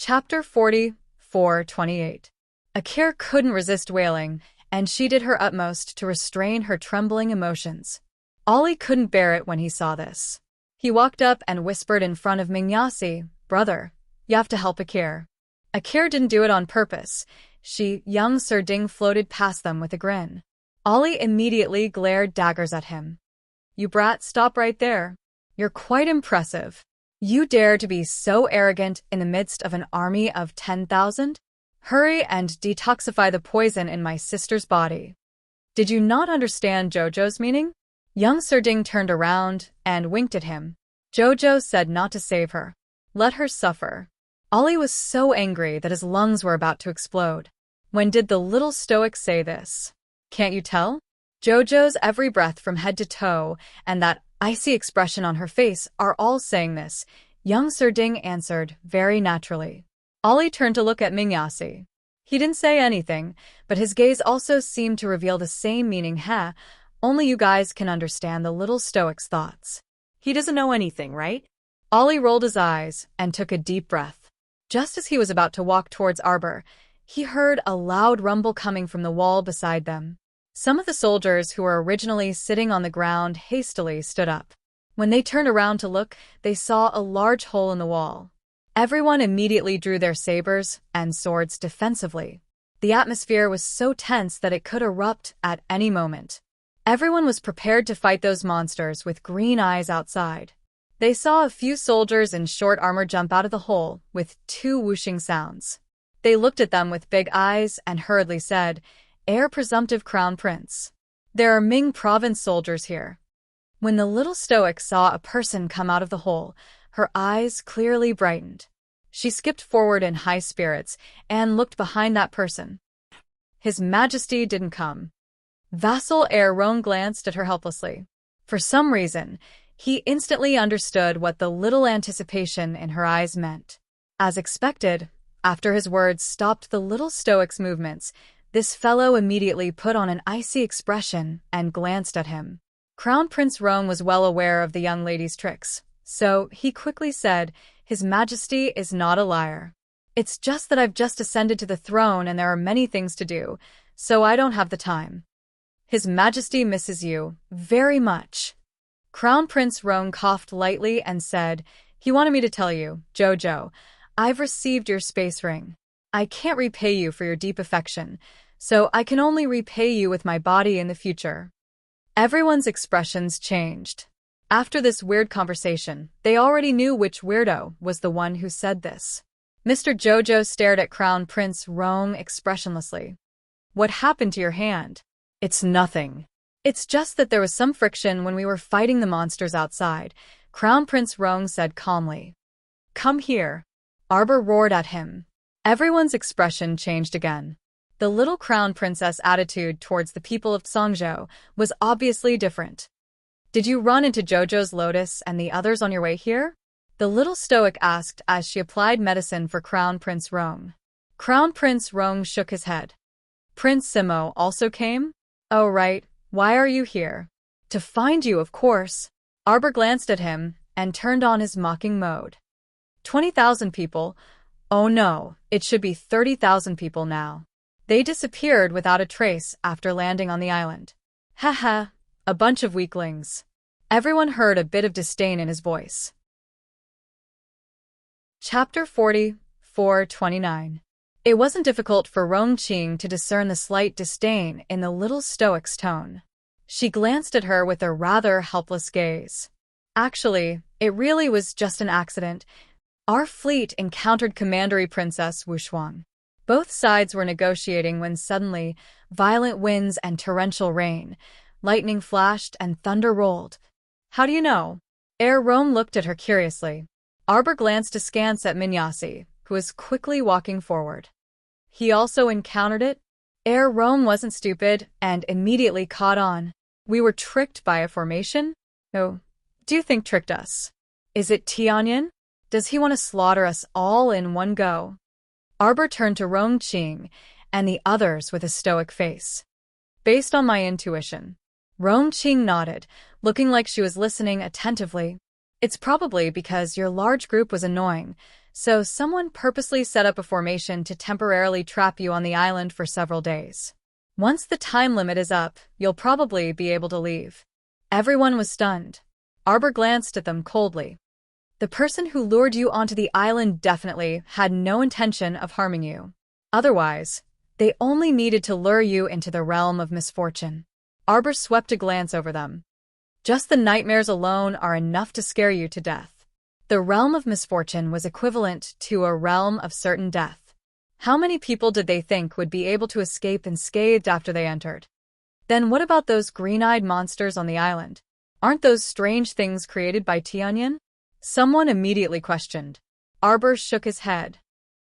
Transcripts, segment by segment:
Chapter 44:28. Akir couldn't resist wailing, and she did her utmost to restrain her trembling emotions. Ollie couldn't bear it when he saw this. He walked up and whispered in front of Mingyasi, "Brother, you have to help Akir." Akir didn't do it on purpose. Young Sir Ding floated past them with a grin. Ollie immediately glared daggers at him. "You brat, stop right there. You're quite impressive. You dare to be so arrogant in the midst of an army of 10,000? Hurry and detoxify the poison in my sister's body." Did you not understand Jojo's meaning? Young Sir Ding turned around and winked at him. Jojo said not to save her. Let her suffer. Ollie was so angry that his lungs were about to explode. When did the little stoic say this? Can't you tell? Jojo's every breath from head to toe and that icy expression on her face are all saying this. Young Sir Ding answered very naturally. Ollie turned to look at Mingyasi. He didn't say anything, but his gaze also seemed to reveal the same meaning. Only you guys can understand the little stoic's thoughts. He doesn't know anything, right? Ollie rolled his eyes and took a deep breath. Just as he was about to walk towards Arbor, he heard a loud rumble coming from the wall beside them. Some of the soldiers who were originally sitting on the ground hastily stood up. When they turned around to look, they saw a large hole in the wall. Everyone immediately drew their sabers and swords defensively. The atmosphere was so tense that it could erupt at any moment. Everyone was prepared to fight those monsters with green eyes outside. They saw a few soldiers in short armor jump out of the hole with two whooshing sounds. They looked at them with big eyes and hurriedly said, "Heir presumptive Crown Prince. There are Ming province soldiers here." When the little stoic saw a person come out of the hole, her eyes clearly brightened. She skipped forward in high spirits and looked behind that person. His Majesty didn't come. Vassal Heir Roan glanced at her helplessly. For some reason, he instantly understood what the little anticipation in her eyes meant. As expected, after his words stopped the little stoic's movements, this fellow immediately put on an icy expression and glanced at him. Crown Prince Roan was well aware of the young lady's tricks, so he quickly said, "His Majesty is not a liar. It's just that I've just ascended to the throne and there are many things to do, so I don't have the time. His Majesty misses you very much." Crown Prince Roan coughed lightly and said, "He wanted me to tell you, Jojo, I've received your space ring. I can't repay you for your deep affection, so I can only repay you with my body in the future." Everyone's expressions changed. After this weird conversation, they already knew which weirdo was the one who said this. Mr. Jojo stared at Crown Prince Roan expressionlessly. "What happened to your hand?" "It's nothing. It's just that there was some friction when we were fighting the monsters outside," Crown Prince Roan said calmly. "Come here." Arbor roared at him. Everyone's expression changed again. The little crown princess' attitude towards the people of Tsangzhou was obviously different. "Did you run into Jojo's Lotus and the others on your way here?" the little stoic asked as she applied medicine for Crown Prince Roan. Crown Prince Roan shook his head. "Prince Simo also came?" "Oh right, why are you here?" "To find you, of course." Arbor glanced at him and turned on his mocking mode. 20,000 people? Oh no, it should be 30,000 people now. They disappeared without a trace after landing on the island. Haha, a bunch of weaklings. Everyone heard a bit of disdain in his voice. Chapter 44:29. It wasn't difficult for Rong Qing to discern the slight disdain in the little stoic's tone. She glanced at her with a rather helpless gaze. "Actually, it really was just an accident. Our fleet encountered Commandery Princess Wushuang. Both sides were negotiating when suddenly, violent winds and torrential rain, lightning flashed and thunder rolled." "How do you know?" Heir Roan looked at her curiously. Arbor glanced askance at Mingyasi, who was quickly walking forward. "He also encountered it?" Heir Roan wasn't stupid and immediately caught on. "We were tricked by a formation?" "Oh, do you think tricked us? Is it Tianyan? Does he want to slaughter us all in one go?" Arbor turned to Rong Qing and the others with a stoic face. "Based on my intuition." Rong Qing nodded, looking like she was listening attentively. "It's probably because your large group was annoying, so someone purposely set up a formation to temporarily trap you on the island for several days. Once the time limit is up, you'll probably be able to leave. Everyone was stunned. Arbor glanced at them coldly. The person who lured you onto the island definitely had no intention of harming you. Otherwise, they only needed to lure you into the realm of misfortune. Arbor swept a glance over them. Just the nightmares alone are enough to scare you to death. The realm of misfortune was equivalent to a realm of certain death. How many people did they think would be able to escape unscathed after they entered? Then what about those green-eyed monsters on the island? Aren't those strange things created by Tianyan? Someone immediately questioned. Arbor shook his head.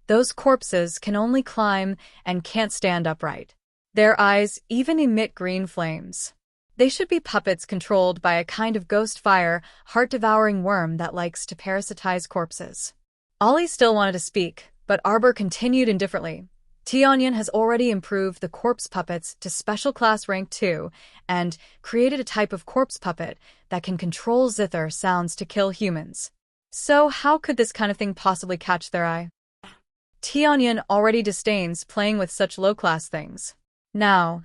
Those corpses can only climb and can't stand upright. Their eyes even emit green flames. They should be puppets controlled by a kind of ghost fire, heart-devouring worm that likes to parasitize corpses. Ollie still wanted to speak, but Arbor continued indifferently. Tianyan has already improved the corpse puppets to special class rank 2 and created a type of corpse puppet that can control zither sounds to kill humans. So how could this kind of thing possibly catch their eye? Tianyan already disdains playing with such low-class things. Now,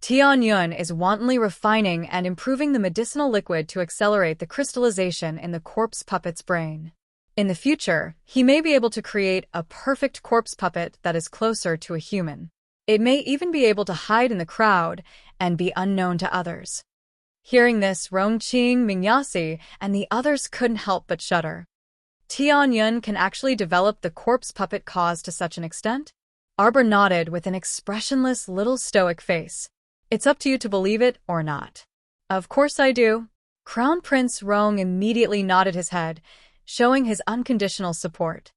Tianyan is wantonly refining and improving the medicinal liquid to accelerate the crystallization in the corpse puppet's brain. In the future, he may be able to create a perfect corpse puppet that is closer to a human. It may even be able to hide in the crowd and be unknown to others. Hearing this, Rongqing, Mingyasi, and the others couldn't help but shudder. Tianyan can actually develop the corpse puppet cause to such an extent? Arbor nodded with an expressionless little stoic face. It's up to you to believe it or not. Of course I do. Crown Prince Rong immediately nodded his head, showing his unconditional support.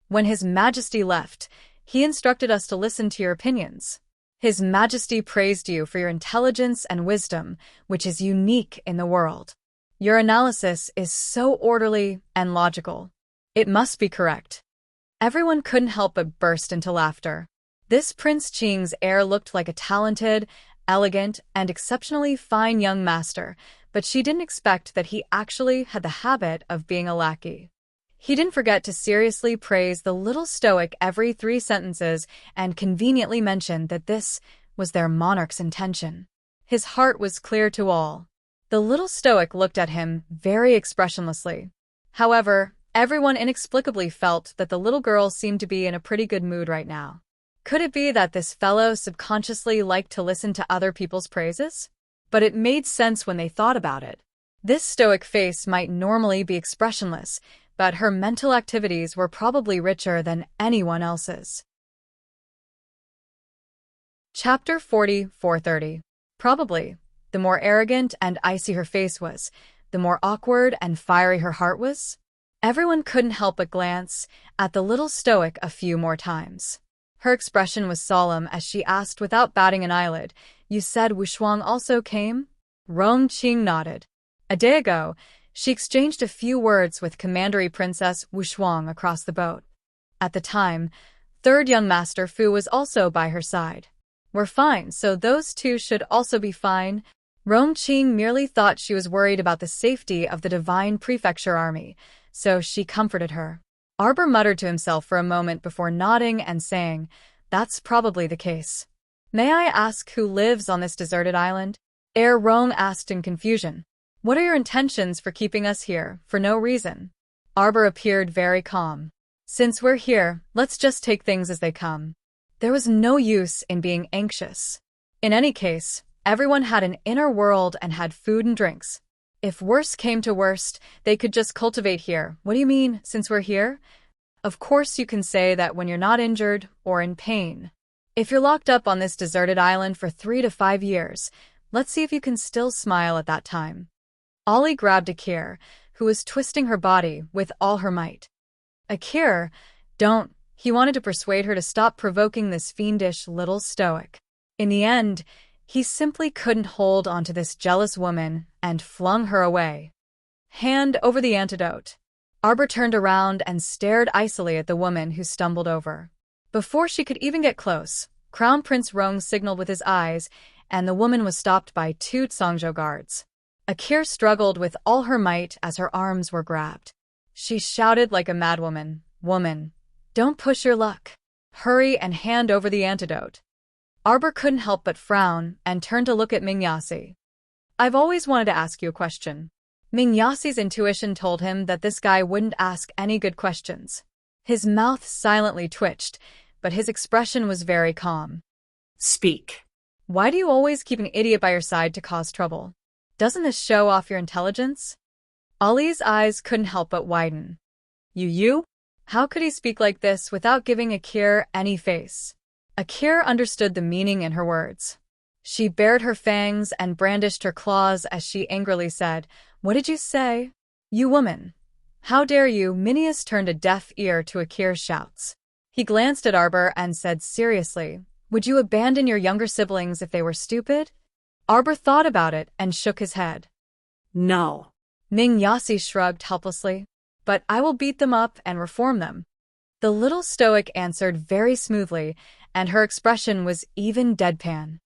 When His Majesty left, he instructed us to listen to your opinions. His Majesty praised you for your intelligence and wisdom, which is unique in the world. Your analysis is so orderly and logical. It must be correct. Everyone couldn't help but burst into laughter. This Prince Qing's heir looked like a talented, elegant, and exceptionally fine young master, but she didn't expect that he actually had the habit of being a lackey. He didn't forget to seriously praise the little stoic every 3 sentences and conveniently mentioned that this was their monarch's intention. His heart was clear to all. The little stoic looked at him very expressionlessly. However, everyone inexplicably felt that the little girl seemed to be in a pretty good mood right now. Could it be that this fellow subconsciously liked to listen to other people's praises? But it made sense when they thought about it. This stoic face might normally be expressionless, but her mental activities were probably richer than anyone else's. Chapter 40-430. Probably. The more arrogant and icy her face was, the more awkward and fiery her heart was. Everyone couldn't help but glance at the little stoic a few more times. Her expression was solemn as she asked without batting an eyelid, "You said Wushuang also came?" Rongqing nodded. A day ago, she exchanged a few words with Commandery Princess Wushuang across the boat. At the time, third young Master Fu was also by her side. We're fine, so those two should also be fine. Rongqing merely thought she was worried about the safety of the Divine Prefecture Army, so she comforted her. Arbor muttered to himself for a moment before nodding and saying, "That's probably the case." "May I ask who lives on this deserted island?" Heir Rong asked in confusion. "What are your intentions for keeping us here, for no reason?" Arbor appeared very calm. "Since we're here, let's just take things as they come." There was no use in being anxious. In any case, everyone had an inner world and had food and drinks. If worst came to worst, they could just cultivate here. What do you mean, since we're here? Of course you can say that when you're not injured or in pain. If you're locked up on this deserted island for 3 to 5 years, let's see if you can still smile at that time. Ollie grabbed Akir, who was twisting her body with all her might. "Akir, don't." He wanted to persuade her to stop provoking this fiendish little stoic. In the end, he simply couldn't hold onto this jealous woman and flung her away. "Hand over the antidote." Arbor turned around and stared icily at the woman who stumbled over. Before she could even get close, Crown Prince Rong signaled with his eyes, and the woman was stopped by 2 Tsangzhou guards. Akir struggled with all her might as her arms were grabbed. She shouted like a madwoman, Woman, don't push your luck. Hurry and hand over the antidote. Arbor couldn't help but frown and turned to look at Mingyasi. I've always wanted to ask you a question. Mingyasi's intuition told him that this guy wouldn't ask any good questions. His mouth silently twitched, but his expression was very calm. Speak. Why do you always keep an idiot by your side to cause trouble? Doesn't this show off your intelligence? Ollie's eyes couldn't help but widen. You? How could he speak like this without giving Akir any face? Akir understood the meaning in her words. She bared her fangs and brandished her claws as she angrily said, What did you say? You woman. How dare you? Minius turned a deaf ear to Akir's shouts. He glanced at Arbor and said seriously, Would you abandon your younger siblings if they were stupid? Arbor thought about it and shook his head. No. Mingyasi shrugged helplessly. But I will beat them up and reform them. The little stoic answered very smoothly, and her expression was even deadpan.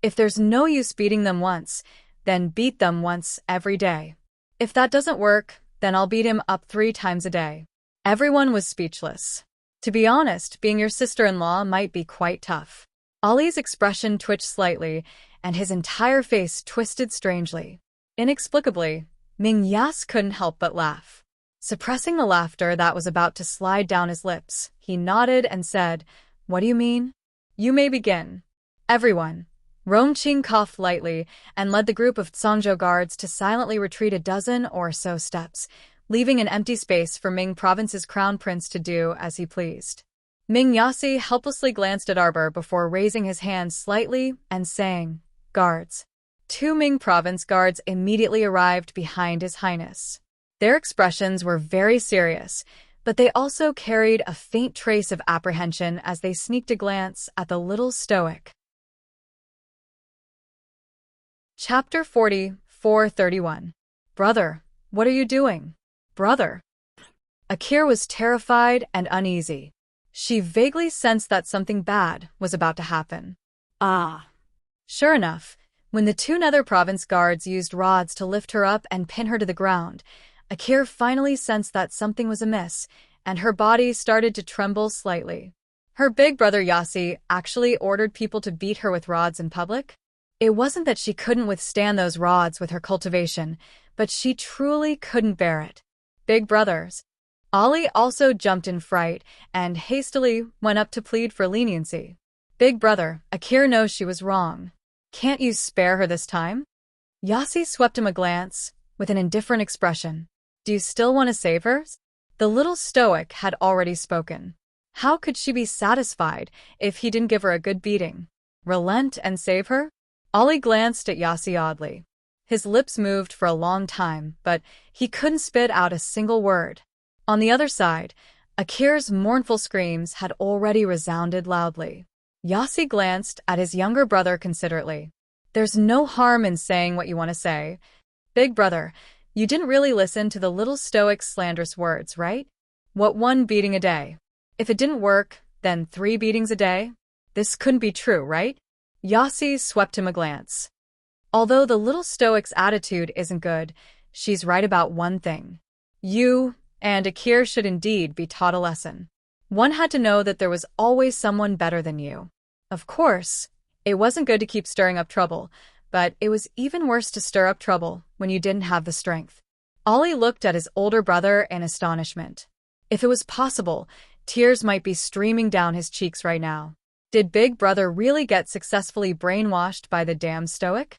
If there's no use beating them once, then beat them once every day. If that doesn't work, then I'll beat him up 3 times a day. Everyone was speechless. To be honest, being your sister-in-law might be quite tough. Ollie's expression twitched slightly, and his entire face twisted strangely. Inexplicably, Mingyas couldn't help but laugh. Suppressing the laughter that was about to slide down his lips, he nodded and said, What do you mean? You may begin. Everyone. Rongqing coughed lightly and led the group of Tsangzhou guards to silently retreat a dozen or so steps, leaving an empty space for Ming Province's crown prince to do as he pleased. Mingyasi helplessly glanced at Arbor before raising his hand slightly and saying, Guards. 2 Ming Province guards immediately arrived behind His Highness. Their expressions were very serious, but they also carried a faint trace of apprehension as they sneaked a glance at the little stoic. Chapter 40, 431. Brother, what are you doing? Brother. Akir was terrified and uneasy. She vaguely sensed that something bad was about to happen. Sure enough, when the 2 Nether Province guards used rods to lift her up and pin her to the ground, Akir finally sensed that something was amiss, and her body started to tremble slightly. Her big brother Yasi actually ordered people to beat her with rods in public. It wasn't that she couldn't withstand those rods with her cultivation, but she truly couldn't bear it. Big brothers. Ollie also jumped in fright and hastily went up to plead for leniency. Big brother, Akir knows she was wrong. Can't you spare her this time? Yasi swept him a glance with an indifferent expression. Do you still want to save her? The little stoic had already spoken. How could she be satisfied if he didn't give her a good beating? Relent and save her? Ollie glanced at Yasi oddly. His lips moved for a long time, but he couldn't spit out a single word. On the other side, Akir's mournful screams had already resounded loudly. Yasi glanced at his younger brother considerately. There's no harm in saying what you want to say. Big brother, you didn't really listen to the little stoic's slanderous words, right? What 1 beating a day? If it didn't work, then 3 beatings a day? This couldn't be true, right? Yasi swept him a glance. Although the little stoic's attitude isn't good, she's right about one thing. You and Akir should indeed be taught a lesson. One had to know that there was always someone better than you. Of course, it wasn't good to keep stirring up trouble, but it was even worse to stir up trouble when you didn't have the strength. Ollie looked at his older brother in astonishment. If it was possible, tears might be streaming down his cheeks right now. Did Big Brother really get successfully brainwashed by the damn stoic?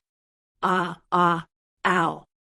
Ow.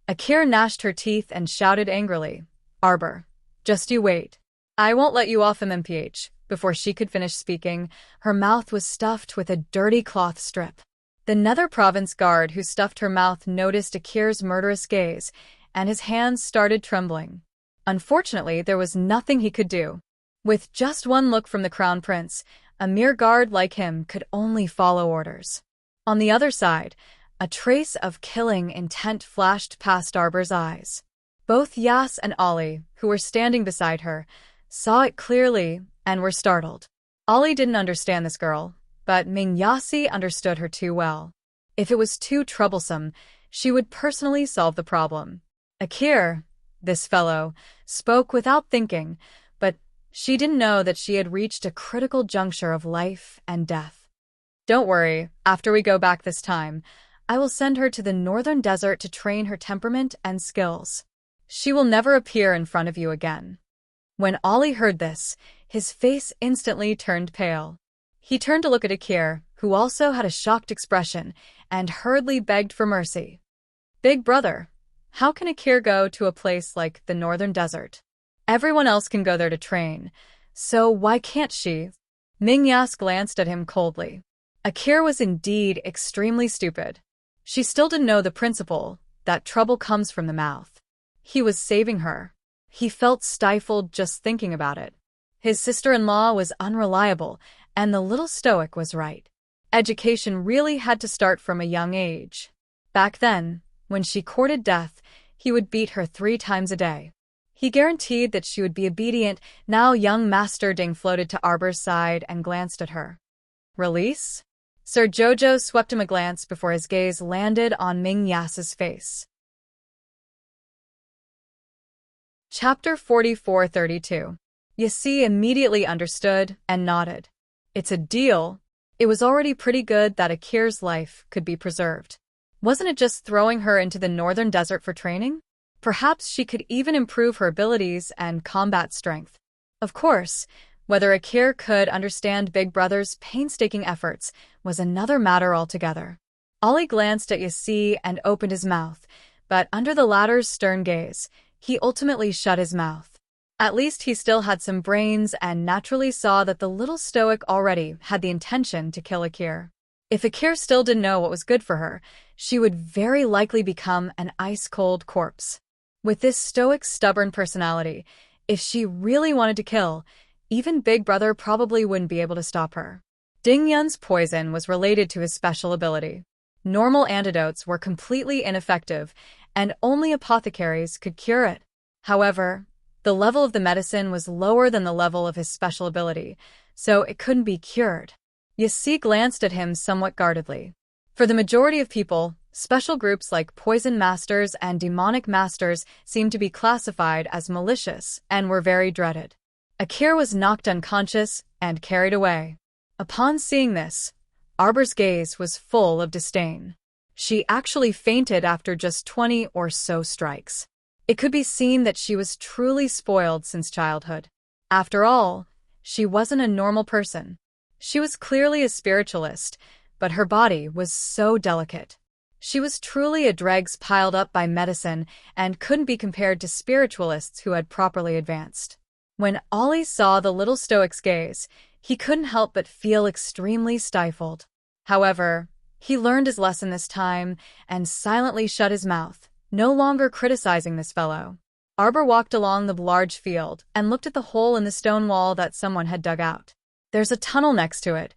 Akir gnashed her teeth and shouted angrily, Arbor, just you wait. I won't let you off MMPH. Before she could finish speaking, her mouth was stuffed with a dirty cloth strip. The Nether Province guard who stuffed her mouth noticed Akir's murderous gaze, and his hands started trembling. Unfortunately, there was nothing he could do. With just one look from the Crown Prince, a mere guard like him could only follow orders. On the other side, a trace of killing intent flashed past Arbor's eyes. Both Yas and Ollie, who were standing beside her, saw it clearly and were startled. Ollie didn't understand this girl, but Mingyasi understood her too well. If it was too troublesome, she would personally solve the problem. Akir, this fellow, spoke without thinking, but She didn't know that she had reached a critical juncture of life and death. Don't worry, after we go back this time, I will send her to the northern desert to train her temperament and skills. She will never appear in front of you again. When Ollie heard this, his face instantly turned pale. He turned to look at Akir, who also had a shocked expression, and hurriedly begged for mercy. Big brother, how can Akir go to a place like the northern desert? Everyone else can go there to train, so why can't she? Mingyas glanced at him coldly. Akir was indeed extremely stupid. She still didn't know the principle that trouble comes from the mouth. He was saving her. He felt stifled just thinking about it. His sister-in-law was unreliable, and the little stoic was right. Education really had to start from a young age. Back then, when she courted death, he would beat her 3 times a day. He guaranteed that she would be obedient. Now young Master Ding floated to Arbor's side and glanced at her. Release? Sir Jojo swept him a glance before his gaze landed on Ming Yas's face. Chapter 44-32. Yasi immediately understood and nodded. It's a deal. It was already pretty good that Akir's life could be preserved. Wasn't it just throwing her into the northern desert for training? Perhaps she could even improve her abilities and combat strength. Of course, whether Akir could understand Big Brother's painstaking efforts was another matter altogether. Ollie glanced at Yasi and opened his mouth, but under the latter's stern gaze, he ultimately shut his mouth. At least he still had some brains and naturally saw that the little stoic already had the intention to kill Akir. If Akir still didn't know what was good for her, she would very likely become an ice-cold corpse. With this stoic, stubborn personality, if she really wanted to kill, even Big Brother probably wouldn't be able to stop her. Ding Yun's poison was related to his special ability. Normal antidotes were completely ineffective, and only apothecaries could cure it. However, the level of the medicine was lower than the level of his special ability, so it couldn't be cured. Yasi glanced at him somewhat guardedly. For the majority of people, special groups like Poison Masters and Demonic Masters seemed to be classified as malicious and were very dreaded. Akir was knocked unconscious and carried away. Upon seeing this, Arbor's gaze was full of disdain. She actually fainted after just 20 or so strikes. It could be seen that she was truly spoiled since childhood. After all, she wasn't a normal person. She was clearly a spiritualist, but her body was so delicate. She was truly a dregs piled up by medicine and couldn't be compared to spiritualists who had properly advanced. When Ollie saw the little stoic's gaze, he couldn't help but feel extremely stifled. However, he learned his lesson this time and silently shut his mouth, no longer criticizing this fellow. Arbor walked along the large field and looked at the hole in the stone wall that someone had dug out. There's a tunnel next to it.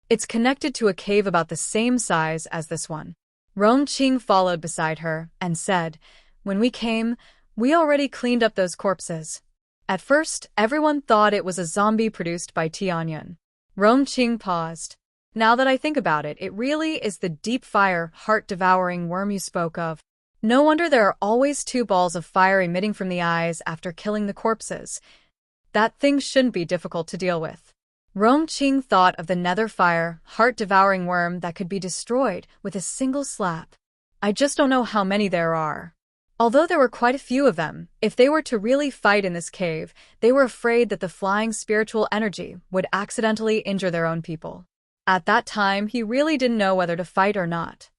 It's connected to a cave about the same size as this one. Rongqing followed beside her and said, "When we came, we already cleaned up those corpses." At first, everyone thought it was a zombie produced by Tianyun. Rongqing paused. "Now that I think about it, it really is the deep fire, heart-devouring worm you spoke of. No wonder there are always 2 balls of fire emitting from the eyes after killing the corpses. That thing shouldn't be difficult to deal with." Rongqing thought of the nether fire, heart-devouring worm that could be destroyed with a single slap. "I just don't know how many there are." Although there were quite a few of them, if they were to really fight in this cave, they were afraid that the flying spiritual energy would accidentally injure their own people. At that time, he really didn't know whether to fight or not.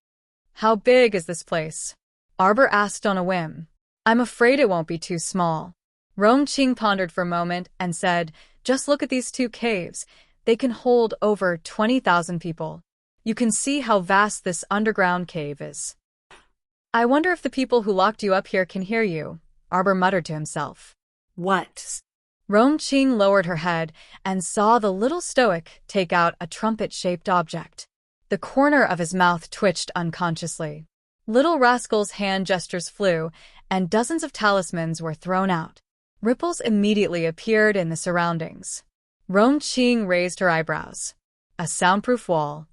"How big is this place?" Arbor asked on a whim. "I'm afraid it won't be too small." Rongqing pondered for a moment and said, "Just look at these 2 caves. They can hold over 20,000 people. You can see how vast this underground cave is." "I wonder if the people who locked you up here can hear you," Arbor muttered to himself. What? Rongqing lowered her head and saw the little stoic take out a trumpet-shaped object. The corner of his mouth twitched unconsciously. Little rascal's hand gestures flew, and dozens of talismans were thrown out. Ripples immediately appeared in the surroundings. Rongqing raised her eyebrows. A soundproof wall.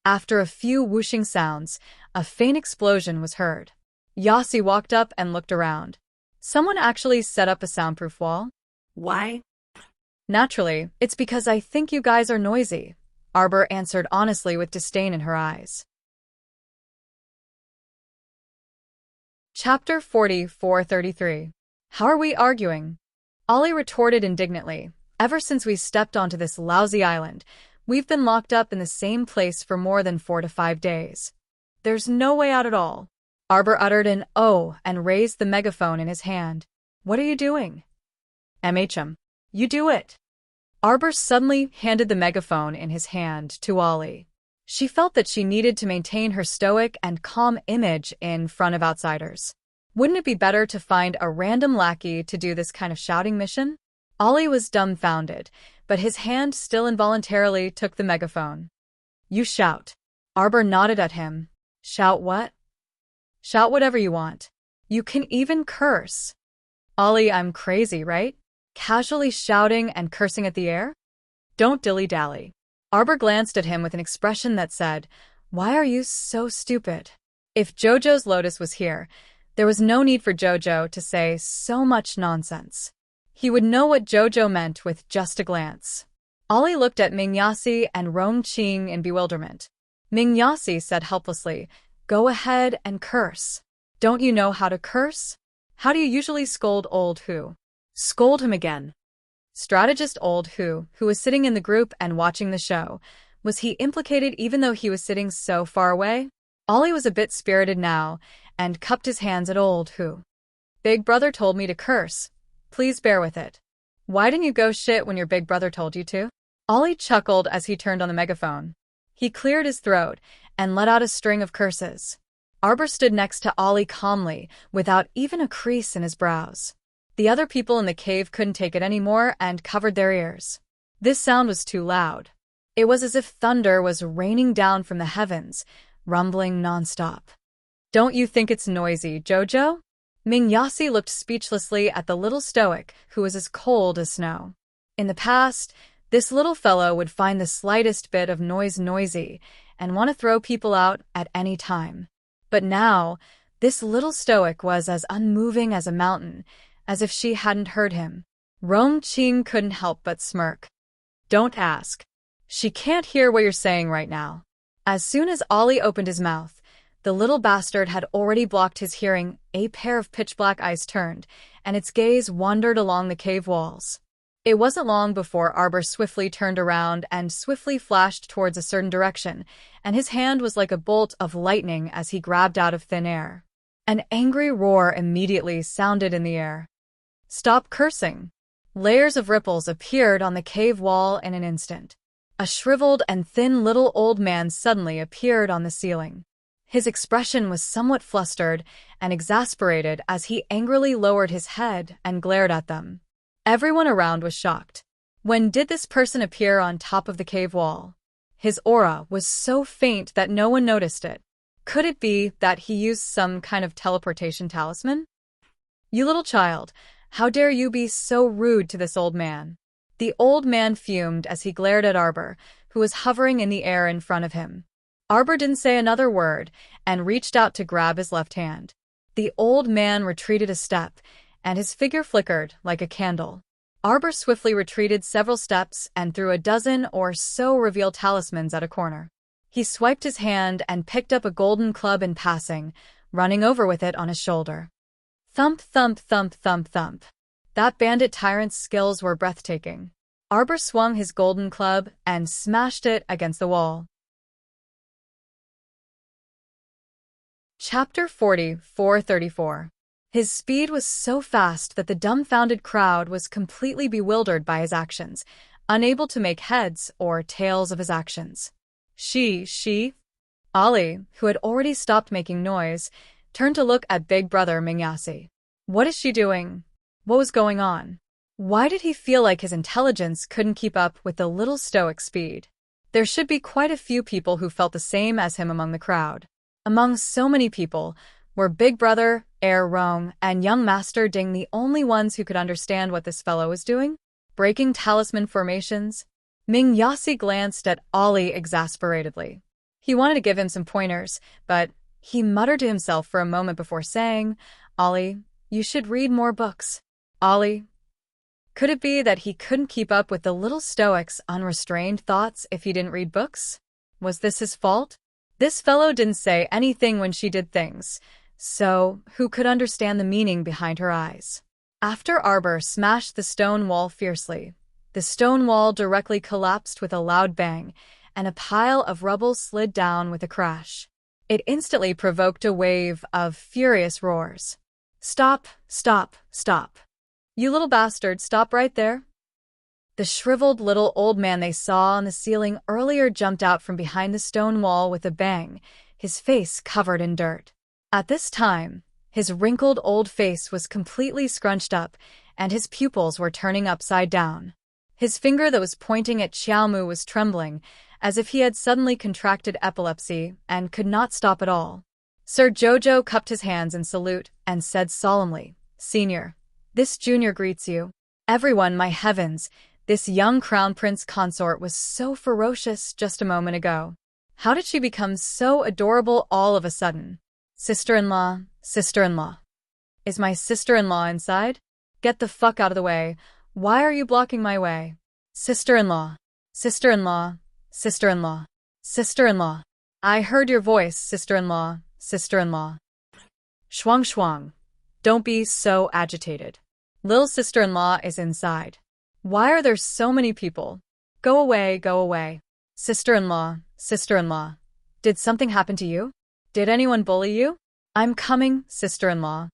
After a few whooshing sounds, a faint explosion was heard. Yasi walked up and looked around. Someone actually set up a soundproof wall? Why? Naturally, it's because I think you guys are noisy, Arbor answered honestly with disdain in her eyes. Chapter 44:33. How are we arguing? Ollie retorted indignantly. Ever since we stepped onto this lousy island, we've been locked up in the same place for more than 4 to 5 days. There's no way out at all. Arbor uttered an "oh" and raised the megaphone in his hand. What are you doing? MHM. You do it. Arbor suddenly handed the megaphone in his hand to Ollie. She felt that she needed to maintain her stoic and calm image in front of outsiders. Wouldn't it be better to find a random lackey to do this kind of shouting mission? Ollie was dumbfounded, but his hand still involuntarily took the megaphone. You shout. Arbor nodded at him. Shout what? Shout whatever you want. You can even curse. Ollie, I'm crazy, right? Casually shouting and cursing at the air? Don't dilly-dally. Arbor glanced at him with an expression that said, Why are you so stupid? If Jojo's Lotus was here, there was no need for Jojo to say so much nonsense. He would know what Jojo meant with just a glance. Ollie looked at Mingyasi and Rongqing in bewilderment. Mingyasi said helplessly, Go ahead and curse. Don't you know how to curse? How do you usually scold old who? Scold him again. Strategist old who was sitting in the group and watching the show. Was he implicated even though he was sitting so far away? Ollie was a bit spirited now and cupped his hands at old who. Big brother told me to curse. Please bear with it. Why didn't you go shit when your big brother told you to? Ollie chuckled as he turned on the megaphone. He cleared his throat and let out a string of curses. Arbor stood next to Ollie calmly, without even a crease in his brows. The other people in the cave couldn't take it anymore and covered their ears. This sound was too loud. It was as if thunder was raining down from the heavens, rumbling nonstop. Don't you think it's noisy, Jojo? Mingyasi looked speechlessly at the little stoic who was as cold as snow. In the past, this little fellow would find the slightest bit of noise noisy and want to throw people out at any time. But now, this little stoic was as unmoving as a mountain, as if she hadn't heard him. Rongqing couldn't help but smirk. Don't ask. She can't hear what you're saying right now. As soon as Ollie opened his mouth, the little bastard had already blocked his hearing. A pair of pitch-black eyes turned, and its gaze wandered along the cave walls. It wasn't long before Arbor swiftly turned around and swiftly flashed towards a certain direction, and his hand was like a bolt of lightning as he grabbed out of thin air. An angry roar immediately sounded in the air. Stop cursing. Layers of ripples appeared on the cave wall in an instant. A shriveled and thin little old man suddenly appeared on the ceiling. His expression was somewhat flustered and exasperated as he angrily lowered his head and glared at them. Everyone around was shocked. When did this person appear on top of the cave wall? His aura was so faint that no one noticed it. Could it be that he used some kind of teleportation talisman? You little child, how dare you be so rude to this old man? The old man fumed as he glared at Arbor, who was hovering in the air in front of him. Arbor didn't say another word and reached out to grab his left hand. The old man retreated a step, and his figure flickered like a candle. Arbor swiftly retreated several steps and threw a dozen or so revealed talismans at a corner. He swiped his hand and picked up a golden club in passing, running over with it on his shoulder. Thump, thump, thump, thump, thump. That bandit tyrant's skills were breathtaking. Arbor swung his golden club and smashed it against the wall. Chapter 44:34. His speed was so fast that the dumbfounded crowd was completely bewildered by his actions, unable to make heads or tails of his actions. She? Ollie, who had already stopped making noise, turned to look at Big Brother Mingyasi. What is she doing? What was going on? Why did he feel like his intelligence couldn't keep up with the little stoic speed? There should be quite a few people who felt the same as him among the crowd. Among so many people, were Big Brother, Air Rome, and young Master Ding the only ones who could understand what this fellow was doing? Breaking talisman formations? Mingyasi glanced at Ollie exasperatedly. He wanted to give him some pointers, but he muttered to himself for a moment before saying, Ollie, you should read more books. Ollie. Could it be that he couldn't keep up with the little stoic's unrestrained thoughts if he didn't read books? Was this his fault? This fellow didn't say anything when she did things, so who could understand the meaning behind her eyes? After Arbor smashed the stone wall fiercely, the stone wall directly collapsed with a loud bang, and a pile of rubble slid down with a crash. It instantly provoked a wave of furious roars. "Stop, stop, stop. You little bastard, stop right there." The shriveled little old man they saw on the ceiling earlier jumped out from behind the stone wall with a bang, his face covered in dirt. At this time, his wrinkled old face was completely scrunched up, and his pupils were turning upside down. His finger that was pointing at Xiaomu was trembling, as if he had suddenly contracted epilepsy and could not stop at all. Sir Jojo cupped his hands in salute and said solemnly, "Senior, this junior greets you." Everyone, my heavens, this young crown prince consort was so ferocious just a moment ago. How did she become so adorable all of a sudden? Sister-in-law, sister-in-law. Is my sister-in-law inside? Get the fuck out of the way. Why are you blocking my way? Sister-in-law, sister-in-law, sister-in-law, sister-in-law. I heard your voice, sister-in-law, sister-in-law. Shuang shuang. Don't be so agitated. Lil sister-in-law is inside. Why are there so many people? Go away, go away. Sister-in-law, sister-in-law. Did something happen to you? Did anyone bully you? I'm coming, sister-in-law.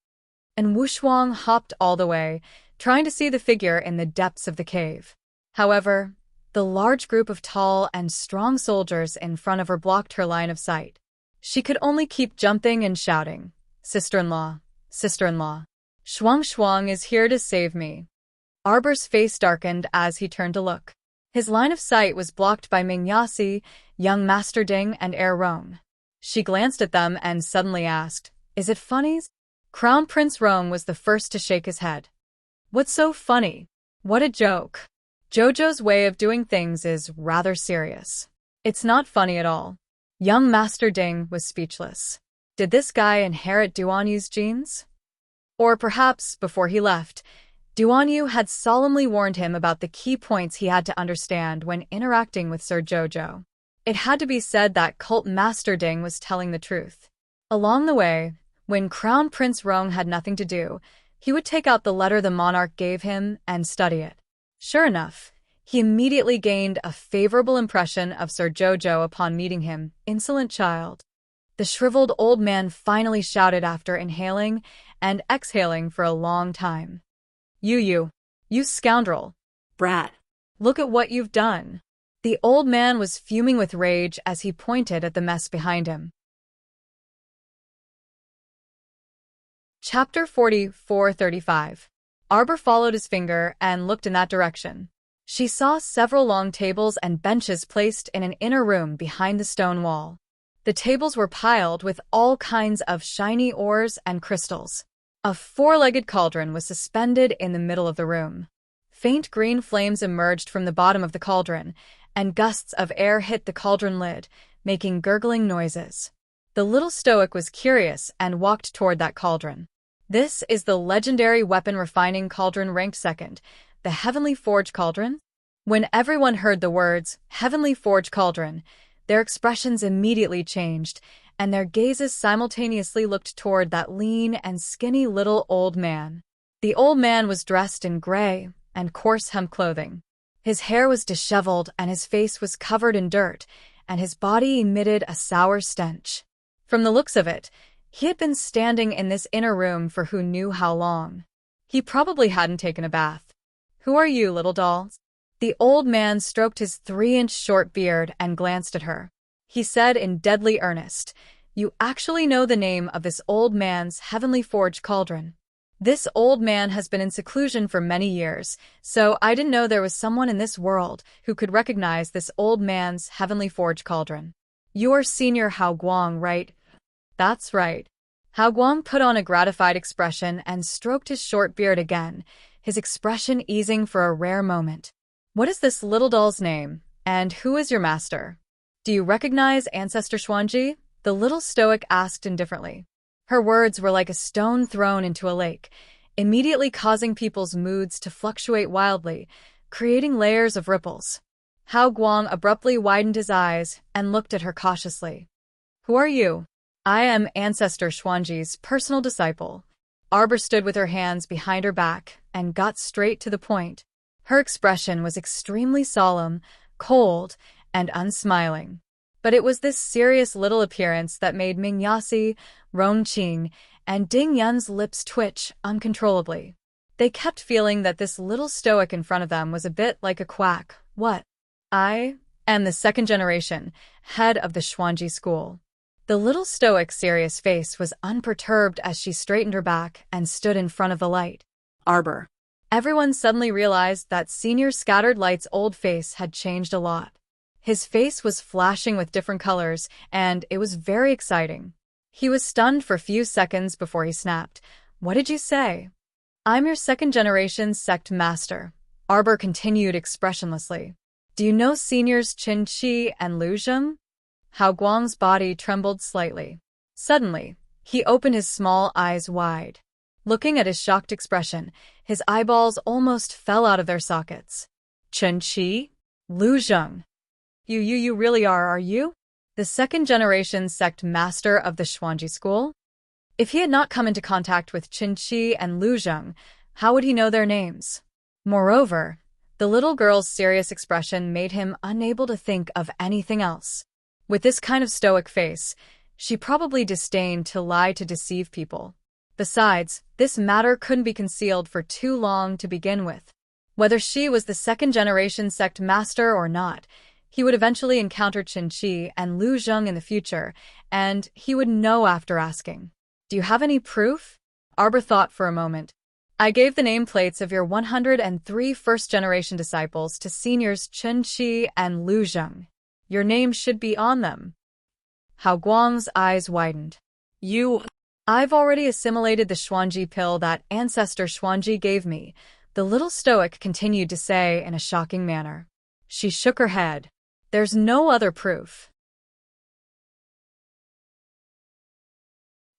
And Wu Shuang hopped all the way, trying to see the figure in the depths of the cave. However, the large group of tall and strong soldiers in front of her blocked her line of sight. She could only keep jumping and shouting, "Sister-in-law, sister-in-law. Shuang Shuang is here to save me." Arbor's face darkened as he turned to look. His line of sight was blocked by Ming Yasi, young Master Ding, and Air Rong. She glanced at them and suddenly asked, "Is it funnies?" Crown Prince Rong was the first to shake his head. "What's so funny? What a joke. Jojo's way of doing things is rather serious. It's not funny at all." Young Master Ding was speechless. Did this guy inherit Duanyu's genes? Or perhaps, before he left, Duanyu had solemnly warned him about the key points he had to understand when interacting with Sir Jojo. It had to be said that Cult Master Ding was telling the truth. Along the way, when Crown Prince Rong had nothing to do, he would take out the letter the monarch gave him and study it. Sure enough, he immediately gained a favorable impression of Sir Jojo upon meeting him, insolent child. The shriveled old man finally shouted after inhaling and exhaling for a long time. You scoundrel. Brat. Look at what you've done." The old man was fuming with rage as he pointed at the mess behind him. Chapter 44:35. Arbor followed his finger and looked in that direction. She saw several long tables and benches placed in an inner room behind the stone wall. The tables were piled with all kinds of shiny ores and crystals. A four-legged cauldron was suspended in the middle of the room. Faint green flames emerged from the bottom of the cauldron, and gusts of air hit the cauldron lid, making gurgling noises. The little stoic was curious and walked toward that cauldron. This is the legendary weapon refining cauldron ranked second, the Heavenly Forge Cauldron. When everyone heard the words, Heavenly Forge Cauldron, their expressions immediately changed, and their gazes simultaneously looked toward that lean and skinny little old man. The old man was dressed in gray and coarse hemp clothing. His hair was disheveled and his face was covered in dirt, and his body emitted a sour stench. From the looks of it, he had been standing in this inner room for who knew how long. He probably hadn't taken a bath. "Who are you, little doll?" The old man stroked his 3-inch short beard and glanced at her. He said in deadly earnest, "You actually know the name of this old man's Heavenly Forge Cauldron." This old man has been in seclusion for many years, so I didn't know there was someone in this world who could recognize this old man's Heavenly Forge Cauldron. "You're Senior Hao Guang, right?" "That's right." Hao Guang put on a gratified expression and stroked his short beard again, his expression easing for a rare moment. "What is this little doll's name, and who is your master?" "Do you recognize Ancestor Xuanji?" the little stoic asked indifferently. Her words were like a stone thrown into a lake. immediately causing people's moods to fluctuate wildly, creating layers of ripples. Hao Guang abruptly widened his eyes and looked at her cautiously. "Who are you?" "I am Ancestor Xuanji's personal disciple." Arbor stood with her hands behind her back and got straight to the point. Her expression was extremely solemn, cold, and unsmiling. But it was this serious little appearance that made Ming Yasi, Rong Qing, and Ding Yun's lips twitch uncontrollably. They kept feeling that this little stoic in front of them was a bit like a quack. "What? I am the second generation, head of the Xuanji school." The little stoic's serious face was unperturbed as she straightened her back and stood in front of the light. Arbor. Everyone suddenly realized that Senior Scattered Light's old face had changed a lot. His face was flashing with different colors, and it was very exciting. He was stunned for a few seconds before he snapped. "What did you say?" "I'm your second-generation sect master," Arbor continued expressionlessly. "Do you know Seniors Qin Qi and Lu Zheng?" Hao Guang's body trembled slightly. Suddenly, he opened his small eyes wide. Looking at his shocked expression, his eyeballs almost fell out of their sockets. "Qin Qi? Lu Zheng? You really are you? The second-generation sect master of the Xuanji school?" If he had not come into contact with Qin Qi and Lu Zheng, how would he know their names? Moreover, the little girl's serious expression made him unable to think of anything else. With this kind of stoic face, she probably disdained to lie to deceive people. Besides, this matter couldn't be concealed for too long to begin with. Whether she was the second-generation sect master or not, he would eventually encounter Qin Qi and Lu Zheng in the future, and he would know after asking. "Do you have any proof?" Arbor thought for a moment. "I gave the nameplates of your 103 first-generation disciples to Seniors Qin Qi and Lu Zheng. Your name should be on them." Hao Guang's eyes widened. I've already assimilated the Xuanji pill that Ancestor Xuanji gave me," the little stoic continued to say in a shocking manner. She shook her head. "There's no other proof."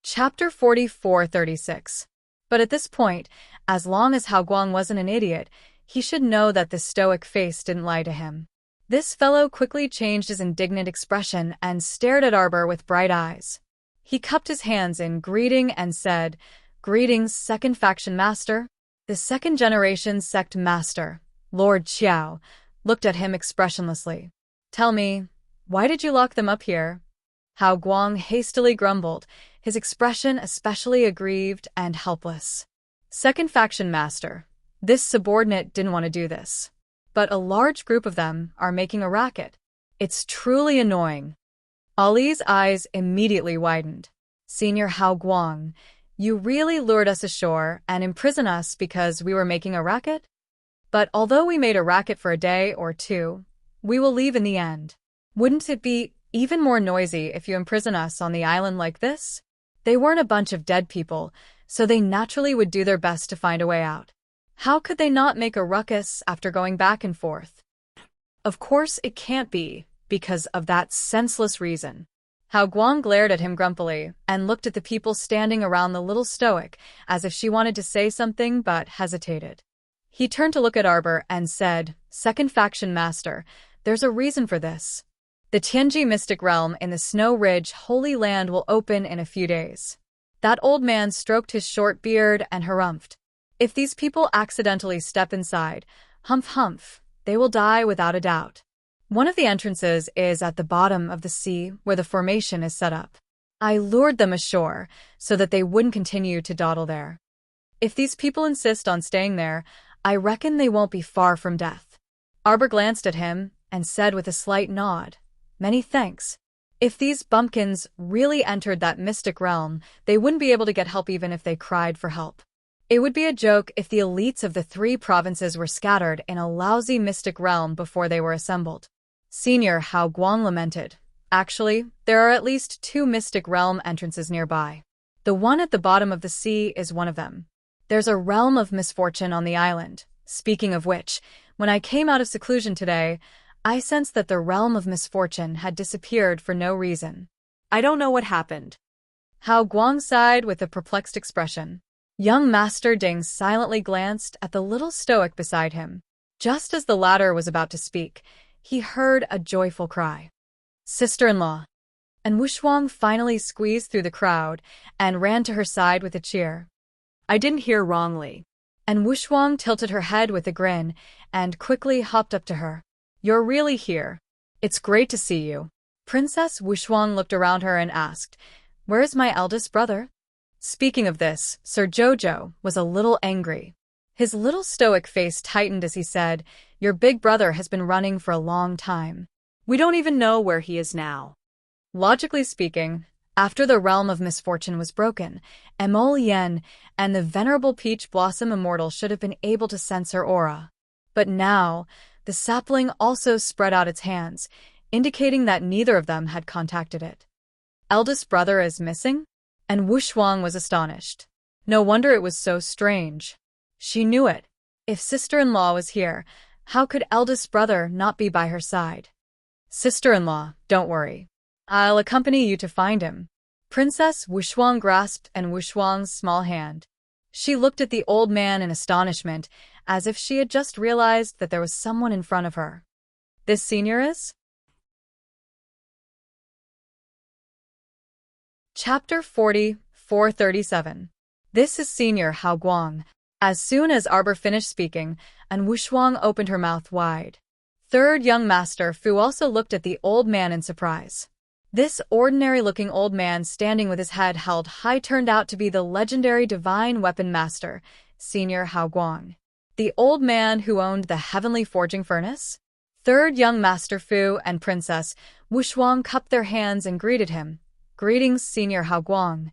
Chapter 44-36. But at this point, as long as Hao Guang wasn't an idiot, he should know that the stoic face didn't lie to him. This fellow quickly changed his indignant expression and stared at Arbor with bright eyes. He cupped his hands in greeting and said, "Greetings, second faction master." The second-generation sect master, Lord Qiao, looked at him expressionlessly. "Tell me, why did you lock them up here?" Hao Guang hastily grumbled, his expression especially aggrieved and helpless. "Second faction master, this subordinate didn't want to do this. But a large group of them are making a racket. It's truly annoying." Ali's eyes immediately widened. "Senior Hao Guang, you really lured us ashore and imprisoned us because we were making a racket? But although we made a racket for a day or two, we will leave in the end. Wouldn't it be even more noisy if you imprison us on the island like this?" They weren't a bunch of dead people, so they naturally would do their best to find a way out. How could they not make a ruckus after going back and forth? Of course it can't be, because of that senseless reason. Hao Guang glared at him grumpily and looked at the people standing around the little stoic as if she wanted to say something but hesitated. He turned to look at Arbor and said, "Second faction master, there's a reason for this. The Tianji Mystic Realm in the Snow Ridge Holy Land will open in a few days." That old man stroked his short beard and harumphed. "If these people accidentally step inside, humph, they will die without a doubt. One of the entrances is at the bottom of the sea where the formation is set up. I lured them ashore so that they wouldn't continue to dawdle there. If these people insist on staying there, I reckon they won't be far from death." Arbor glanced at him and said with a slight nod, "Many thanks. If these bumpkins really entered that mystic realm, they wouldn't be able to get help even if they cried for help. It would be a joke if the elites of the 3 provinces were scattered in a lousy mystic realm before they were assembled." Senior Hao Guang lamented. "Actually, there are at least 2 mystic realm entrances nearby. The one at the bottom of the sea is one of them. There's a realm of misfortune on the island. Speaking of which, when I came out of seclusion today, I sensed that the realm of misfortune had disappeared for no reason. I don't know what happened." Hao Guang sighed with a perplexed expression. Young Master Ding silently glanced at the little stoic beside him. Just as the latter was about to speak, he heard a joyful cry. Sister-in-law! And Wushuang finally squeezed through the crowd and ran to her side with a cheer. I didn't hear wrongly. And Wushuang tilted her head with a grin and quickly hopped up to her. You're really here. It's great to see you. Princess Wushuang looked around her and asked, Where's my eldest brother? Speaking of this, Sir Jojo was a little angry. His little stoic face tightened as he said, Your big brother has been running for a long time. We don't even know where he is now. Logically speaking, after the realm of misfortune was broken, Emolian and the venerable Peach Blossom Immortal should have been able to sense her aura. But now, the sapling also spread out its hands, indicating that neither of them had contacted it. Eldest brother is missing? And Wushuang was astonished. No wonder it was so strange. She knew it. If sister-in-law was here, how could eldest brother not be by her side? Sister-in-law, don't worry. I'll accompany you to find him. Princess Wushuang grasped and Wushuang's small hand. She looked at the old man in astonishment, as if she had just realized that there was someone in front of her. This senior is? Chapter 40, 437. This is Senior Hao Guang. As soon as Arbor finished speaking, and Wushuang opened her mouth wide. Third young Master Fu also looked at the old man in surprise. This ordinary-looking old man standing with his head held high turned out to be the legendary Divine Weapon Master, Senior Hao Guang. The old man who owned the Heavenly Forging Furnace? Third young Master Fu and Princess Wushuang cupped their hands and greeted him. Greetings, Senior Hao Guang.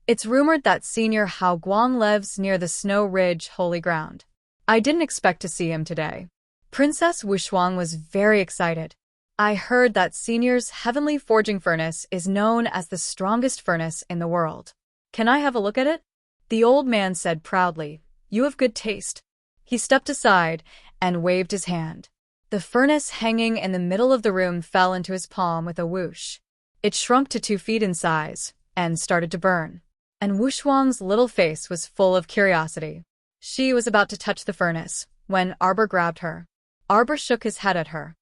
It's rumored that Senior Hao Guang lives near the Snow Ridge Holy Ground. I didn't expect to see him today. Princess Wushuang was very excited. I heard that Senior's Heavenly Forging Furnace is known as the strongest furnace in the world. Can I have a look at it? The old man said proudly, You have good taste. He stepped aside and waved his hand. The furnace hanging in the middle of the room fell into his palm with a whoosh. It shrunk to 2 feet in size and started to burn. And Wushuang's little face was full of curiosity. She was about to touch the furnace when Arbor grabbed her. Arbor shook his head at her.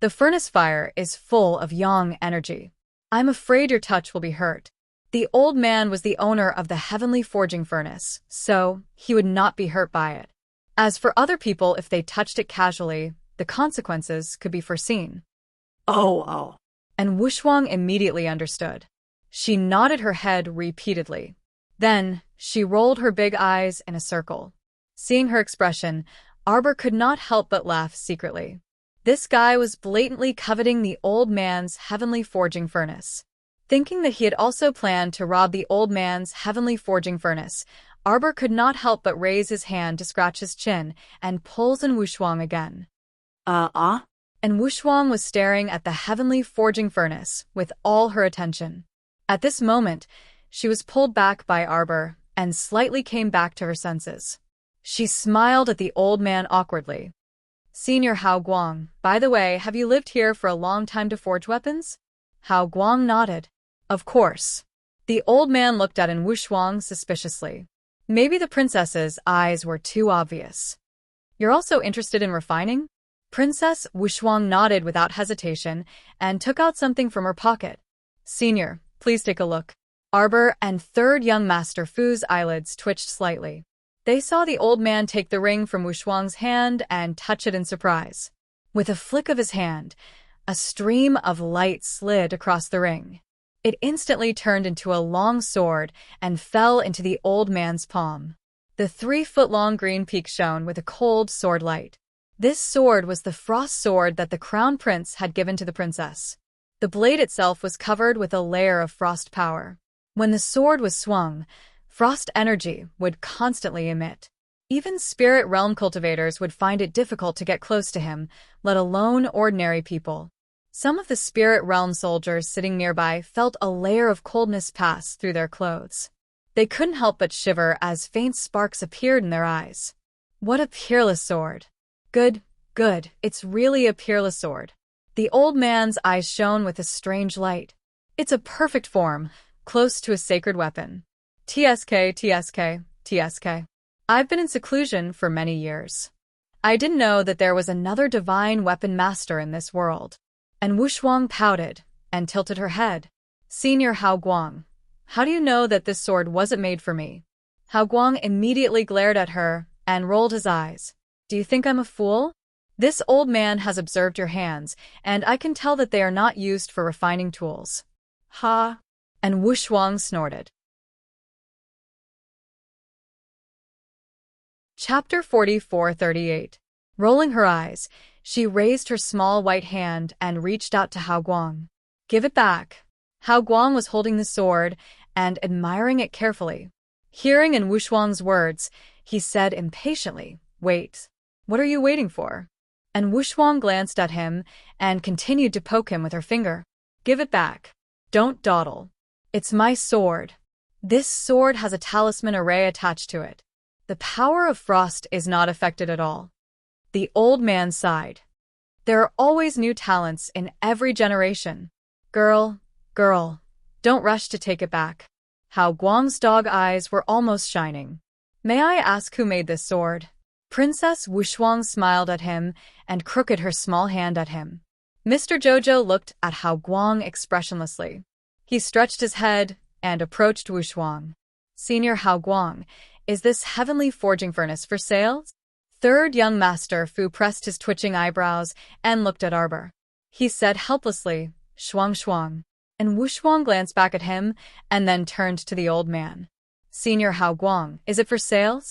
The furnace fire is full of yang energy. I'm afraid your touch will be hurt. The old man was the owner of the Heavenly Forging Furnace, so he would not be hurt by it. As for other people, if they touched it casually, the consequences could be foreseen. Oh. And Wushuang immediately understood. She nodded her head repeatedly. Then, she rolled her big eyes in a circle. Seeing her expression, Arbor could not help but laugh secretly. This guy was blatantly coveting the old man's Heavenly Forging Furnace. Thinking that he had also planned to rob the old man's Heavenly Forging Furnace, Arbor could not help but raise his hand to scratch his chin and pulls in Wushuang again. And Wushuang was staring at the Heavenly Forging Furnace with all her attention. At this moment, she was pulled back by Arbor and slightly came back to her senses. She smiled at the old man awkwardly. Senior Hao Guang, by the way, have you lived here for a long time to forge weapons? Hao Guang nodded. Of course. The old man looked at Wushuang suspiciously. Maybe the princess's eyes were too obvious. You're also interested in refining? Princess Wushuang nodded without hesitation and took out something from her pocket. Senior, please take a look. Arbor and third young Master Fu's eyelids twitched slightly. They saw the old man take the ring from Wushuang's hand and touch it in surprise. With a flick of his hand, a stream of light slid across the ring. It instantly turned into a long sword and fell into the old man's palm. The 3-foot-long green peak shone with a cold sword light. This sword was the frost sword that the crown prince had given to the princess. The blade itself was covered with a layer of frost power. When the sword was swung, frost energy would constantly emit. Even spirit realm cultivators would find it difficult to get close to him, let alone ordinary people. Some of the spirit realm soldiers sitting nearby felt a layer of coldness pass through their clothes. They couldn't help but shiver as faint sparks appeared in their eyes. What a peerless sword. Good, it's really a peerless sword. The old man's eyes shone with a strange light. It's a perfect form, close to a sacred weapon. TSK, TSK. I've been in seclusion for many years. I didn't know that there was another divine weapon master in this world. And Wushuang pouted and tilted her head. Senior Hao Guang, how do you know that this sword wasn't made for me? Hao Guang immediately glared at her and rolled his eyes. Do you think I'm a fool? This old man has observed your hands, and I can tell that they are not used for refining tools. Ha! And Wushuang snorted. Chapter 44:38. Rolling her eyes, she raised her small white hand and reached out to Hao Guang. Give it back. Hao Guang was holding the sword and admiring it carefully. Hearing in Wushuang's words, he said impatiently, Wait. What are you waiting for? And Wushuang glanced at him and continued to poke him with her finger. Give it back. Don't dawdle. It's my sword. This sword has a talisman array attached to it. The power of frost is not affected at all. The old man sighed. There are always new talents in every generation. Girl, don't rush to take it back. Hao Guang's dog eyes were almost shining. May I ask who made this sword? Princess Wushuang smiled at him and crooked her small hand at him. Mr. Jojo looked at Hao Guang expressionlessly. He stretched his head and approached Wushuang. Senior Hao Guang, is this heavenly forging furnace for sale? Third young master Fu pressed his twitching eyebrows and looked at Arbor. He said helplessly, Shuang Shuang. And Wushuang glanced back at him and then turned to the old man. Senior Hao Guang, is it for sale?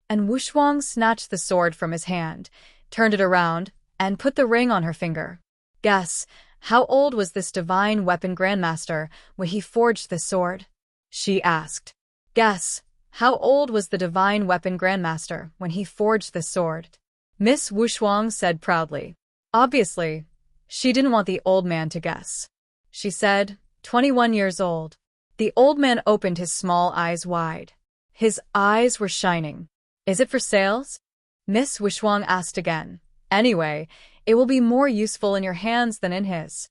And Wushuang snatched the sword from his hand, turned it around, and put the ring on her finger. Guess, how old was this divine weapon grandmaster when he forged this sword? She asked. Guess, how old was the divine weapon grandmaster when he forged this sword? Miss Wushuang said proudly. Obviously, she didn't want the old man to guess. She said, 21 years old. The old man opened his small eyes wide. His eyes were shining. Is it for sales? Miss Wushuang asked again. Anyway, it will be more useful in your hands than in his.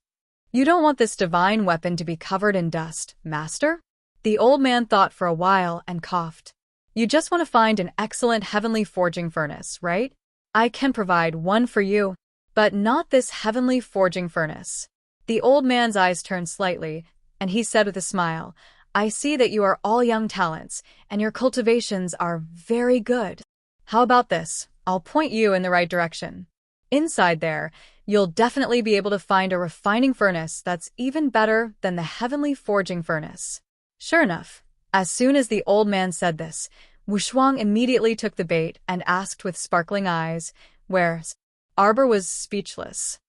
You don't want this divine weapon to be covered in dust, master? The old man thought for a while and coughed. You just want to find an excellent heavenly forging furnace, right? I can provide one for you, but not this heavenly forging furnace. The old man's eyes turned slightly, and he said with a smile, I see that you are all young talents, and your cultivations are very good. How about this? I'll point you in the right direction. Inside there, you'll definitely be able to find a refining furnace that's even better than the heavenly forging furnace. Sure enough, as soon as the old man said this, Wushuang immediately took the bait and asked with sparkling eyes, where's? Arbor was speechless.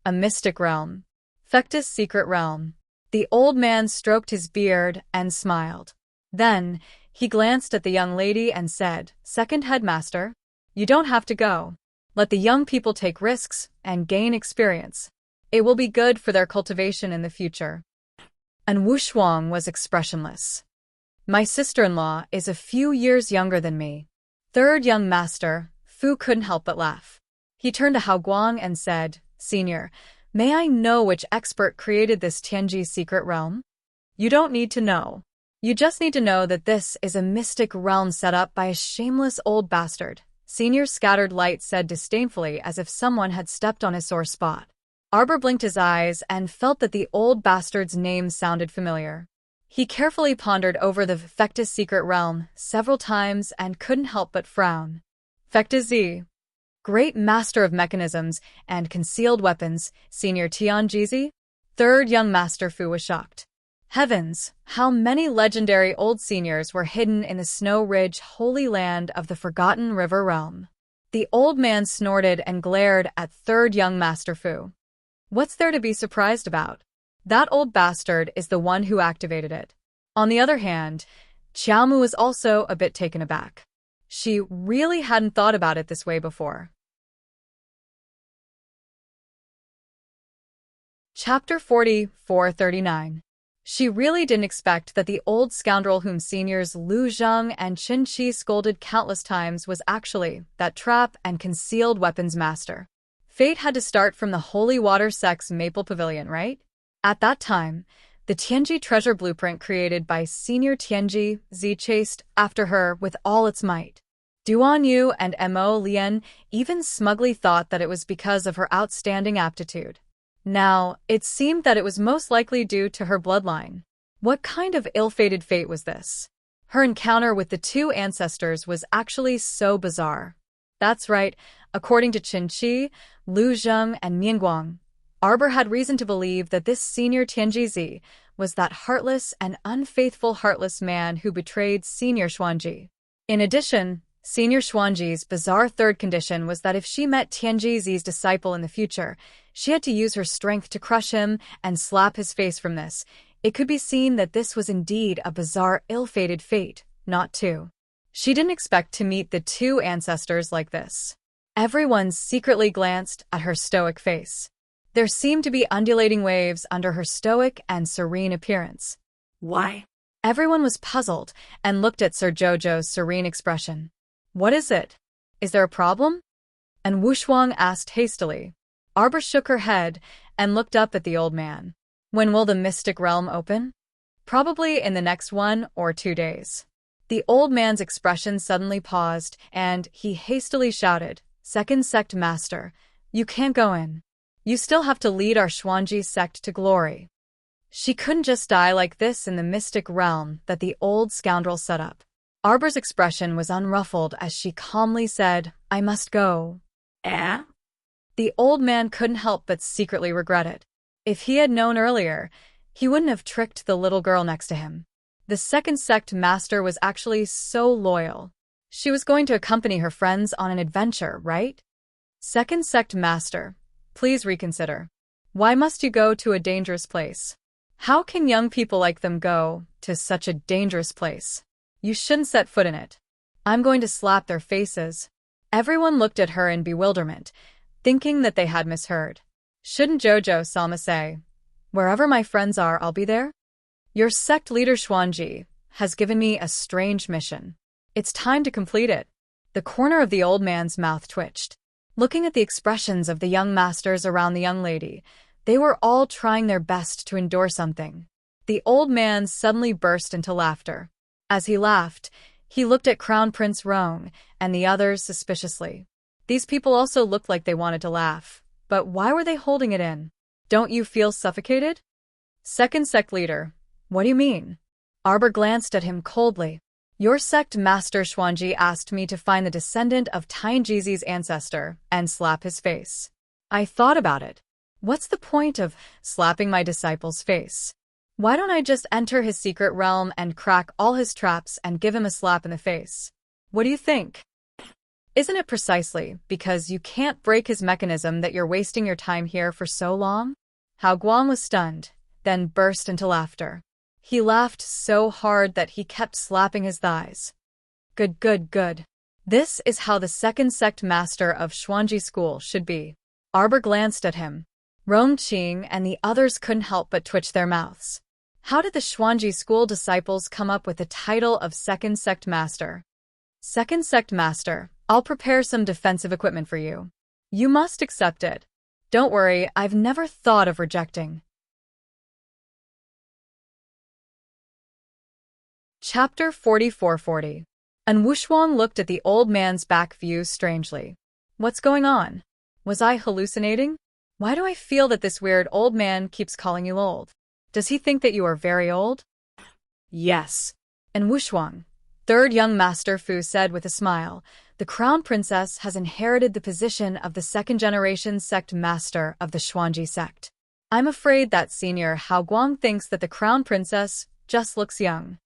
A mystic realm. Fectus' secret realm. The old man stroked his beard and smiled. Then, he glanced at the young lady and said, Second headmaster, you don't have to go. Let the young people take risks and gain experience. It will be good for their cultivation in the future. And Wushuang was expressionless. My sister-in-law is a few years younger than me. Third young master, Fu couldn't help but laugh. He turned to Hao Guang and said, Senior, may I know which expert created this Tianji secret realm? You don't need to know. You just need to know that this is a mystic realm set up by a shameless old bastard. Senior Scattered Light said disdainfully as if someone had stepped on his sore spot. Arbor blinked his eyes and felt that the old bastard's name sounded familiar. He carefully pondered over the Fectus' secret realm several times and couldn't help but frown. Fectus Z. Great master of mechanisms and concealed weapons, Senior Tianjizi? Third young master Fu was shocked. Heavens, how many legendary old seniors were hidden in the Snow Ridge holy land of the Forgotten River realm. The old man snorted and glared at third young master Fu. What's there to be surprised about? That old bastard is the one who activated it. On the other hand, Qiaomu was also a bit taken aback. She really hadn't thought about it this way before. Chapter 44:39. She really didn't expect that the old scoundrel whom seniors Lu Zheng and Qin Qi scolded countless times was actually that trap and concealed weapons master. Fate had to start from the Holy Water Sect's Maple Pavilion, right? At that time, The Tianji treasure blueprint created by Senior Tianji Z chased after her with all its might. Duan Yu and Mo Lian even smugly thought that it was because of her outstanding aptitude. Now, it seemed that it was most likely due to her bloodline. What kind of ill-fated fate was this? Her encounter with the two ancestors was actually so bizarre. That's right, according to Qin Qi, Lu Zheng, and Mianguang, Arbor had reason to believe that this Senior Tianji was that heartless and unfaithful heartless man who betrayed Senior Xuanji. In addition, Senior Xuanji's bizarre third condition was that if she met Tianji's disciple in the future, she had to use her strength to crush him and slap his face. From this, it could be seen that this was indeed a bizarre ill-fated fate, not two. She didn't expect to meet the two ancestors like this. Everyone secretly glanced at her stoic face. There seemed to be undulating waves under her stoic and serene appearance. Why? Everyone was puzzled and looked at Sir Jojo's serene expression. What is it? Is there a problem? And Wushuang asked hastily. Arbor shook her head and looked up at the old man. When will the mystic realm open? Probably in the next 1 or 2 days. The old man's expression suddenly paused, and he hastily shouted, Second Sect Master, you can't go in. You still have to lead our Xuanji sect to glory. She couldn't just die like this in the mystic realm that the old scoundrel set up. Arbor's expression was unruffled as she calmly said, I must go. Eh? The old man couldn't help but secretly regret it. If he had known earlier, he wouldn't have tricked the little girl next to him. The Second Sect Master was actually so loyal. She was going to accompany her friends on an adventure, right? Second Sect Master, please reconsider. Why must you go to a dangerous place? How can young people like them go to such a dangerous place? You shouldn't set foot in it. I'm going to slap their faces. Everyone looked at her in bewilderment, thinking that they had misheard. Shouldn't Jojo-sama say, wherever my friends are, I'll be there? Your sect leader Xuanji has given me a strange mission. It's time to complete it. The corner of the old man's mouth twitched. Looking at the expressions of the young masters around the young lady, they were all trying their best to endure something. The old man suddenly burst into laughter. As he laughed, he looked at Crown Prince Rong and the others suspiciously. These people also looked like they wanted to laugh, but why were they holding it in? Don't you feel suffocated? Second sect leader, what do you mean? Arbor glanced at him coldly. Your sect master Xuanji asked me to find the descendant of Tianji's ancestor and slap his face. I thought about it. What's the point of slapping my disciple's face? Why don't I just enter his secret realm and crack all his traps and give him a slap in the face? What do you think? Isn't it precisely because you can't break his mechanism that you're wasting your time here for so long? Hao Guang was stunned, then burst into laughter. He laughed so hard that he kept slapping his thighs. Good, good, good. This is how the second sect master of Xuanji School should be. Arbor glanced at him. Rong Qing and the others couldn't help but twitch their mouths. How did the Xuanji School disciples come up with the title of Second Sect Master? Second Sect Master, I'll prepare some defensive equipment for you. You must accept it. Don't worry, I've never thought of rejecting. Chapter 4440. And Wushuang looked at the old man's back view strangely. What's going on? Was I hallucinating? Why do I feel that this weird old man keeps calling you old? Does he think that you are very old? Yes. And Wushuang, third young master Fu said with a smile, the crown princess has inherited the position of the second-generation sect master of the Xuanji sect. I'm afraid that senior Hao Guang thinks that the crown princess just looks young.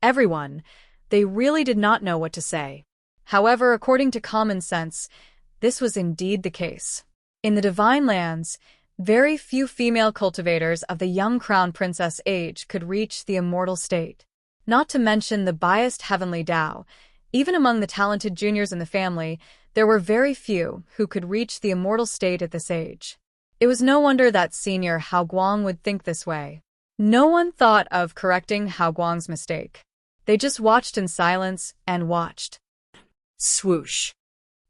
Everyone, they really did not know what to say. However, according to common sense, this was indeed the case. In the Divine Lands, very few female cultivators of the young crown princess age could reach the immortal state. Not to mention the biased heavenly Tao, even among the talented juniors in the family, there were very few who could reach the immortal state at this age. It was no wonder that senior Hao Guang would think this way. No one thought of correcting Hao Guang's mistake. They just watched in silence and watched. Swoosh.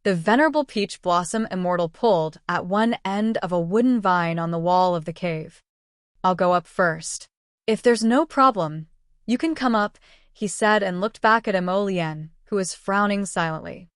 The venerable peach blossom immortal pulled at one end of a wooden vine on the wall of the cave. I'll go up first. If there's no problem, you can come up, he said and looked back at Emolien, who was frowning silently.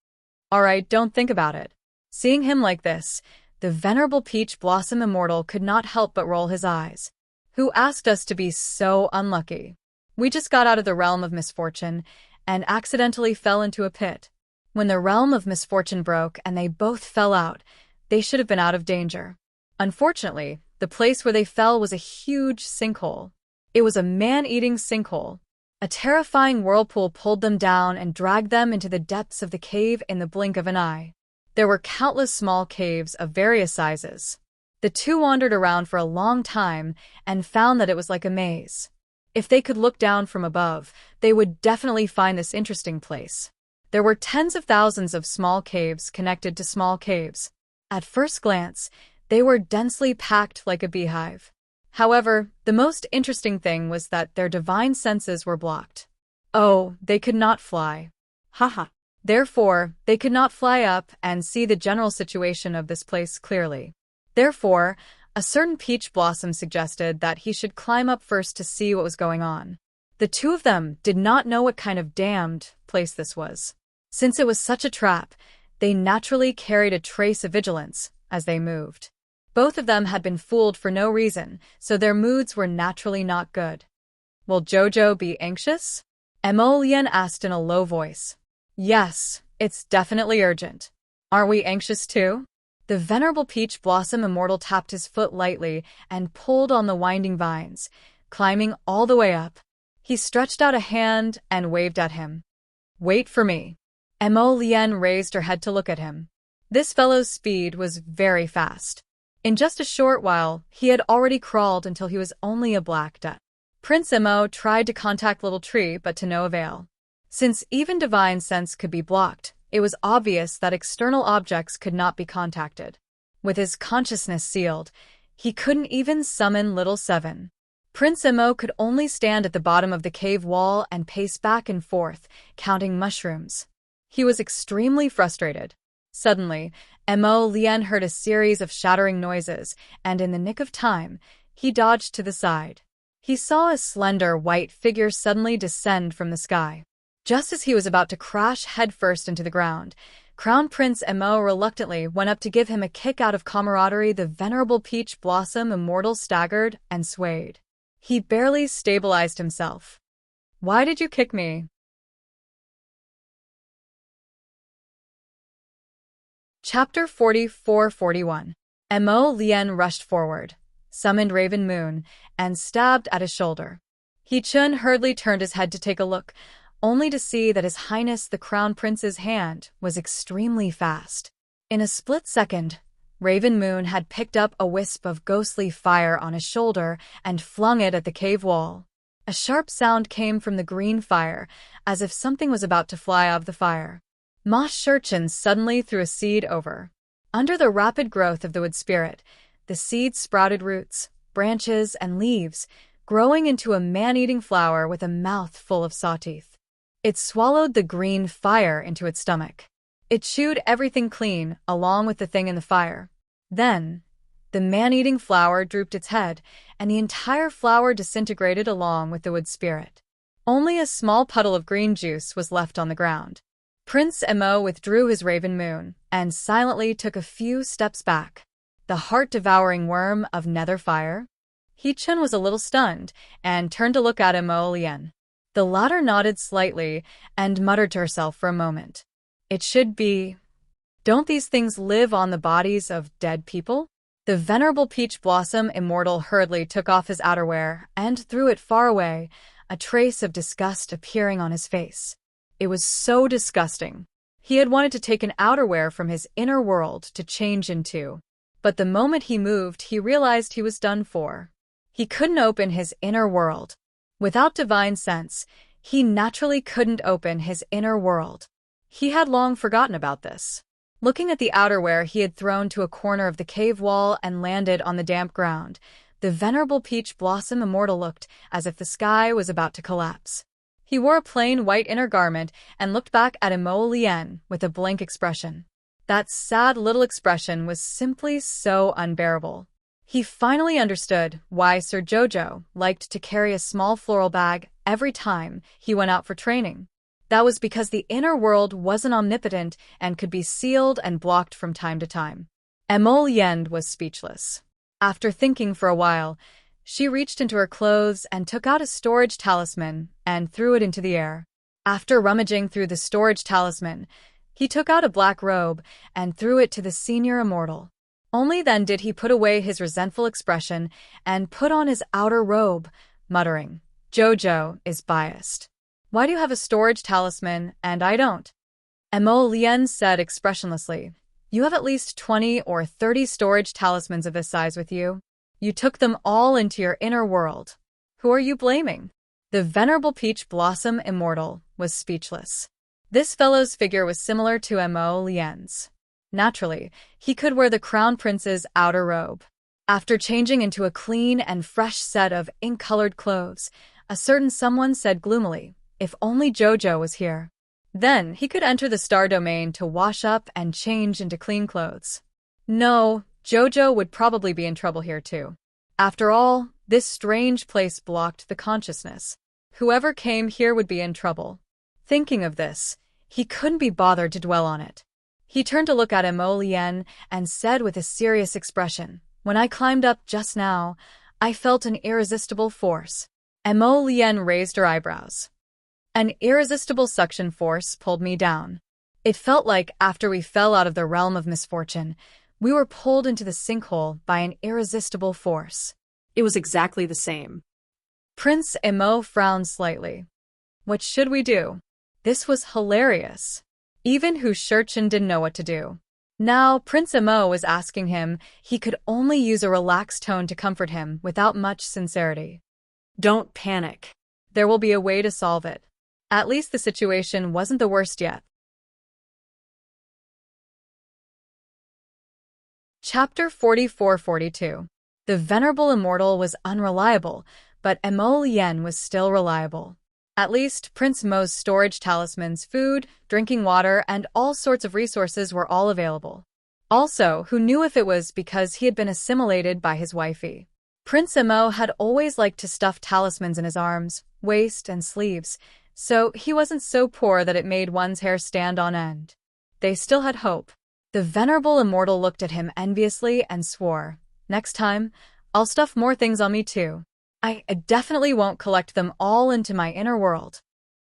All right, don't think about it. Seeing him like this, the venerable Peach Blossom Immortal could not help but roll his eyes. Who asked us to be so unlucky? We just got out of the realm of misfortune and accidentally fell into a pit. When the realm of misfortune broke and they both fell out, they should have been out of danger. Unfortunately, the place where they fell was a huge sinkhole. It was a man-eating sinkhole. A terrifying whirlpool pulled them down and dragged them into the depths of the cave in the blink of an eye. There were countless small caves of various sizes. The two wandered around for a long time and found that it was like a maze. If they could look down from above, they would definitely find this interesting place. There were tens of thousands of small caves connected to small caves. At first glance, they were densely packed like a beehive. However, the most interesting thing was that their divine senses were blocked. Oh, they could not fly. Haha. Therefore, they could not fly up and see the general situation of this place clearly. Therefore, a certain peach blossom suggested that he should climb up first to see what was going on. The two of them did not know what kind of damned place this was. Since it was such a trap, they naturally carried a trace of vigilance as they moved. Both of them had been fooled for no reason, so their moods were naturally not good. Will Jojo be anxious? Emolien asked in a low voice. Yes, it's definitely urgent. Aren't we anxious too? The venerable Peach Blossom Immortal tapped his foot lightly and pulled on the winding vines, climbing all the way up. He stretched out a hand and waved at him. Wait for me. Emolien raised her head to look at him. This fellow's speed was very fast. In just a short while, he had already crawled until he was only a black dot. Prince Emo tried to contact Little Tree, but to no avail. Since even divine sense could be blocked, it was obvious that external objects could not be contacted. With his consciousness sealed, he couldn't even summon Little Seven. Prince Emo could only stand at the bottom of the cave wall and pace back and forth, counting mushrooms. He was extremely frustrated. Suddenly, Emolien heard a series of shattering noises, and in the nick of time, he dodged to the side. He saw a slender white figure suddenly descend from the sky. Just as he was about to crash headfirst into the ground, Crown Prince Emo reluctantly went up to give him a kick out of camaraderie. The venerable Peach Blossom Immortal staggered and swayed. He barely stabilized himself. Why did you kick me? Chapter 44-41. Emolien rushed forward, summoned Raven Moon, and stabbed at his shoulder. He-chun hurriedly turned his head to take a look, only to see that His Highness the Crown Prince's hand was extremely fast. In a split second, Raven Moon had picked up a wisp of ghostly fire on his shoulder and flung it at the cave wall. A sharp sound came from the green fire, as if something was about to fly out of the fire. Moss Shurchin suddenly threw a seed over. Under the rapid growth of the wood spirit, the seed sprouted roots, branches, and leaves, growing into a man-eating flower with a mouth full of saw teeth. It swallowed the green fire into its stomach. It chewed everything clean, along with the thing in the fire. Then, the man-eating flower drooped its head, and the entire flower disintegrated along with the wood spirit. Only a small puddle of green juice was left on the ground. Prince Emo withdrew his Raven Moon and silently took a few steps back. The heart-devouring worm of nether fire? He-chun was a little stunned and turned to look at Emolien. The latter nodded slightly and muttered to herself for a moment. It should be. Don't these things live on the bodies of dead people? The venerable Peach Blossom Immortal hurriedly took off his outerwear and threw it far away, a trace of disgust appearing on his face. It was so disgusting. He had wanted to take an outerwear from his inner world to change into. But the moment he moved, he realized he was done for. He couldn't open his inner world. Without divine sense, he naturally couldn't open his inner world. He had long forgotten about this. Looking at the outerwear he had thrown to a corner of the cave wall and landed on the damp ground, the venerable Peach Blossom Immortal looked as if the sky was about to collapse. He wore a plain white inner garment and looked back at Emolien with a blank expression. That sad little expression was simply so unbearable. He finally understood why Sir Jojo liked to carry a small floral bag every time he went out for training. That was because the inner world wasn't omnipotent and could be sealed and blocked from time to time. Emolienne was speechless. After thinking for a while, she reached into her clothes and took out a storage talisman and threw it into the air. After rummaging through the storage talisman, he took out a black robe and threw it to the senior immortal. Only then did he put away his resentful expression and put on his outer robe, muttering, "Jojo is biased. Why do you have a storage talisman and I don't?" Emolienne said expressionlessly, "You have at least 20 or 30 storage talismans of this size with you. You took them all into your inner world. Who are you blaming?" The venerable Peach Blossom Immortal was speechless. This fellow's figure was similar to Emolienne's. Naturally, he could wear the Crown Prince's outer robe. After changing into a clean and fresh set of ink-colored clothes, a certain someone said gloomily, "If only Jojo was here. Then he could enter the star domain to wash up and change into clean clothes." No, Jojo would probably be in trouble here too. After all, this strange place blocked the consciousness. Whoever came here would be in trouble. Thinking of this, he couldn't be bothered to dwell on it. He turned to look at Emolienne and said with a serious expression, "When I climbed up just now, I felt an irresistible force." Emolienne raised her eyebrows. "An irresistible suction force pulled me down. It felt like after we fell out of the realm of misfortune, we were pulled into the sinkhole by an irresistible force." It was exactly the same. Prince Emo frowned slightly. What should we do? This was hilarious. Even Hu Shurchen didn't know what to do. Now, Prince Emo was asking him, he could only use a relaxed tone to comfort him without much sincerity. Don't panic. There will be a way to solve it. At least the situation wasn't the worst yet. Chapter 44-42. The Venerable Immortal was unreliable, but Emolienne was still reliable. At least, Prince Mo's storage talismans, food, drinking water, and all sorts of resources were all available. Also, who knew if it was because he had been assimilated by his wifey? Prince Emo had always liked to stuff talismans in his arms, waist, and sleeves, so he wasn't so poor that it made one's hair stand on end. They still had hope. The Venerable Immortal looked at him enviously and swore, "Next time, I'll stuff more things on me too. I definitely won't collect them all into my inner world."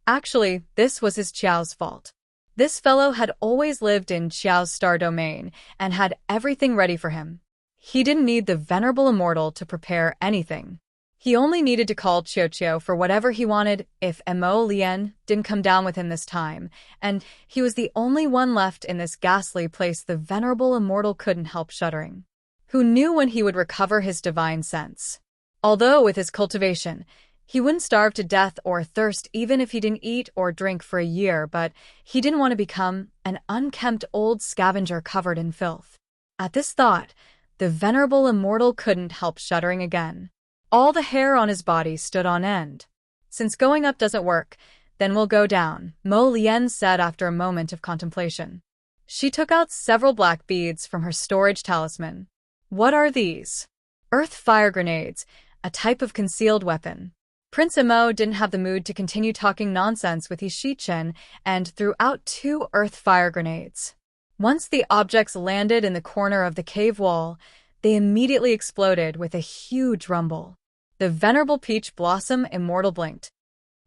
Actually, this was his Qiao's fault. This fellow had always lived in Qiao's star domain and had everything ready for him. He didn't need the Venerable Immortal to prepare anything. He only needed to call Qiao for whatever he wanted if Emolienne didn't come down with him this time, and he was the only one left in this ghastly place. The Venerable Immortal couldn't help shuddering. Who knew when he would recover his divine sense? Although with his cultivation, he wouldn't starve to death or thirst even if he didn't eat or drink for a year, but he didn't want to become an unkempt old scavenger covered in filth. At this thought, the Venerable Immortal couldn't help shuddering again. All the hair on his body stood on end. "Since going up doesn't work, then we'll go down," Emolienne said after a moment of contemplation. She took out several black beads from her storage talisman. "What are these?" "Earth fire grenades, a type of concealed weapon." Prince Emo didn't have the mood to continue talking nonsense with Hu Shurchen and threw out 2 earth fire grenades. Once the objects landed in the corner of the cave wall, they immediately exploded with a huge rumble. The Venerable Peach Blossom Immortal blinked.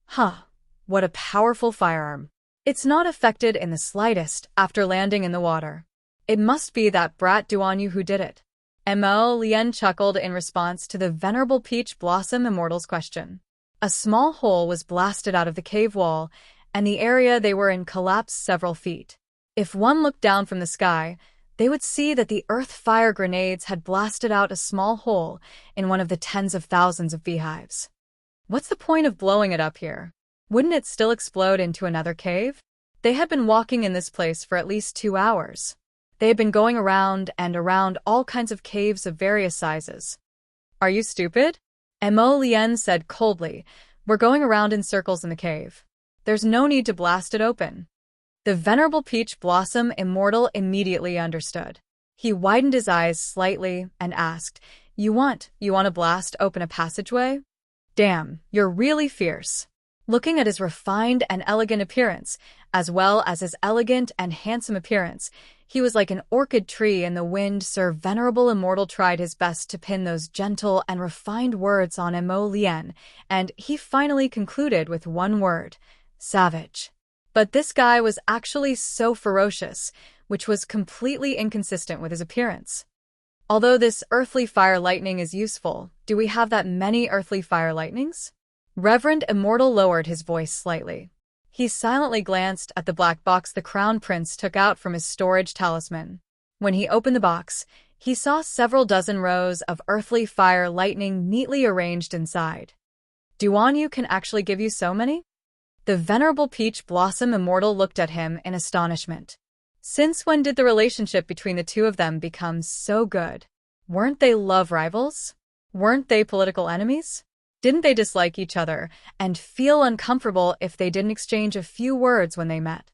"Huh, what a powerful firearm. It's not affected in the slightest after landing in the water. It must be that brat Duanyu who did it." Emolienne chuckled in response to the Venerable Peach Blossom Immortal's question. A small hole was blasted out of the cave wall, and the area they were in collapsed several feet. If one looked down from the sky, they would see that the earth fire grenades had blasted out a small hole in one of the tens of thousands of beehives. What's the point of blowing it up here? Wouldn't it still explode into another cave? They had been walking in this place for at least 2 hours. They had been going around and around all kinds of caves of various sizes. "Are you stupid?" Emolienne said coldly. "We're going around in circles in the cave. There's no need to blast it open." The Venerable Peach Blossom Immortal immediately understood. He widened his eyes slightly and asked, You want to blast open a passageway? Damn, you're really fierce. Looking at his refined and elegant appearance, as well as his elegant and handsome appearance, he was like an orchid tree in the wind. Sir Venerable Immortal tried his best to pin those gentle and refined words on Mo Lien, and he finally concluded with one word: savage. But this guy was actually so ferocious, which was completely inconsistent with his appearance. Although this earthly fire lightning is useful, do we have that many earthly fire lightnings? Reverend Immortal lowered his voice slightly. He silently glanced at the black box the Crown Prince took out from his storage talisman. When he opened the box, he saw several dozen rows of earthly fire lightning neatly arranged inside. Duan Yu can actually give you so many? The Venerable Peach Blossom Immortal looked at him in astonishment. Since when did the relationship between the two of them become so good? Weren't they love rivals? Weren't they political enemies? Didn't they dislike each other and feel uncomfortable if they didn't exchange a few words when they met?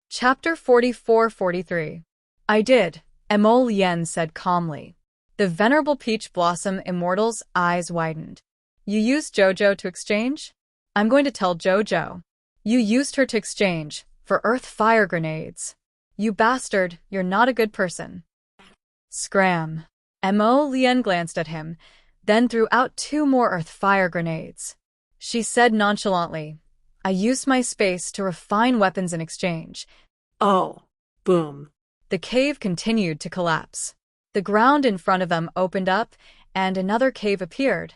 Chapter 44-43. I did, Mo Lien said calmly. The Venerable Peach Blossom Immortal's eyes widened. You used Jojo to exchange? I'm going to tell Jojo. You used her to exchange for earth fire grenades. You bastard, you're not a good person. Scram. Mo Lien glanced at him, then threw out 2 more earth fire grenades. She said nonchalantly, I used my space to refine weapons in exchange. Oh, boom. The cave continued to collapse. The ground in front of them opened up, and another cave appeared.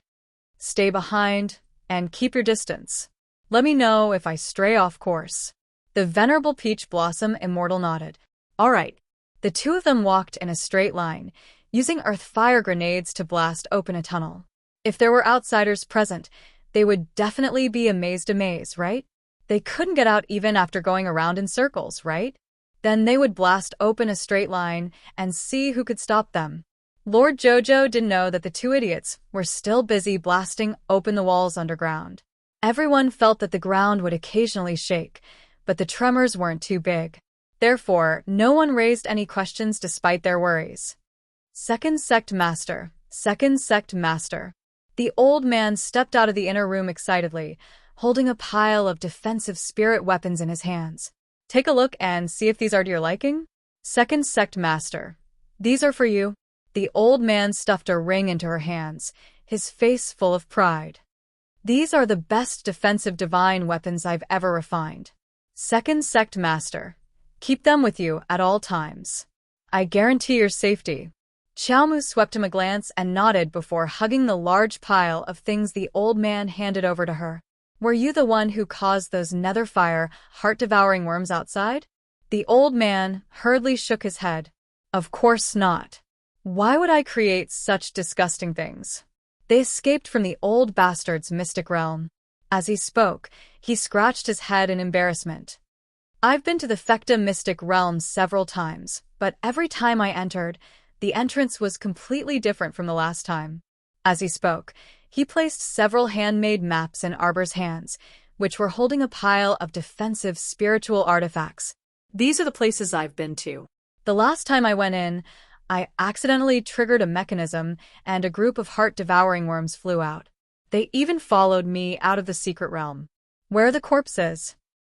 Stay behind, and keep your distance. Let me know if I stray off course. The Venerable Peach Blossom Immortal nodded. All right. The two of them walked in a straight line, using earth fire grenades to blast open a tunnel. If there were outsiders present, they would definitely be amazed, right? They couldn't get out even after going around in circles, right? Then they would blast open a straight line and see who could stop them. Lord Jojo didn't know that the two idiots were still busy blasting open the walls underground. Everyone felt that the ground would occasionally shake, but the tremors weren't too big. Therefore, no one raised any questions despite their worries. Second Sect Master, Second Sect Master. The old man stepped out of the inner room excitedly, holding a pile of defensive spirit weapons in his hands. Take a look and see if these are to your liking. Second Sect Master. These are for you. The old man stuffed a ring into her hands, his face full of pride. These are the best defensive divine weapons I've ever refined. Second Sect Master. Keep them with you at all times. I guarantee your safety. Xiaomu swept him a glance and nodded before hugging the large pile of things the old man handed over to her. Were you the one who caused those netherfire, heart-devouring worms outside? The old man hurriedly shook his head. Of course not. Why would I create such disgusting things? They escaped from the old bastard's mystic realm. As he spoke, he scratched his head in embarrassment. I've been to the Fecta mystic realm several times, but every time I entered, the entrance was completely different from the last time. As he spoke, he placed several handmade maps in Arbor's hands, which were holding a pile of defensive spiritual artifacts. These are the places I've been to. The last time I went in, I accidentally triggered a mechanism and a group of heart-devouring worms flew out. They even followed me out of the secret realm. Where are the corpses?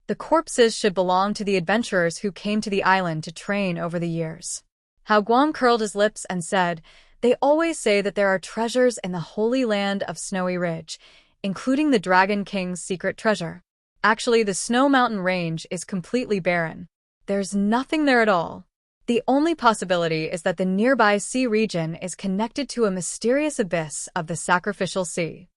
The corpses should belong to the adventurers who came to the island to train over the years. Hao Guang curled his lips and said, They always say that there are treasures in the holy land of Snowy Ridge, including the Dragon King's secret treasure. Actually, the Snow Mountain Range is completely barren. There's nothing there at all. The only possibility is that the nearby sea region is connected to a mysterious abyss of the sacrificial sea.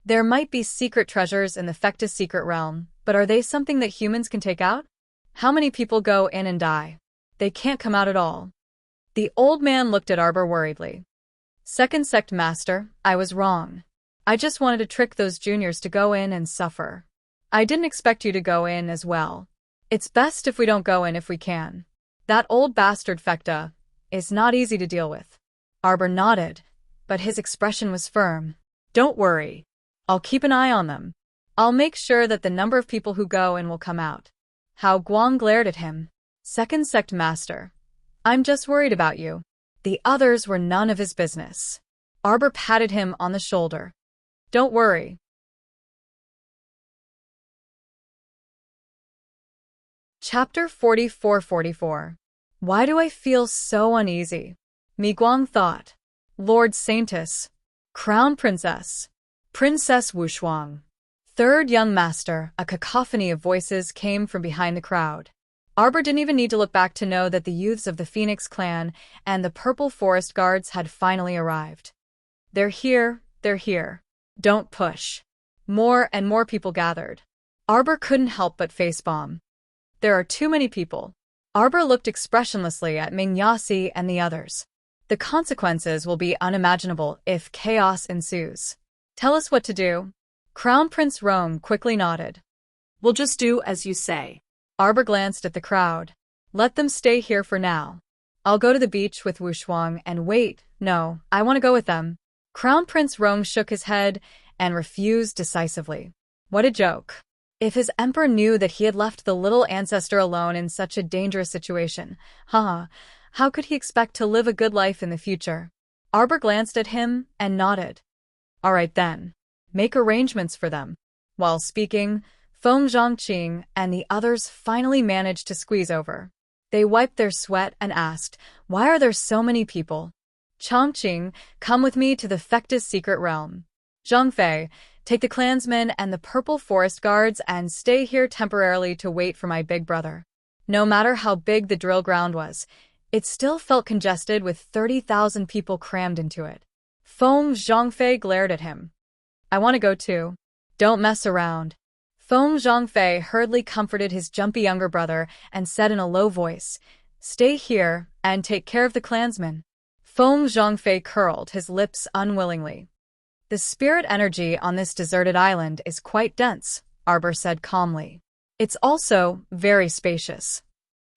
There might be secret treasures in the Fecta secret realm, but are they something that humans can take out? How many people go in and die? They can't come out at all. The old man looked at Arbor worriedly. Second Sect Master, I was wrong. I just wanted to trick those juniors to go in and suffer. I didn't expect you to go in as well. It's best if we don't go in if we can. That old bastard Fecta is not easy to deal with. Arbor nodded, but his expression was firm. Don't worry. I'll keep an eye on them. I'll make sure that the number of people who go in will come out. Hao Guang glared at him. Second Sect Master. I'm just worried about you. The others were none of his business. Arbor patted him on the shoulder. Don't worry. Chapter 44-44. Why do I feel so uneasy? Miguang thought. Lord Saintus. Crown Princess. Princess Wushuang. Third young master. A cacophony of voices came from behind the crowd. Arbor didn't even need to look back to know that the youths of the Phoenix clan and the Purple Forest Guards had finally arrived. They're here, they're here. Don't push. More and more people gathered. Arbor couldn't help but facepalm. There are too many people. Arbor looked expressionlessly at Mingyasi and the others. The consequences will be unimaginable if chaos ensues. Tell us what to do. Crown Prince Rome quickly nodded. We'll just do as you say. Arbor glanced at the crowd. Let them stay here for now. I'll go to the beach with Wushuang and wait. No, I want to go with them. Crown Prince Rome shook his head and refused decisively. What a joke. If his emperor knew that he had left the little ancestor alone in such a dangerous situation, how could he expect to live a good life in the future? Arbor glanced at him and nodded. All right then. Make arrangements for them. While speaking, Feng Zhongqing and the others finally managed to squeeze over. They wiped their sweat and asked, why are there so many people? Chongqing, come with me to the Fectus secret realm. Zhongfei, take the clansmen and the Purple Forest Guards and stay here temporarily to wait for my big brother. No matter how big the drill ground was, it still felt congested with 30,000 people crammed into it. Feng Zhongfei glared at him. I want to go too. Don't mess around. Feng Zhongfei hurriedly comforted his jumpy younger brother and said in a low voice, stay here and take care of the clansmen. Feng Zhongfei curled his lips unwillingly. The spirit energy on this deserted island is quite dense, Arbor said calmly. It's also very spacious.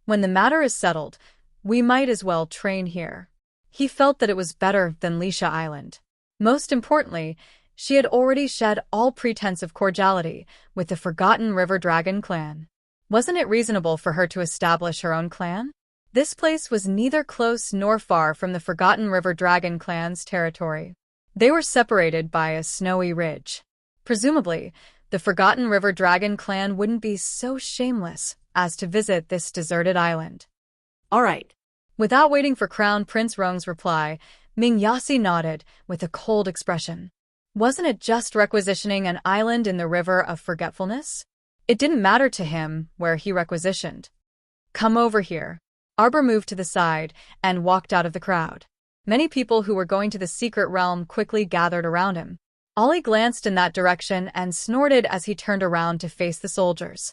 When the matter is settled, we might as well train here. He felt that it was better than Lisha Island. Most importantly, she had already shed all pretense of cordiality with the Forgotten River Dragon clan. Wasn't it reasonable for her to establish her own clan? This place was neither close nor far from the Forgotten River Dragon clan's territory. They were separated by a snowy ridge. Presumably, the Forgotten River Dragon clan wouldn't be so shameless as to visit this deserted island. All right. Without waiting for Crown Prince Rong's reply, Mingyasi nodded with a cold expression. Wasn't it just requisitioning an island in the River of Forgetfulness? It didn't matter to him where he requisitioned. Come over here. Arbor moved to the side and walked out of the crowd. Many people who were going to the secret realm quickly gathered around him. Ollie glanced in that direction and snorted as he turned around to face the soldiers.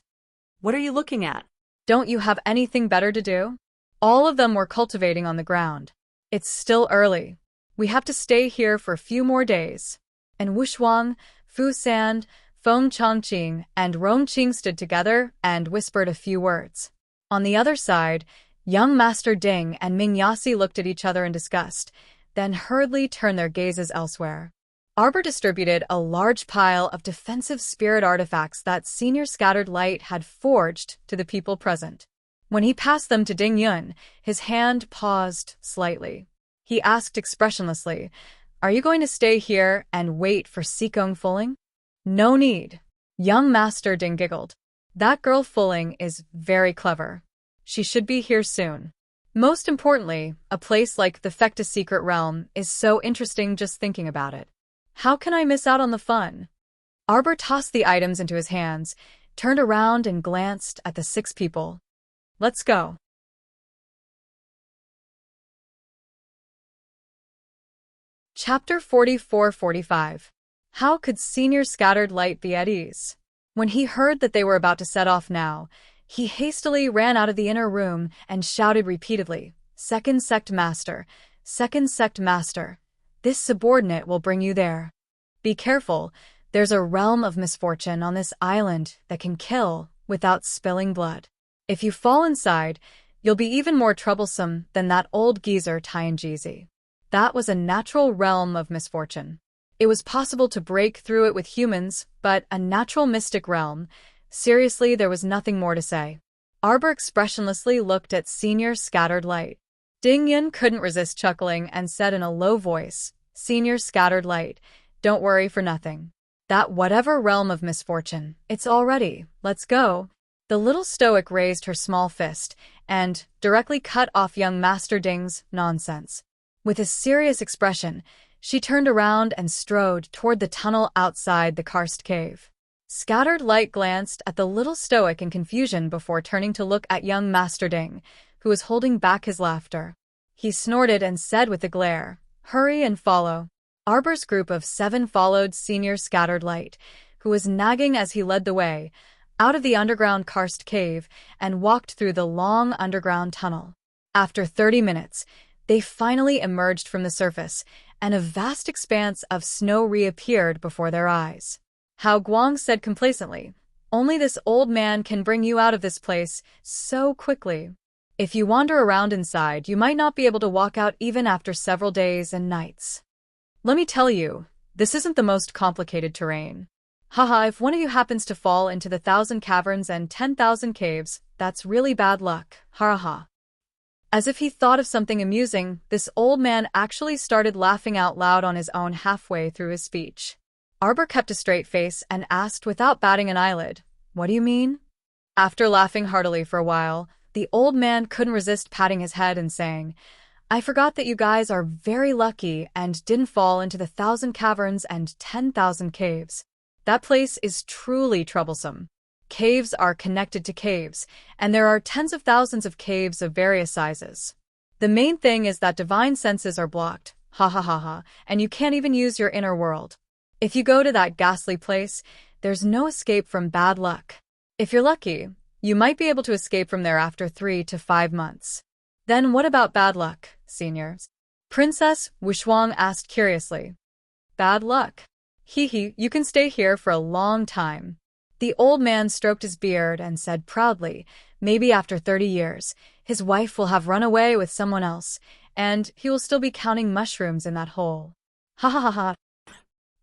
What are you looking at? Don't you have anything better to do? All of them were cultivating on the ground. It's still early. We have to stay here for a few more days. And Wushuang, Fu Sand, Feng Chongqing, and Rongqing stood together and whispered a few words. On the other side, young Master Ding and Mingyasi looked at each other in disgust, then hurriedly turned their gazes elsewhere. Arbor distributed a large pile of defensive spirit artifacts that Senior Scattered Light had forged to the people present. When he passed them to Ding Yun, his hand paused slightly. He asked expressionlessly, are you going to stay here and wait for Sikong Fuling? No need. Young Master Ding giggled. That girl Fuling is very clever. She should be here soon. Most importantly, a place like the Fecta Secret Realm is so interesting just thinking about it. How can I miss out on the fun? Arbor tossed the items into his hands, turned around and glanced at the 6 people. Let's go. Chapter 44-45. How could Senior Scattered Light be at ease? When he heard that they were about to set off now, he hastily ran out of the inner room and shouted repeatedly, Second Sect Master, Second Sect Master, this subordinate will bring you there. Be careful, there's a realm of misfortune on this island that can kill without spilling blood. If you fall inside, you'll be even more troublesome than that old geezer Tianjizi. That was a natural realm of misfortune. It was possible to break through it with humans, but a natural mystic realm. Seriously, there was nothing more to say. Arbor expressionlessly looked at Senior Scattered Light. Ding Yun couldn't resist chuckling and said in a low voice, "Senior scattered light, don't worry for nothing. That whatever realm of misfortune, it's all ready, let's go." The little stoic raised her small fist and directly cut off young Master Ding's nonsense. With a serious expression, she turned around and strode toward the tunnel outside the karst cave. Scattered Light glanced at the little stoic in confusion before turning to look at young Master Ding, who was holding back his laughter. He snorted and said with a glare, "Hurry and follow." Arbor's group of 7 followed Senior Scattered Light, who was nagging as he led the way, out of the underground karst cave and walked through the long underground tunnel. After 30 minutes, they finally emerged from the surface, and a vast expanse of snow reappeared before their eyes. Hao Guang said complacently, "Only this old man can bring you out of this place so quickly. If you wander around inside, you might not be able to walk out even after several days and nights. Let me tell you, this isn't the most complicated terrain. Haha, if one of you happens to fall into the 1,000 caverns and 10,000 caves, that's really bad luck, ha ha." As if he thought of something amusing, this old man actually started laughing out loud on his own halfway through his speech. Arbor kept a straight face and asked without batting an eyelid, "What do you mean?" After laughing heartily for a while, the old man couldn't resist patting his head and saying, "I forgot that you guys are very lucky and didn't fall into the 1,000 caverns and 10,000 caves. That place is truly troublesome. Caves are connected to caves, and there are tens of thousands of caves of various sizes. The main thing is that divine senses are blocked, ha ha ha ha, and you can't even use your inner world. If you go to that ghastly place, there's no escape from bad luck. If you're lucky, you might be able to escape from there after 3 to 5 months. Then what about bad luck, seniors?" Princess Wuxuang asked curiously. "Bad luck? Hee, you can stay here for a long time." The old man stroked his beard and said proudly, "Maybe after 30 years, his wife will have run away with someone else, and he will still be counting mushrooms in that hole. Ha ha ha ha."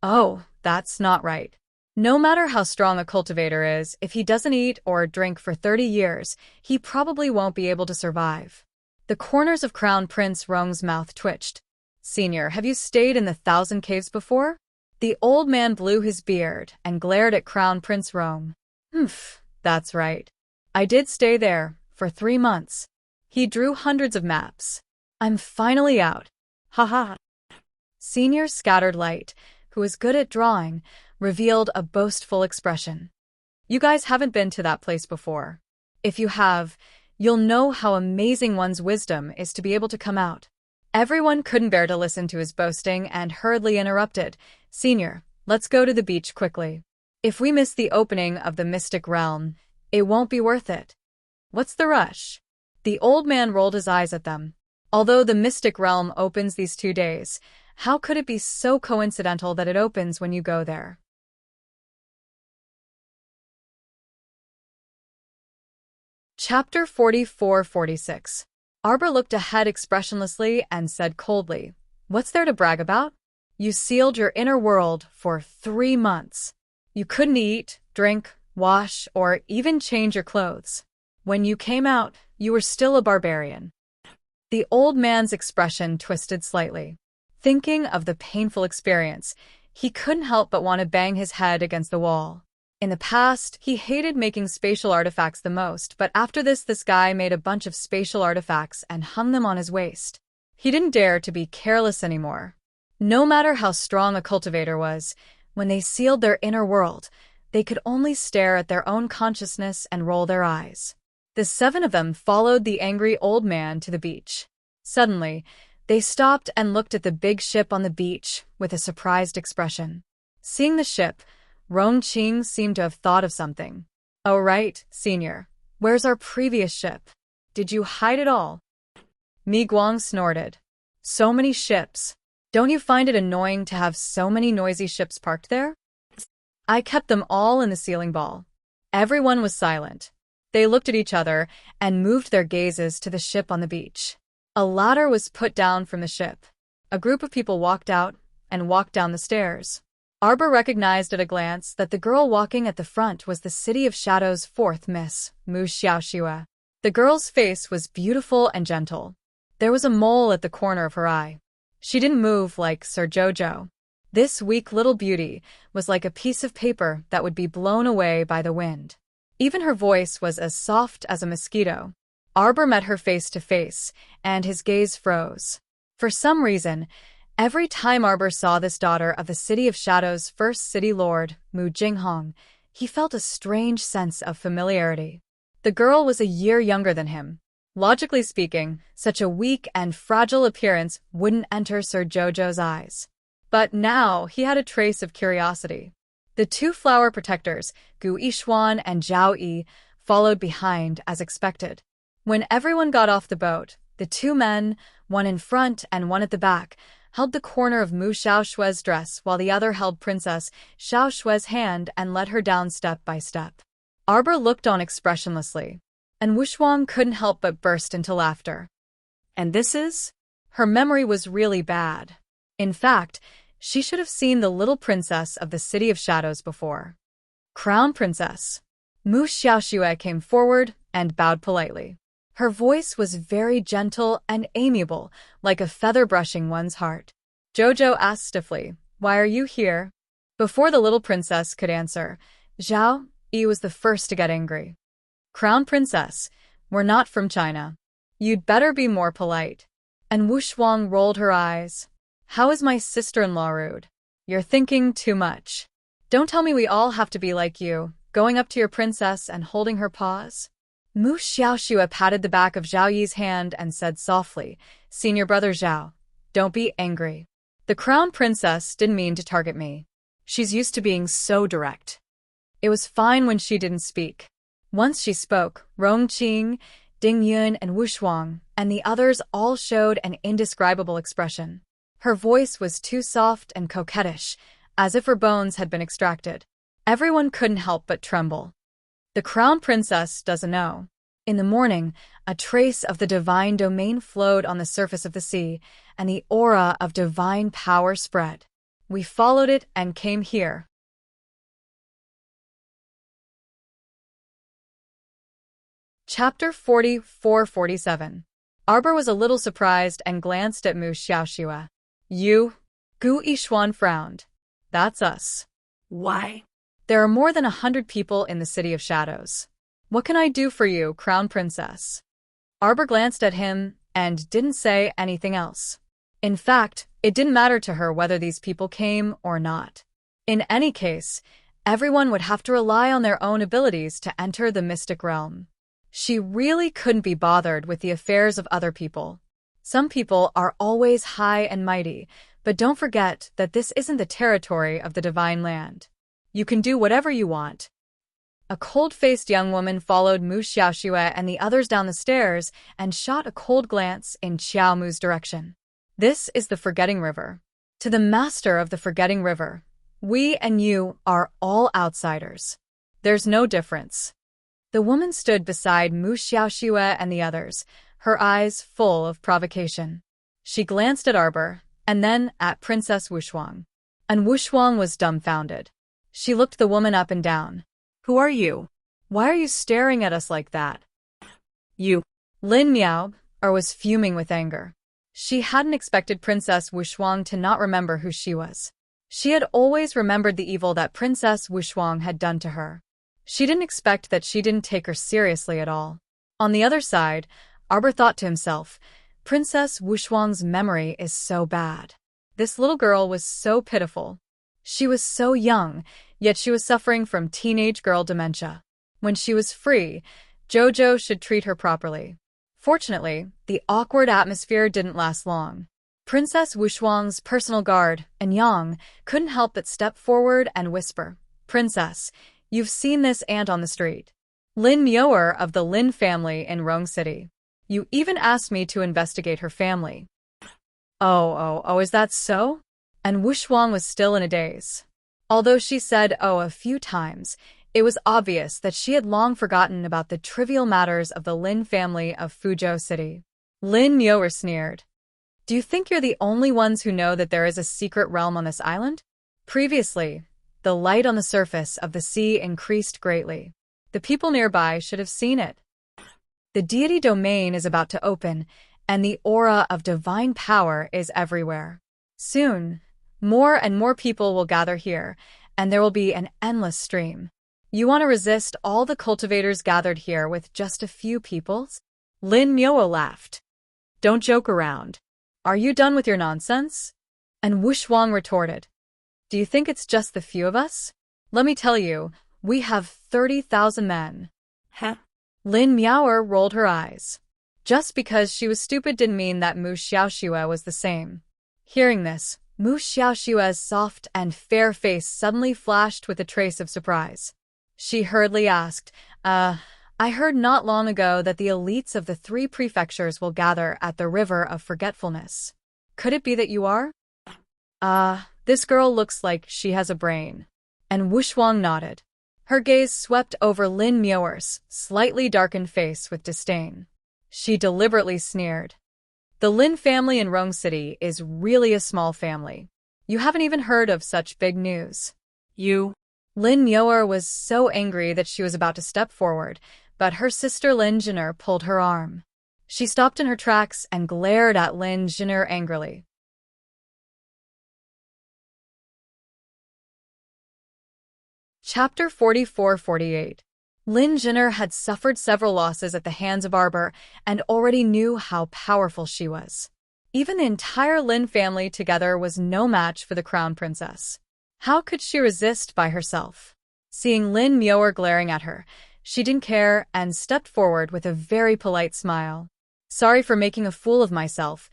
"Oh, that's not right. No matter how strong a cultivator is, if he doesn't eat or drink for 30 years, he probably won't be able to survive." The corners of Crown Prince Rong's mouth twitched. "Senior, have you stayed in the 1,000 caves before?" The old man blew his beard and glared at Crown Prince Rong. "Humph, that's right. I did stay there for 3 months." He drew hundreds of maps. "I'm finally out. Ha ha." Senior Scattered Light, who was good at drawing, revealed a boastful expression. "You guys haven't been to that place before. If you have, you'll know how amazing one's wisdom is to be able to come out." Everyone couldn't bear to listen to his boasting and hurriedly interrupted, "Senior, let's go to the beach quickly. If we miss the opening of the mystic realm, it won't be worth it." "What's the rush?" The old man rolled his eyes at them. "Although the mystic realm opens these 2 days, how could it be so coincidental that it opens when you go there?" Chapter 44-46. Arbor looked ahead expressionlessly and said coldly, "What's there to brag about? You sealed your inner world for 3 months. You couldn't eat, drink, wash, or even change your clothes. When you came out, you were still a barbarian." The old man's expression twisted slightly. Thinking of the painful experience, he couldn't help but want to bang his head against the wall. In the past, he hated making spatial artifacts the most, but after this guy made a bunch of spatial artifacts and hung them on his waist. He didn't dare to be careless anymore. No matter how strong a cultivator was, when they sealed their inner world, they could only stare at their own consciousness and roll their eyes. The 7 of them followed the angry old man to the beach. Suddenly, they stopped and looked at the big ship on the beach with a surprised expression. Seeing the ship, Rong Qing seemed to have thought of something. "Oh right, senior. Where's our previous ship? Did you hide it all?" Mi Guang snorted. "So many ships. Don't you find it annoying to have so many noisy ships parked there?" "I kept them all in the sealing ball." Everyone was silent. They looked at each other and moved their gazes to the ship on the beach. A ladder was put down from the ship. A group of people walked out and walked down the stairs. Arbor recognized at a glance that the girl walking at the front was the City of Shadows' 4th Miss, Mu Xiaoxua. The girl's face was beautiful and gentle. There was a mole at the corner of her eye. She didn't move like Sir Jojo. This weak little beauty was like a piece of paper that would be blown away by the wind. Even her voice was as soft as a mosquito. Arbor met her face to face, and his gaze froze. For some reason, every time Arbor saw this daughter of the City of Shadows' first city lord, Mu Jinghong, he felt a strange sense of familiarity. The girl was a year younger than him. Logically speaking, such a weak and fragile appearance wouldn't enter Sir Jojo's eyes. But now he had a trace of curiosity. The two flower protectors, Gu Yishuan and Zhao Yi, followed behind as expected. When everyone got off the boat, the two men, one in front and one at the back, held the corner of Mu Xiaoshue's dress while the other held Princess Xiaoshue's hand and led her down step by step. Arbor looked on expressionlessly, and Wushuang couldn't help but burst into laughter. And this is? Her memory was really bad. In fact, she should have seen the little princess of the City of Shadows before. Crown Princess. Mu Xiaoxue came forward and bowed politely. Her voice was very gentle and amiable, like a feather brushing one's heart. Jojo asked stiffly, "Why are you here?" Before the little princess could answer, Zhao Yi was the first to get angry. "Crown Princess, we're not from China. You'd better be more polite." And Wushuang rolled her eyes. "How is my sister-in-law rude? You're thinking too much. Don't tell me we all have to be like you, going up to your princess and holding her paws." Mu Xiaoxue patted the back of Zhao Yi's hand and said softly, "Senior brother Zhao, don't be angry. The crown princess didn't mean to target me. She's used to being so direct." It was fine when she didn't speak. Once she spoke, Rongqing, Ding Yun, and Wushuang, and the others all showed an indescribable expression. Her voice was too soft and coquettish, as if her bones had been extracted. Everyone couldn't help but tremble. The crown princess doesn't know. In the morning, a trace of the divine domain flowed on the surface of the sea, and the aura of divine power spread. We followed it and came here. Chapter 44-47. Arbor was a little surprised and glanced at Mu Xiaoxue. "You?" Gu Yishuan frowned. "That's us." "Why?" "There are more than 100 people in the City of Shadows. What can I do for you, Crown Princess?" Arbor glanced at him and didn't say anything else. In fact, it didn't matter to her whether these people came or not. In any case, everyone would have to rely on their own abilities to enter the mystic realm. She really couldn't be bothered with the affairs of other people. Some people are always high and mighty, but don't forget that this isn't the territory of the divine land. You can do whatever you want. A cold-faced young woman followed Mu Xiaoxue and the others down the stairs and shot a cold glance in Qiao Mu's direction. "This is the Forgetting River. To the master of the Forgetting River, we and you are all outsiders. There's no difference." The woman stood beside Mu Xiaoxue and the others, her eyes full of provocation. She glanced at Arbor, and then at Princess Wushuang. And Wushuang was dumbfounded. She looked the woman up and down. "Who are you? Why are you staring at us like that?" "You." Lin Miao was fuming with anger. She hadn't expected Princess Wushuang to not remember who she was. She had always remembered the evil that Princess Wushuang had done to her. She didn't expect that she didn't take her seriously at all. On the other side, Arbor thought to himself, Princess Wushuang's memory is so bad. This little girl was so pitiful. She was so young, yet she was suffering from teenage girl dementia. When she was free, Jojo should treat her properly. Fortunately, the awkward atmosphere didn't last long. Princess Wushuang's personal guard, Enyang, couldn't help but step forward and whisper, "Princess, you've seen this ant on the street. Lin Miao of the Lin family in Rong City. You even asked me to investigate her family." Oh, is that so? And Wushuang was still in a daze. Although she said "oh" a few times, it was obvious that she had long forgotten about the trivial matters of the Lin family of Fuzhou City. Lin Miao sneered. "Do you think you're the only ones who know that there is a secret realm on this island?" Previously, the light on the surface of the sea increased greatly. The people nearby should have seen it. "The deity domain is about to open, and the aura of divine power is everywhere. Soon, more and more people will gather here, and there will be an endless stream. You want to resist all the cultivators gathered here with just a few peoples? Lin Myo laughed. Don't joke around. Are you done with your nonsense? And Wushwang retorted. Do you think it's just the few of us? Let me tell you, we have 30,000 men. Huh? Lin Miaoer rolled her eyes. Just because she was stupid didn't mean that Mu Xiaoxue was the same. Hearing this, Mu Xiaoxue's soft and fair face suddenly flashed with a trace of surprise. She hurriedly asked, I heard not long ago that the elites of the 3 prefectures will gather at the River of Forgetfulness. Could it be that you are? This girl looks like she has a brain. And Wushwang nodded. Her gaze swept over Lin Myoer's slightly darkened face with disdain. She deliberately sneered. The Lin family in Rong City is really a small family. You haven't even heard of such big news. You. Lin Myoer was so angry that she was about to step forward, but her sister Lin Jinner pulled her arm. She stopped in her tracks and glared at Lin Jinner angrily. Chapter 44-48. Lin Jinner had suffered several losses at the hands of Arbor and already knew how powerful she was. Even the entire Lin family together was no match for the crown princess. How could she resist by herself? Seeing Lin Myoer glaring at her, she didn't care and stepped forward with a very polite smile. Sorry for making a fool of myself.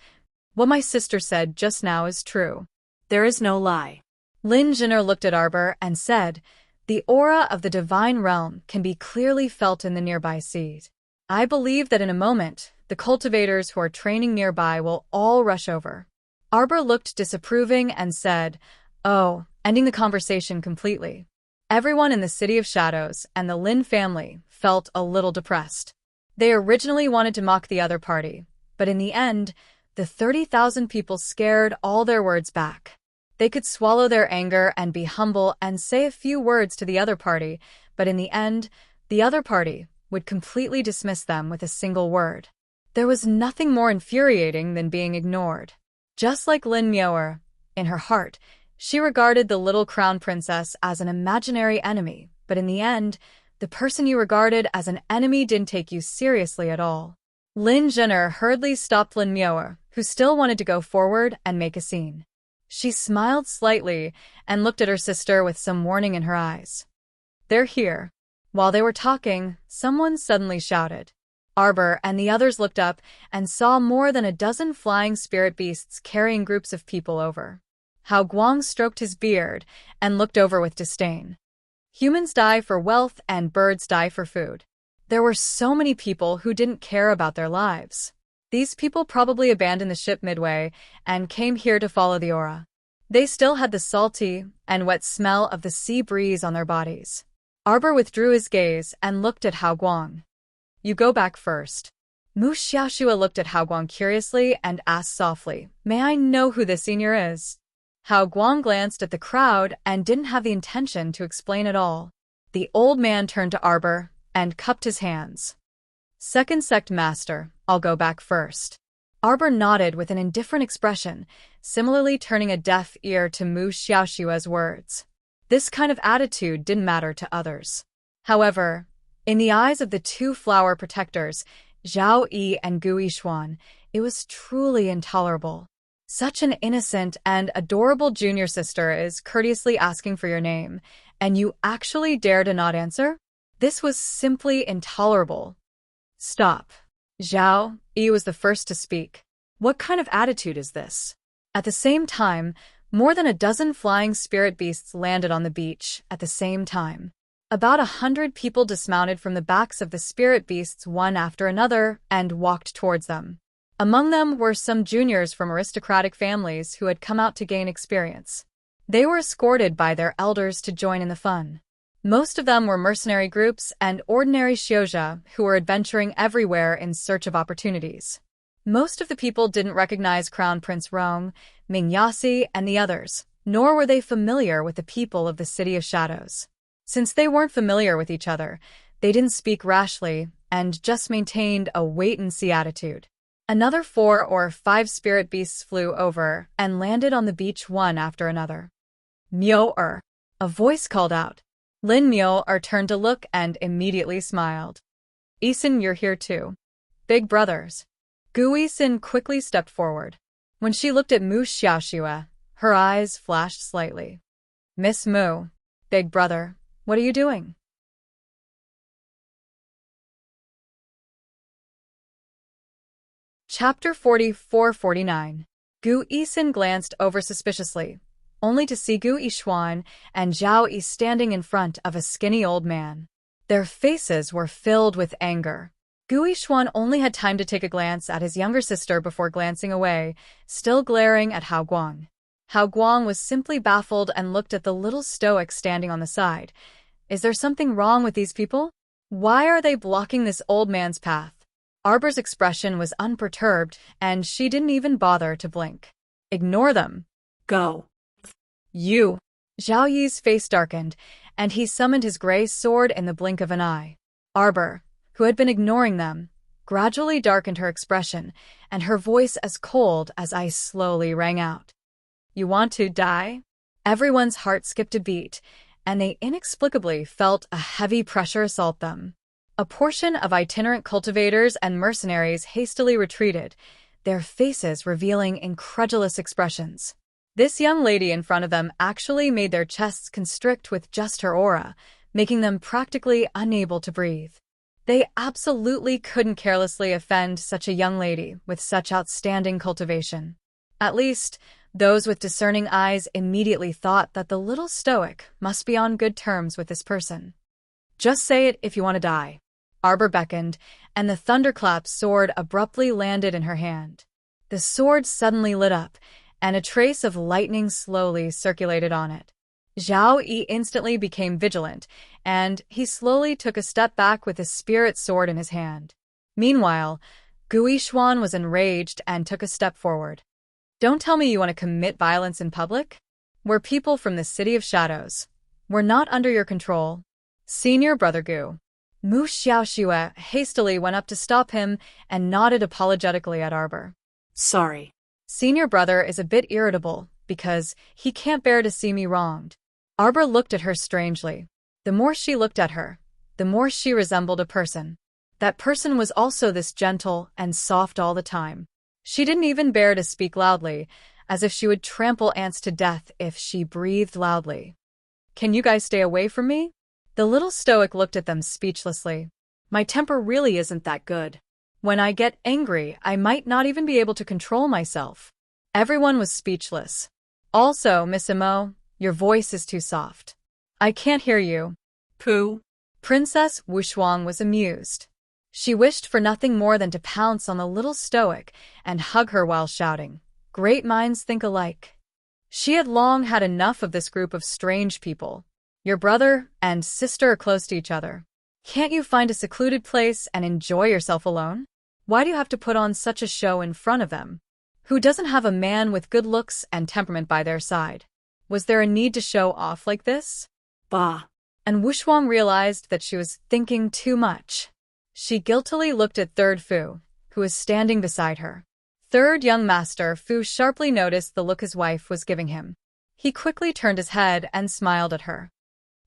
What my sister said just now is true. There is no lie. Lin Jinner looked at Arbor and said, the aura of the divine realm can be clearly felt in the nearby seed. I believe that in a moment, the cultivators who are training nearby will all rush over. Arbor looked disapproving and said, oh, ending the conversation completely. Everyone in the City of Shadows and the Lin family felt a little depressed. They originally wanted to mock the other party, but in the end, the 30,000 people scared all their words back. They could swallow their anger and be humble and say a few words to the other party, but in the end, the other party would completely dismiss them with a single word. There was nothing more infuriating than being ignored. Just like Lin Myoer, in her heart, she regarded the little crown princess as an imaginary enemy, but in the end, the person you regarded as an enemy didn't take you seriously at all. Lin Jinner hurriedly stopped Lin Myoer, who still wanted to go forward and make a scene. She smiled slightly and looked at her sister with some warning in her eyes. They're here. While they were talking, someone suddenly shouted. Arbor and the others looked up and saw more than a dozen flying spirit beasts carrying groups of people over. Hao Guang stroked his beard and looked over with disdain. Humans die for wealth and birds die for food. There were so many people who didn't care about their lives. These people probably abandoned the ship midway and came here to follow the aura. They still had the salty and wet smell of the sea breeze on their bodies. Arbor withdrew his gaze and looked at Hao Guang. You go back first. Mu Xiaoxue looked at Hao Guang curiously and asked softly, May I know who this senior is? Hao Guang glanced at the crowd and didn't have the intention to explain at all. The old man turned to Arbor and cupped his hands. Second sect master, I'll go back first. Arbor nodded with an indifferent expression, similarly turning a deaf ear to Mu Xiaoxue's words. This kind of attitude didn't matter to others. However, in the eyes of the 2 flower protectors, Zhao Yi and Gu Yishuan, it was truly intolerable. Such an innocent and adorable junior sister is courteously asking for your name, and you actually dare to not answer? This was simply intolerable. Stop. Zhao Yi was the first to speak. What kind of attitude is this? At the same time, more than a dozen flying spirit beasts landed on the beach at the same time. About 100 people dismounted from the backs of the spirit beasts one after another and walked towards them. Among them were some juniors from aristocratic families who had come out to gain experience. They were escorted by their elders to join in the fun. Most of them were mercenary groups and ordinary shouja who were adventuring everywhere in search of opportunities. Most of the people didn't recognize Crown Prince Rong, Ming Yasi, and the others, nor were they familiar with the people of the City of Shadows. Since they weren't familiar with each other, they didn't speak rashly and just maintained a wait-and-see attitude. Another 4 or 5 spirit beasts flew over and landed on the beach one after another. Myo-er, a voice called out. Lin Myo-er turned to look and immediately smiled. Isin, you're here too. Big brothers. Gu Isin quickly stepped forward. When she looked at Mu Xiaoxue, her eyes flashed slightly. Miss Mu, big brother, what are you doing? Chapter 44-49. Gu Isin glanced over suspiciously, only to see Gu Yixuan and Zhao Yi standing in front of a skinny old man. Their faces were filled with anger. Gu Yixuan only had time to take a glance at his younger sister before glancing away, still glaring at Hao Guang. Hao Guang was simply baffled and looked at the little stoic standing on the side. Is there something wrong with these people? Why are they blocking this old man's path? Arbor's expression was unperturbed, and she didn't even bother to blink. Ignore them. Go. You. Zhao Yi's face darkened, and he summoned his gray sword in the blink of an eye. Arbor, who had been ignoring them, gradually darkened her expression, and her voice as cold as ice slowly rang out. You want to die? Everyone's heart skipped a beat, and they inexplicably felt a heavy pressure assault them. A portion of itinerant cultivators and mercenaries hastily retreated, their faces revealing incredulous expressions. This young lady in front of them actually made their chests constrict with just her aura, making them practically unable to breathe. They absolutely couldn't carelessly offend such a young lady with such outstanding cultivation. At least, those with discerning eyes immediately thought that the little stoic must be on good terms with this person. Just say it if you want to die. Arbor beckoned, and the thunderclap sword abruptly landed in her hand. The sword suddenly lit up, and a trace of lightning slowly circulated on it. Zhao Yi instantly became vigilant, and he slowly took a step back with his spirit sword in his hand. Meanwhile, Gu Yixuan was enraged and took a step forward. Don't tell me you want to commit violence in public? We're people from the City of Shadows. We're not under your control. Senior Brother Gu. Mu Xiaoxue hastily went up to stop him and nodded apologetically at Arbor. Sorry. Senior Brother is a bit irritable because he can't bear to see me wronged. Arbor looked at her strangely. The more she looked at her, the more she resembled a person. That person was also this gentle and soft all the time. She didn't even bear to speak loudly, as if she would trample ants to death if she breathed loudly. Can you guys stay away from me? The little stoic looked at them speechlessly. My temper really isn't that good. When I get angry, I might not even be able to control myself. Everyone was speechless. Also, Miss Imo, your voice is too soft. I can't hear you. Pooh. Princess Wushuang was amused. She wished for nothing more than to pounce on the little stoic and hug her while shouting, "Great minds think alike." She had long had enough of this group of strange people. Your brother and sister are close to each other. Can't you find a secluded place and enjoy yourself alone? Why do you have to put on such a show in front of them? Who doesn't have a man with good looks and temperament by their side? Was there a need to show off like this? Bah. And Wushuang realized that she was thinking too much. She guiltily looked at Third Fu, who was standing beside her. Third young master Fu sharply noticed the look his wife was giving him. He quickly turned his head and smiled at her.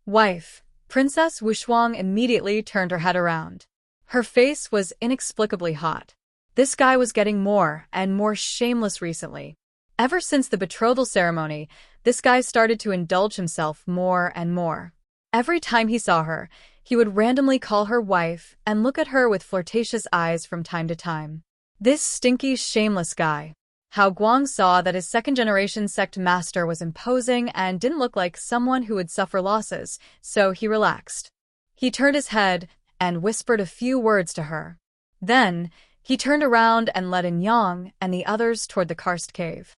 Wife. Princess Wushuang immediately turned her head around. Her face was inexplicably hot. This guy was getting more and more shameless recently. Ever since the betrothal ceremony, this guy started to indulge himself more and more. Every time he saw her, he would randomly call her wife and look at her with flirtatious eyes from time to time. This stinky, shameless guy. Hao Guang saw that his second-generation sect master was imposing and didn't look like someone who would suffer losses, so he relaxed. He turned his head and whispered a few words to her. Then, he turned around and led in Yang and the others toward the karst cave.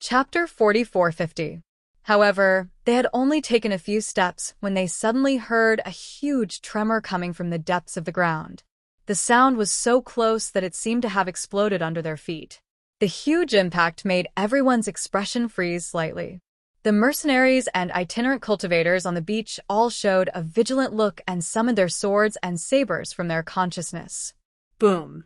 Chapter 44-50. However, they had only taken a few steps when they suddenly heard a huge tremor coming from the depths of the ground. The sound was so close that it seemed to have exploded under their feet. The huge impact made everyone's expression freeze slightly. The mercenaries and itinerant cultivators on the beach all showed a vigilant look and summoned their swords and sabers from their consciousness. Boom.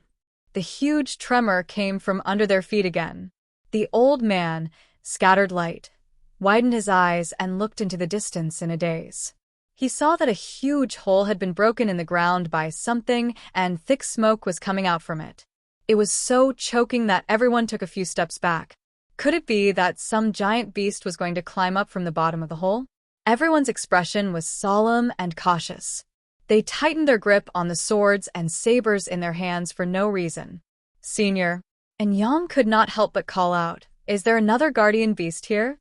The huge tremor came from under their feet again. The old man, scattered light, widened his eyes and looked into the distance in a daze. He saw that a huge hole had been broken in the ground by something, and thick smoke was coming out from it. It was so choking that everyone took a few steps back. Could it be that some giant beast was going to climb up from the bottom of the hole? Everyone's expression was solemn and cautious. They tightened their grip on the swords and sabers in their hands for no reason. Senior, and Yang could not help but call out, "Is there another guardian beast here?"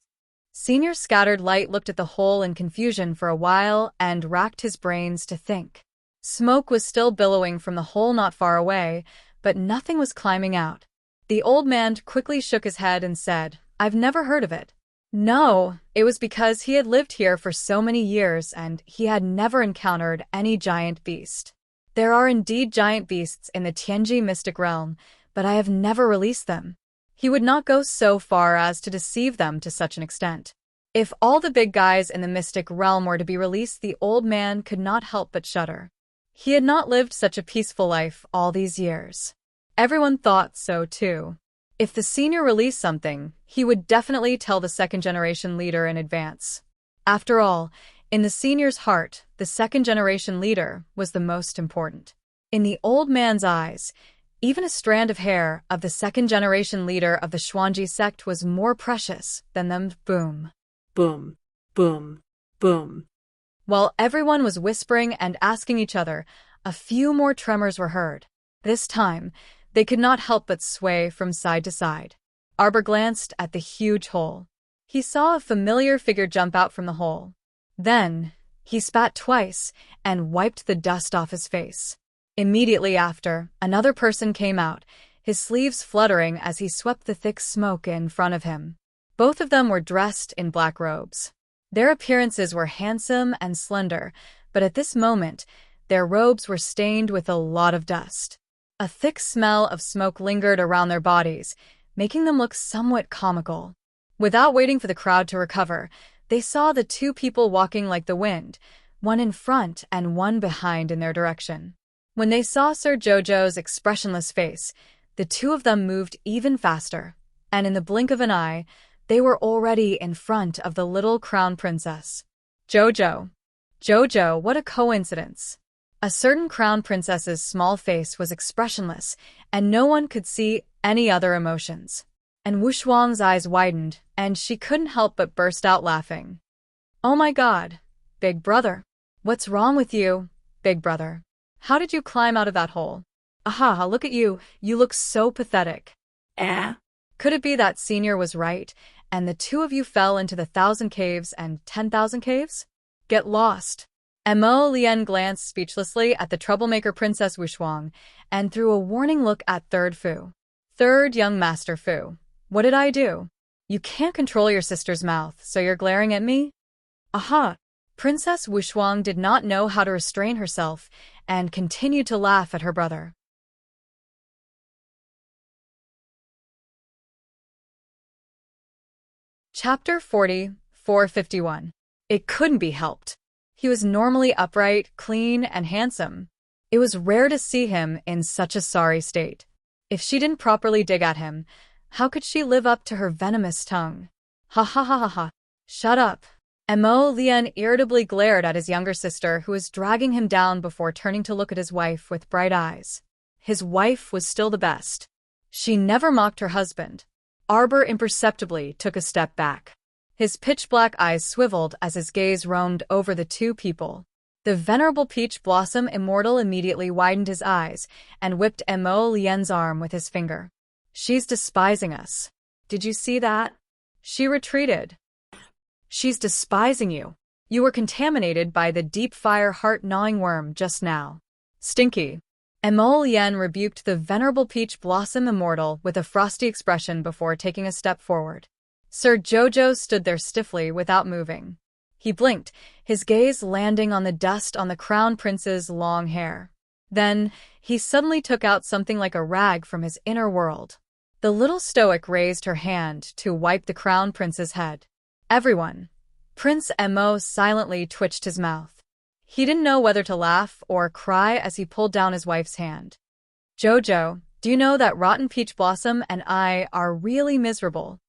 Senior Scattered Light looked at the hole in confusion for a while and racked his brains to think. Smoke was still billowing from the hole not far away, but nothing was climbing out. The old man quickly shook his head and said, "I've never heard of it." No, it was because he had lived here for so many years and he had never encountered any giant beast. There are indeed giant beasts in the Tianji mystic realm, but I have never released them. He would not go so far as to deceive them to such an extent. If all the big guys in the mystic realm were to be released, the old man could not help but shudder. He had not lived such a peaceful life all these years. Everyone thought so too. If the senior released something, he would definitely tell the second-generation leader in advance. After all, in the senior's heart, the second-generation leader was the most important. In the old man's eyes, even a strand of hair of the second-generation leader of the Xuanji sect was more precious than them. Boom. Boom. Boom. Boom. While everyone was whispering and asking each other, a few more tremors were heard. This time, they could not help but sway from side to side. Arbor glanced at the huge hole. He saw a familiar figure jump out from the hole. Then, he spat twice and wiped the dust off his face. Immediately after, another person came out, his sleeves fluttering as he swept the thick smoke in front of him. Both of them were dressed in black robes. Their appearances were handsome and slender, but at this moment, their robes were stained with a lot of dust. A thick smell of smoke lingered around their bodies, making them look somewhat comical. Without waiting for the crowd to recover, they saw the two people walking like the wind, one in front and one behind in their direction. When they saw Sir Jojo's expressionless face, the two of them moved even faster, and in the blink of an eye, they were already in front of the little crown princess. Jojo! Jojo, what a coincidence! A certain crown princess's small face was expressionless, and no one could see any other emotions. And Wu Shuang's eyes widened, and she couldn't help but burst out laughing. "Oh my God! Big brother! What's wrong with you, big brother? How did you climb out of that hole? Aha, look at you, you look so pathetic." Could it be that senior was right, and the two of you fell into the 1,000 caves and 10,000 caves? Get lost. Mo Lian glanced speechlessly at the troublemaker Princess Wushuang and threw a warning look at Third Fu. "Third young Master Fu, what did I do? You can't control your sister's mouth, so you're glaring at me?" Aha! Princess Wushuang did not know how to restrain herself and continued to laugh at her brother. Chapter 40, 451. It couldn't be helped. He was normally upright, clean, and handsome. It was rare to see him in such a sorry state. If she didn't properly dig at him, how could she live up to her venomous tongue? Ha ha ha ha ha. Shut up. Mo Lian irritably glared at his younger sister, who was dragging him down before turning to look at his wife with bright eyes. His wife was still the best. She never mocked her husband. Arbor imperceptibly took a step back. His pitch-black eyes swiveled as his gaze roamed over the two people. The venerable Peach Blossom Immortal immediately widened his eyes and whipped Mo Lian's arm with his finger. "She's despising us. Did you see that?" She retreated. "She's despising you. You were contaminated by the deep fire heart-gnawing worm just now. Stinky." Mo Lian rebuked the venerable Peach Blossom Immortal with a frosty expression before taking a step forward. Sir Jojo stood there stiffly without moving. He blinked, his gaze landing on the dust on the crown prince's long hair. Then, he suddenly took out something like a rag from his inner world. The little stoic raised her hand to wipe the crown prince's head. Everyone. Prince Mo silently twitched his mouth. He didn't know whether to laugh or cry as he pulled down his wife's hand. Jojo, do you know that Rotten Peach Blossom and I are really miserable?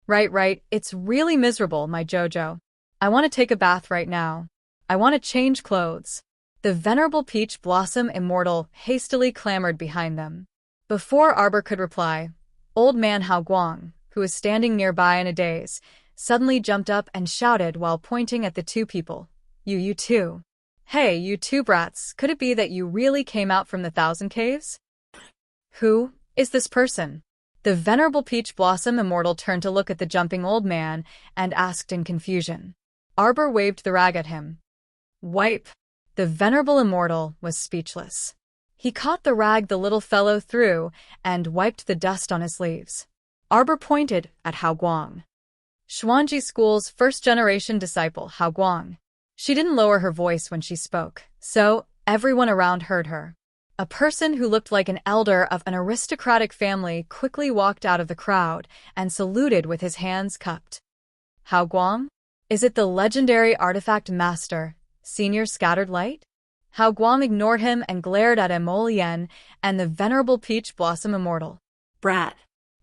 Right, it's really miserable, my Jojo. I want to take a bath right now. I want to change clothes. The venerable Peach Blossom Immortal hastily clamored behind them. Before Arbor could reply, old man Hao Guang, who was standing nearby in a daze, suddenly jumped up and shouted while pointing at the two people. You two. Hey, you two brats, could it be that you really came out from the Thousand Caves? Who is this person? The venerable Peach Blossom Immortal turned to look at the jumping old man and asked in confusion. Arbor waved the rag at him. Wipe. The venerable Immortal was speechless. He caught the rag the little fellow threw and wiped the dust on his sleeves. Arbor pointed at Hao Guang. Xuanji School's first-generation disciple, Hao Guang. She didn't lower her voice when she spoke, so everyone around heard her. A person who looked like an elder of an aristocratic family quickly walked out of the crowd and saluted with his hands cupped. Hao Guang? Is it the legendary artifact master, Senior Scattered Light? Hao Guang ignored him and glared at Emolian and the venerable Peach Blossom Immortal. Brat.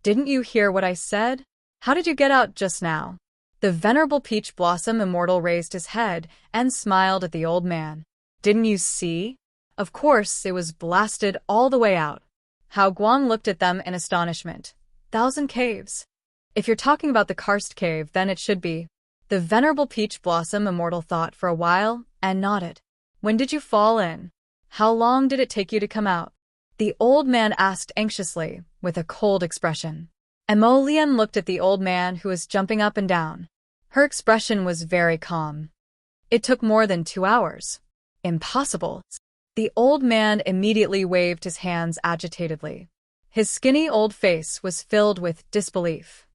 Didn't you hear what I said? How did you get out just now? The venerable Peach Blossom Immortal raised his head and smiled at the old man. Didn't you see? Of course, it was blasted all the way out. Hao Guang looked at them in astonishment. Thousand Caves. If you're talking about the Karst Cave, then it should be. The venerable Peach Blossom Immortal thought for a while and nodded. When did you fall in? How long did it take you to come out? The old man asked anxiously, with a cold expression. Emolian looked at the old man who was jumping up and down. Her expression was very calm. It took more than 2 hours. Impossible. The old man immediately waved his hands agitatedly. His skinny old face was filled with disbelief.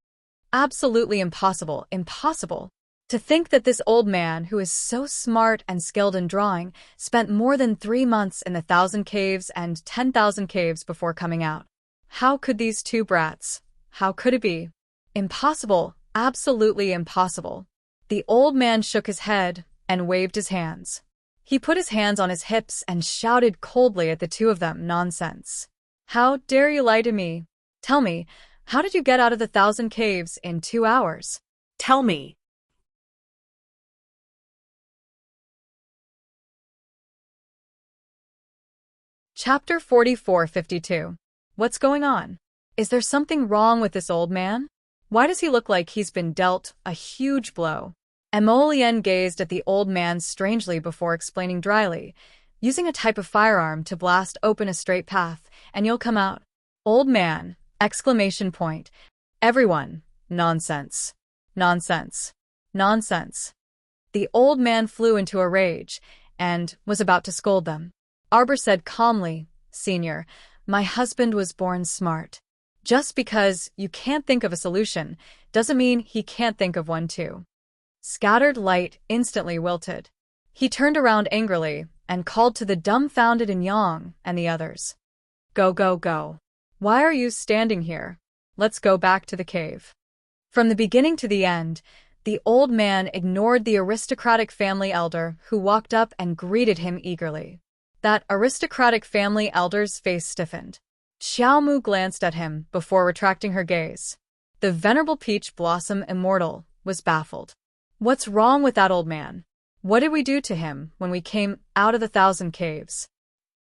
Absolutely impossible, impossible. To think that this old man, who is so smart and skilled in drawing, spent more than 3 months in the 1,000 caves and 10,000 caves before coming out. How could these two brats? How could it be? Impossible, absolutely impossible. The old man shook his head and waved his hands. He put his hands on his hips and shouted coldly at the two of them, nonsense. How dare you lie to me? Tell me, how did you get out of the 1,000 caves in 2 hours? Tell me. Chapter 4452. What's going on? Is there something wrong with this old man? Why does he look like he's been dealt a huge blow? Emolian gazed at the old man strangely before explaining dryly, using a type of firearm to blast open a straight path, and you'll come out. Old man! Exclamation point. Everyone. Nonsense. Nonsense. Nonsense. The old man flew into a rage, and was about to scold them. Arbor said calmly, Senior, my husband was born smart. Just because you can't think of a solution doesn't mean he can't think of one too. Scattered Light instantly wilted. He turned around angrily and called to the dumbfounded Yang and the others. Go, go, go. Why are you standing here? Let's go back to the cave. From the beginning to the end, the old man ignored the aristocratic family elder who walked up and greeted him eagerly. That aristocratic family elder's face stiffened. Xiaomu glanced at him before retracting her gaze. The venerable Peach Blossom Immortal was baffled. What's wrong with that old man? What did we do to him when we came out of the 1,000 caves?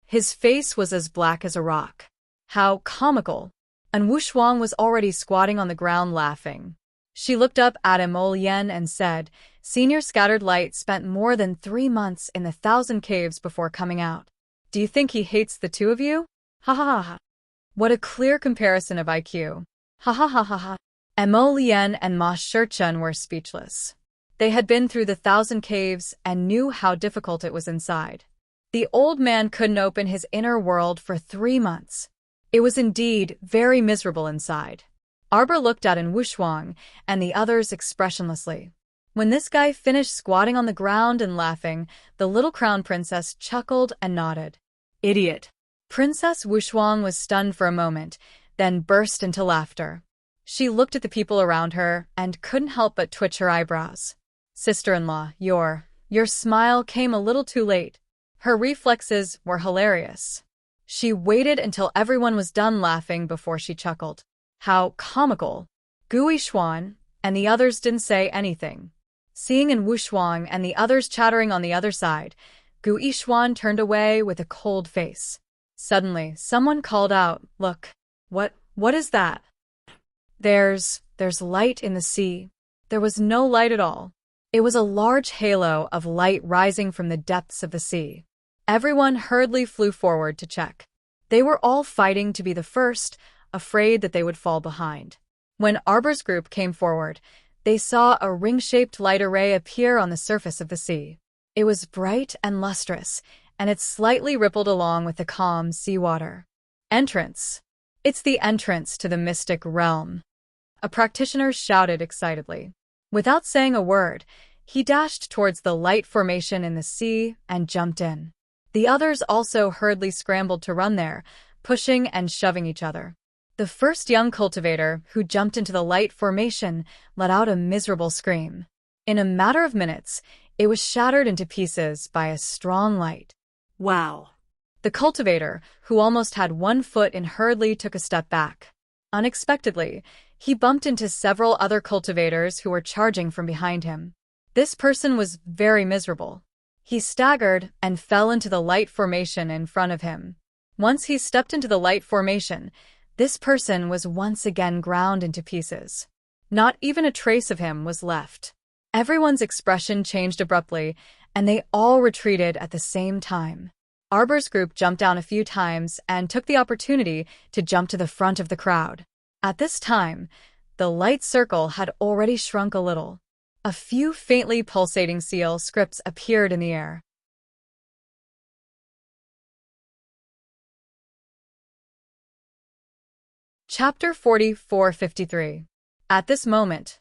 His face was as black as a rock. How comical. And Wu Shuang was already squatting on the ground laughing. She looked up at Emolian and said, Senior Scattered Light spent more than 3 months in the 1,000 caves before coming out. Do you think he hates the two of you? Ha ha ha ha. What a clear comparison of IQ. Ha ha ha ha ha. Emolian and Ma Shichun were speechless. They had been through the 1,000 caves and knew how difficult it was inside. The old man couldn't open his inner world for 3 months. It was indeed very miserable inside. Arbor looked at Wu Shuang and the others expressionlessly. When this guy finished squatting on the ground and laughing, the little crown princess chuckled and nodded. Idiot. Princess Wu Shuang was stunned for a moment, then burst into laughter. She looked at the people around her and couldn't help but twitch her eyebrows. Sister-in-law, your smile came a little too late. Her reflexes were hilarious. She waited until everyone was done laughing before she chuckled. How comical. Gu Yishuan and the others didn't say anything. Seeing in Wushuang and the others chattering on the other side, Gu Yishuan turned away with a cold face. Suddenly, someone called out, "Look, what is that?" There's light in the sea." There was no light at all. It was a large halo of light rising from the depths of the sea. Everyone hurriedly flew forward to check. They were all fighting to be the first, afraid that they would fall behind. When Arbor's group came forward, they saw a ring-shaped light array appear on the surface of the sea. It was bright and lustrous, and it slightly rippled along with the calm seawater. Entrance. It's the entrance to the mystic realm. A practitioner shouted excitedly. Without saying a word, he dashed towards the light formation in the sea and jumped in. The others also hurriedly scrambled to run there, pushing and shoving each other. The first young cultivator who jumped into the light formation let out a miserable scream. In a matter of minutes, it was shattered into pieces by a strong light. Wow. The cultivator, who almost had 1 foot in, hurriedly took a step back. Unexpectedly, he bumped into several other cultivators who were charging from behind him. This person was very miserable. He staggered and fell into the light formation in front of him. Once he stepped into the light formation, this person was once again ground into pieces. Not even a trace of him was left. Everyone's expression changed abruptly, and they all retreated at the same time. Arbor's group jumped down a few times and took the opportunity to jump to the front of the crowd. At this time, the light circle had already shrunk a little. A few faintly pulsating seal scripts appeared in the air. Chapter 4453. At this moment,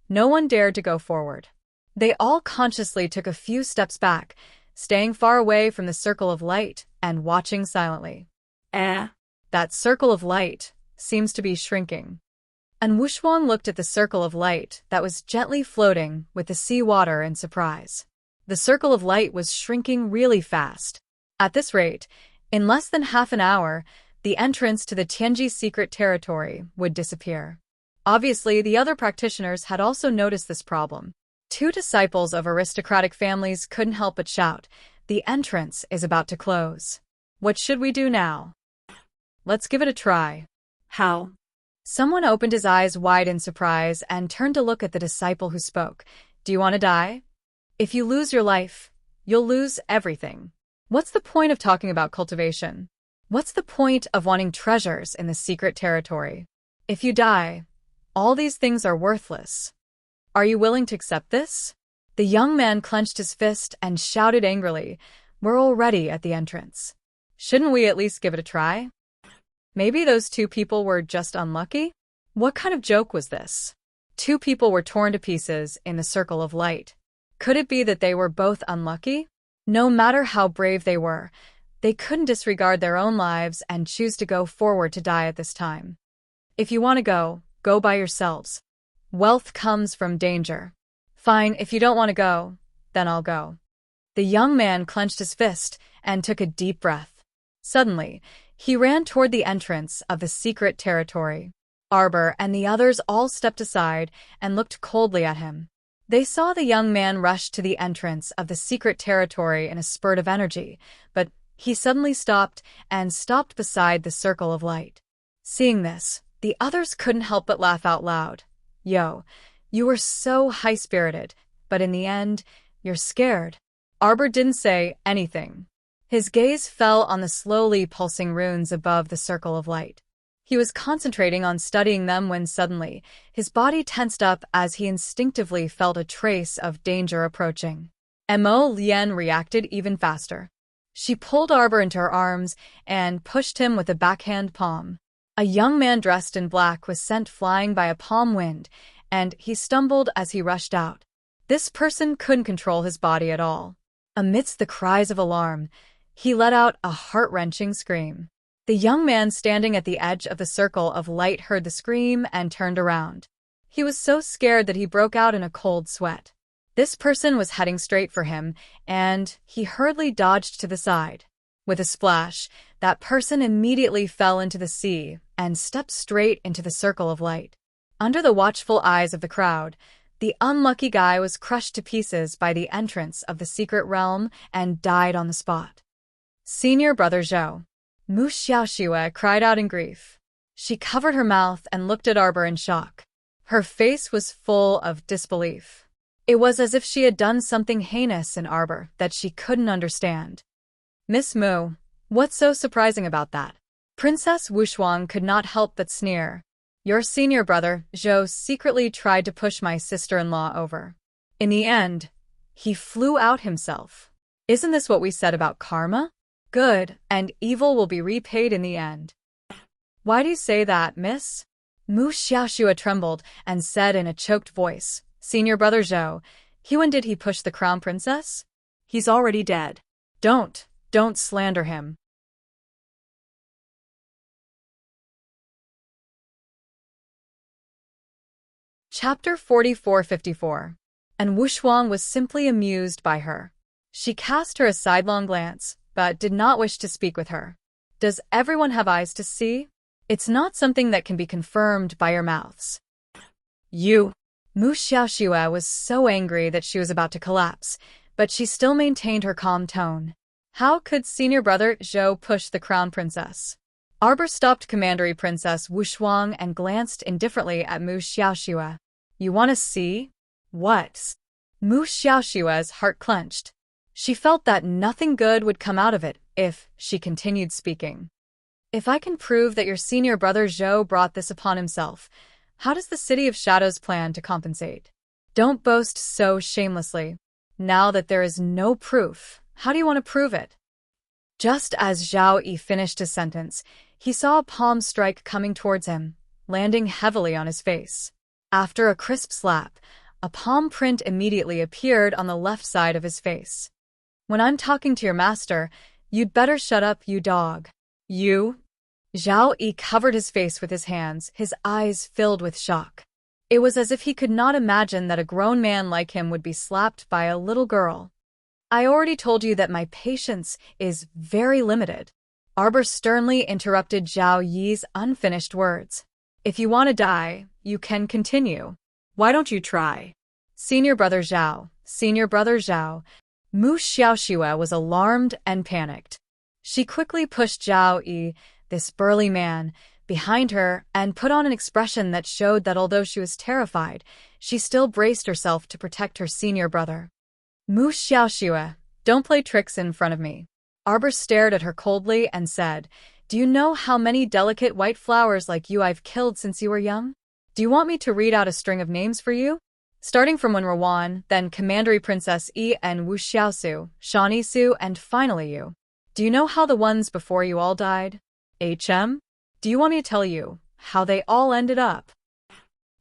no one dared to go forward. They all consciously took a few steps back, staying far away from the circle of light and watching silently. That circle of light seems to be shrinking. And Wushuang looked at the circle of light that was gently floating with the sea water in surprise. The circle of light was shrinking really fast. At this rate, in less than half an hour, the entrance to the Tianji secret territory would disappear. Obviously, the other practitioners had also noticed this problem. 2 disciples of aristocratic families couldn't help but shout, "The entrance is about to close. What should we do now? Let's give it a try." How? Someone opened his eyes wide in surprise and turned to look at the disciple who spoke. "Do you want to die? If you lose your life, you'll lose everything. What's the point of talking about cultivation? What's the point of wanting treasures in the secret territory? If you die, all these things are worthless. Are you willing to accept this?" The young man clenched his fist and shouted angrily, "We're already at the entrance. Shouldn't we at least give it a try? Maybe those 2 people were just unlucky? What kind of joke was this? 2 people were torn to pieces in the circle of light. Could it be that they were both unlucky? No matter how brave they were, they couldn't disregard their own lives and choose to go forward to die at this time. If you want to go by yourselves. Wealth comes from danger. Fine, if you don't want to go, then I'll go." The young man clenched his fist and took a deep breath. Suddenly, he ran toward the entrance of the secret territory. Arbor and the others all stepped aside and looked coldly at him. They saw the young man rush to the entrance of the secret territory in a spurt of energy, but he suddenly stopped beside the circle of light. Seeing this, the others couldn't help but laugh out loud. "Yo, you were so high-spirited, but in the end, you're scared." Arbor didn't say anything. His gaze fell on the slowly pulsing runes above the circle of light. He was concentrating on studying them when suddenly, his body tensed up as he instinctively felt a trace of danger approaching. Mo Lian reacted even faster. She pulled Arbor into her arms and pushed him with a backhand palm. A young man dressed in black was sent flying by a palm wind, and he stumbled as he rushed out. This person couldn't control his body at all. Amidst the cries of alarm, he let out a heart-wrenching scream. The young man standing at the edge of the circle of light heard the scream and turned around. He was so scared that he broke out in a cold sweat. This person was heading straight for him, and he hurriedly dodged to the side. With a splash, that person immediately fell into the sea and stepped straight into the circle of light. Under the watchful eyes of the crowd, the unlucky guy was crushed to pieces by the entrance of the secret realm and died on the spot. Senior Brother Zhou. Mu Xiaoxue cried out in grief. She covered her mouth and looked at Arbor in shock. Her face was full of disbelief. It was as if she had done something heinous in Arbor that she couldn't understand. Miss Mu, what's so surprising about that? Princess Wushuang could not help but sneer. Your senior brother, Zhou, secretly tried to push my sister-in-law over. In the end, he flew out himself. Isn't this what we said about karma? Good and evil will be repaid in the end. Why do you say that, miss? Mu Xiaoxue trembled and said in a choked voice, Senior Brother Zhou, when did he push the crown princess? He's already dead. Don't slander him. Chapter 4454. And Wushuang was simply amused by her. She cast her a sidelong glance, but did not wish to speak with her. Does everyone have eyes to see? It's not something that can be confirmed by your mouths. You. Mu Xiaoxue was so angry that she was about to collapse, but she still maintained her calm tone. How could Senior Brother Zhou push the crown princess? Arbor stopped Commandery Princess Wushuang and glanced indifferently at Mu Xiaoxue. You want to see? What? Mu Xiaoxue's heart clenched. She felt that nothing good would come out of it if she continued speaking. If I can prove that your senior brother Zhou brought this upon himself, how does the City of Shadows plan to compensate? Don't boast so shamelessly. Now that there is no proof, how do you want to prove it? Just as Zhao Yi finished his sentence, he saw a palm strike coming towards him, landing heavily on his face. After a crisp slap, a palm print immediately appeared on the left side of his face. When I'm talking to your master, you'd better shut up, you dog. You? Zhao Yi covered his face with his hands, his eyes filled with shock. It was as if he could not imagine that a grown man like him would be slapped by a little girl. I already told you that my patience is very limited. Arbor sternly interrupted Zhao Yi's unfinished words. If you want to die, you can continue. Why don't you try? Senior Brother Zhao, Senior Brother Zhao. Mu Xiaoxue was alarmed and panicked. She quickly pushed Zhao Yi, this burly man, behind her and put on an expression that showed that although she was terrified, she still braced herself to protect her senior brother. Mu Xiaoxue, don't play tricks in front of me. Arbor stared at her coldly and said, Do you know how many delicate white flowers like you I've killed since you were young? Do you want me to read out a string of names for you? Starting from Wen Ruan, then Commandery Princess Yi and Wu Xiaosu, Shani Su, and finally you. Do you know how the ones before you all died? HM? Do you want me to tell you how they all ended up?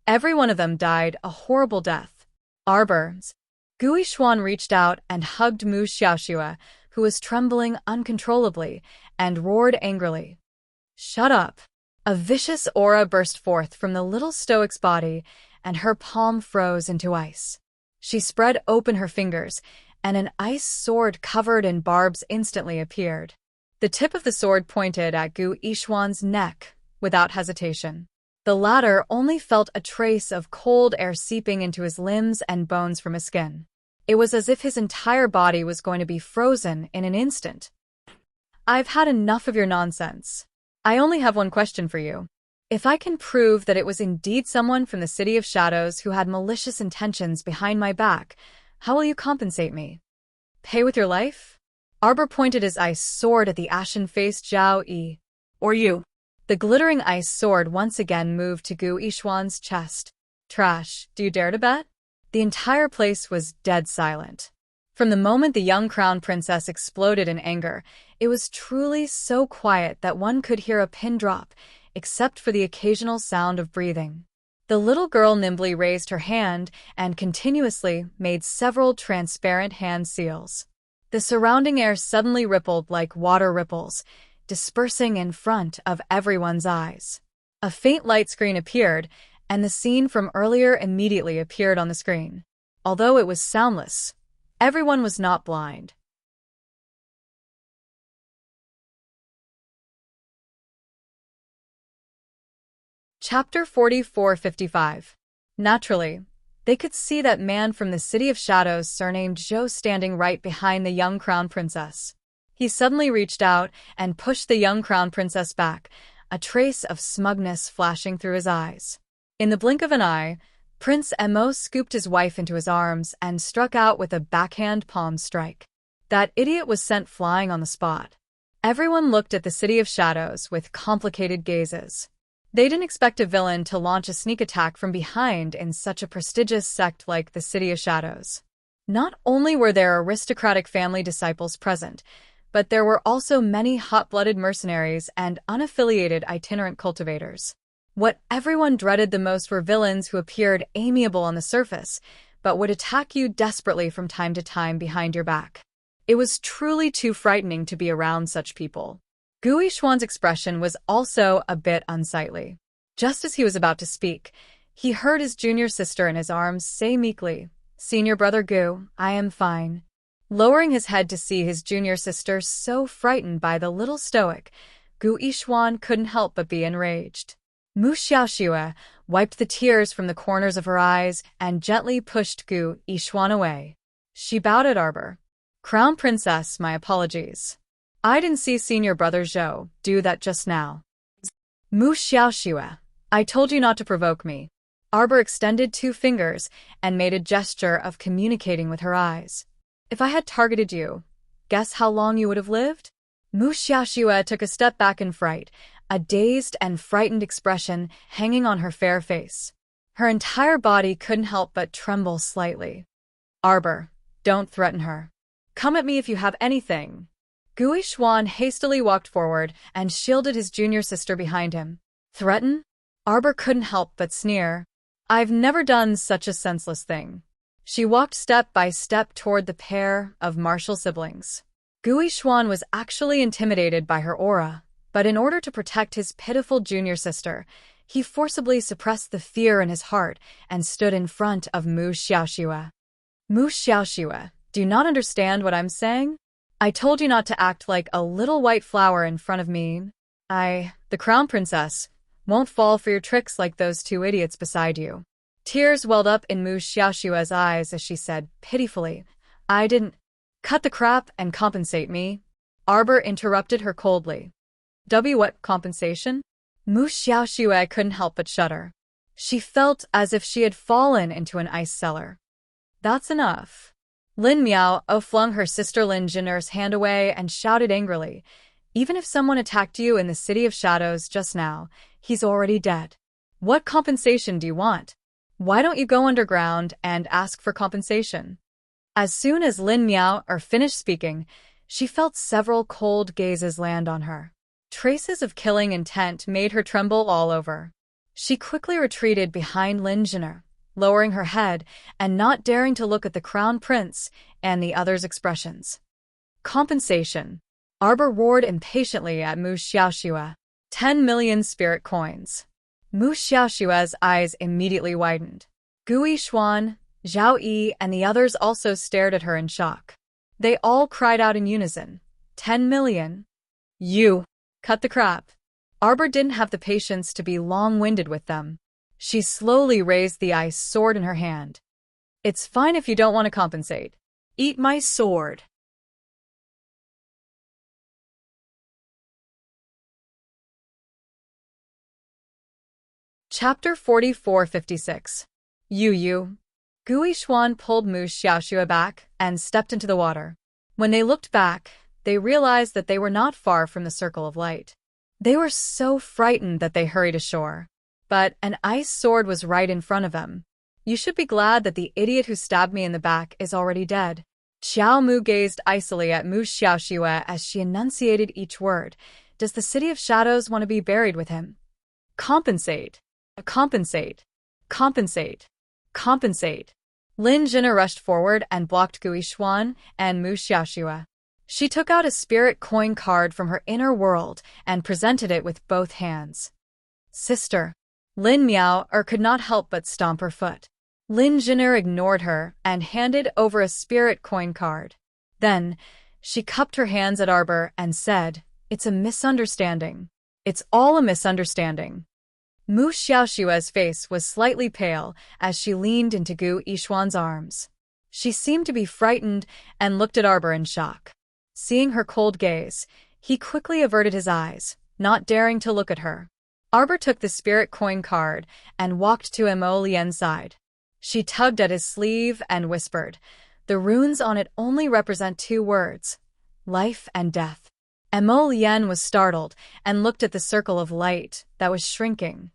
Every one of them died a horrible death. Arbors. Gui Xuan reached out and hugged Mu Xiaoxue, who was trembling uncontrollably, and roared angrily. Shut up. A vicious aura burst forth from the little stoic's body, and her palm froze into ice. She spread open her fingers, and an ice sword covered in barbs instantly appeared. The tip of the sword pointed at Gu Yishuan's neck, without hesitation. The latter only felt a trace of cold air seeping into his limbs and bones from his skin. It was as if his entire body was going to be frozen in an instant. I've had enough of your nonsense. I only have one question for you. If I can prove that it was indeed someone from the City of Shadows who had malicious intentions behind my back, how will you compensate me? Pay with your life? Arbor pointed his ice sword at the ashen-faced Zhao Yi. Or you. The glittering ice sword once again moved to Gu Yishuan's chest. Trash, do you dare to bet? The entire place was dead silent. From the moment the young crown princess exploded in anger, it was truly so quiet that one could hear a pin drop, except for the occasional sound of breathing. The little girl nimbly raised her hand and continuously made several transparent hand seals. The surrounding air suddenly rippled like water ripples, dispersing in front of everyone's eyes. A faint light screen appeared, and the scene from earlier immediately appeared on the screen. Although it was soundless, everyone was not blind. Chapter 44:55. Naturally, they could see that man from the City of Shadows surnamed Zhou standing right behind the young crown princess. He suddenly reached out and pushed the young crown princess back, a trace of smugness flashing through his eyes. In the blink of an eye, Prince Emo scooped his wife into his arms and struck out with a backhand palm strike. That idiot was sent flying on the spot. Everyone looked at the City of Shadows with complicated gazes. They didn't expect a villain to launch a sneak attack from behind in such a prestigious sect like the City of Shadows. Not only were there aristocratic family disciples present, but there were also many hot-blooded mercenaries and unaffiliated itinerant cultivators. What everyone dreaded the most were villains who appeared amiable on the surface, but would attack you desperately from time to time behind your back. It was truly too frightening to be around such people. Gui Xuan's expression was also a bit unsightly. Just as he was about to speak, he heard his junior sister in his arms say meekly, "Senior brother Gu, I am fine." Lowering his head to see his junior sister so frightened by the little stoic, Gu Yixuan couldn't help but be enraged. Mu Xiaoxue wiped the tears from the corners of her eyes and gently pushed Gu Yixuan away. She bowed at Arbor. "Crown Princess, my apologies. I didn't see Senior Brother Zhou do that just now." "Mu Xiaoxue, I told you not to provoke me." Arbor extended 2 fingers and made a gesture of communicating with her eyes. "If I had targeted you, guess how long you would have lived?" Mu Xiaoxue took a step back in fright, a dazed and frightened expression hanging on her fair face. Her entire body couldn't help but tremble slightly. "Arbor, don't threaten her. Come at me if you have anything." Gui Xuan hastily walked forward and shielded his junior sister behind him. "Threaten?" Arbor couldn't help but sneer. "I've never done such a senseless thing." She walked step by step toward the pair of martial siblings. Gui Xuan was actually intimidated by her aura, but in order to protect his pitiful junior sister, he forcibly suppressed the fear in his heart and stood in front of Mu Xiaoxue. "Mu Xiaoxue, do you not understand what I'm saying? I told you not to act like a little white flower in front of me. The crown princess, won't fall for your tricks like those 2 idiots beside you." Tears welled up in Mu Xiaoxue's eyes as she said pitifully, "I didn't." "Cut the crap and compensate me." Arbor interrupted her coldly. What compensation?" Mu Xiaoxue couldn't help but shudder. She felt as if she had fallen into an ice cellar. "That's enough." Lin Miao flung her sister Lin Jinner's hand away and shouted angrily, "Even if someone attacked you in the City of Shadows just now, he's already dead. What compensation do you want? Why don't you go underground and ask for compensation?" As soon as Lin Miao finished speaking, she felt several cold gazes land on her. Traces of killing intent made her tremble all over. She quickly retreated behind Lin Jinner, lowering her head and not daring to look at the crown prince and the others' expressions. "Compensation." Arbor roared impatiently at Mu Xiaoxue. 10 million spirit coins. Mu Xiaoxue's eyes immediately widened. Gui Xuan, Zhao Yi, and the others also stared at her in shock. They all cried out in unison, 10 million? You! Cut the crap. Arbor didn't have the patience to be long-winded with them. She slowly raised the ice sword in her hand. "It's fine if you don't want to compensate. Eat my sword." Chapter 44:56. Yu. Gui Xuan pulled Mu Xiaoxue back and stepped into the water. When they looked back, they realized that they were not far from the circle of light. They were so frightened that they hurried ashore. But an ice sword was right in front of them. "You should be glad that the idiot who stabbed me in the back is already dead." Xiao Mu gazed icily at Mu Xiaoxue as she enunciated each word. "Does the City of Shadows want to be buried with him?" Compensate. Compensate. Compensate. Compensate. Lin Jinner rushed forward and blocked Gui Xuan and Mu Xiaoxue. She took out a spirit coin card from her inner world and presented it with both hands. Sister. Lin Miao could not help but stomp her foot. Lin Jin'er ignored her and handed over a spirit coin card. Then, she cupped her hands at Arbor and said, "It's a misunderstanding. It's all a misunderstanding." Mu Xiaoxue's face was slightly pale as she leaned into Gu Yishuan's arms. She seemed to be frightened and looked at Arbor in shock. Seeing her cold gaze, he quickly averted his eyes, not daring to look at her. Arbor took the spirit coin card and walked to Mo Lian's side. She tugged at his sleeve and whispered, "The runes on it only represent 2 words, life and death." Mo Lian was startled and looked at the circle of light that was shrinking.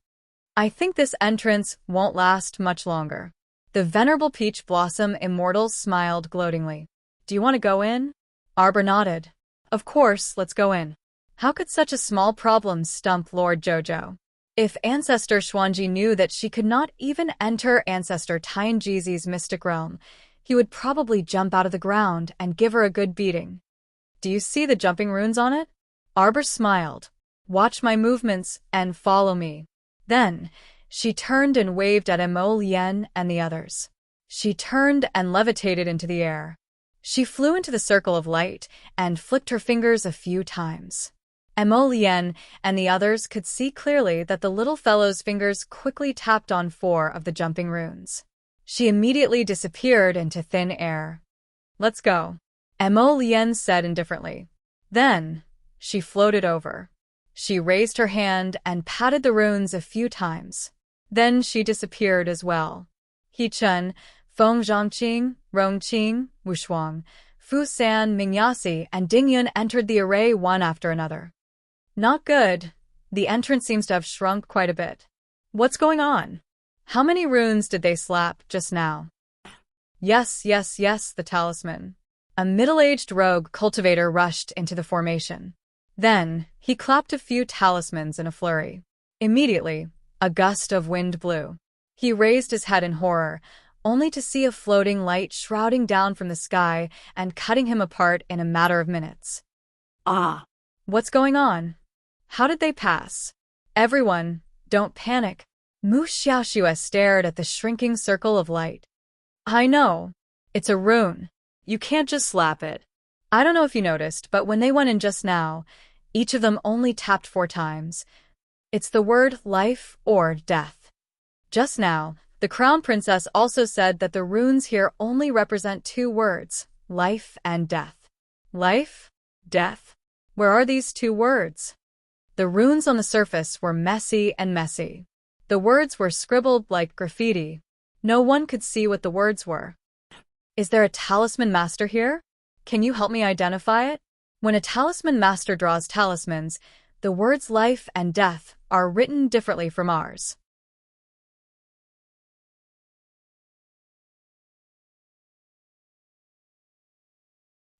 "I think this entrance won't last much longer." The venerable peach blossom immortal smiled gloatingly. "Do you want to go in?" Arbor nodded. "Of course, let's go in." How could such a small problem stump Lord Jojo? If Ancestor Xuanji knew that she could not even enter Ancestor Tianjizi's mystic realm, he would probably jump out of the ground and give her a good beating. "Do you see the jumping runes on it?" Arbor smiled. "Watch my movements and follow me." Then, she turned and waved at Mo Lian and the others. She turned and levitated into the air. She flew into the circle of light and flicked her fingers a few times. Mo Lian and the others could see clearly that the little fellow's fingers quickly tapped on 4 of the jumping runes. She immediately disappeared into thin air. "Let's go," Mo Lian said indifferently. Then, she floated over. She raised her hand and patted the runes a few times. Then she disappeared as well. He Chen, Feng Zhangqing, Rongqing, Wushuang, Fu San, Mingyasi, and Dingyun entered the array one after another. Not good. The entrance seems to have shrunk quite a bit. What's going on? How many runes did they slap just now? Yes, the talisman. A middle-aged rogue cultivator rushed into the formation. Then, he clapped a few talismans in a flurry. Immediately, a gust of wind blew. He raised his head in horror, only to see a floating light shrouding down from the sky and cutting him apart in a matter of minutes. Ah! What's going on? How did they pass? Everyone, don't panic. Mu Xiaoxue stared at the shrinking circle of light. I know. It's a rune. You can't just slap it. I don't know if you noticed, but when they went in just now, each of them only tapped 4 times. It's the word life or death. Just now, the Crown Princess also said that the runes here only represent 2 words, life and death. Life? Death? Where are these 2 words? The runes on the surface were messy. The words were scribbled like graffiti. No one could see what the words were. Is there a talisman master here? Can you help me identify it? When a talisman master draws talismans, the words life and death are written differently from ours.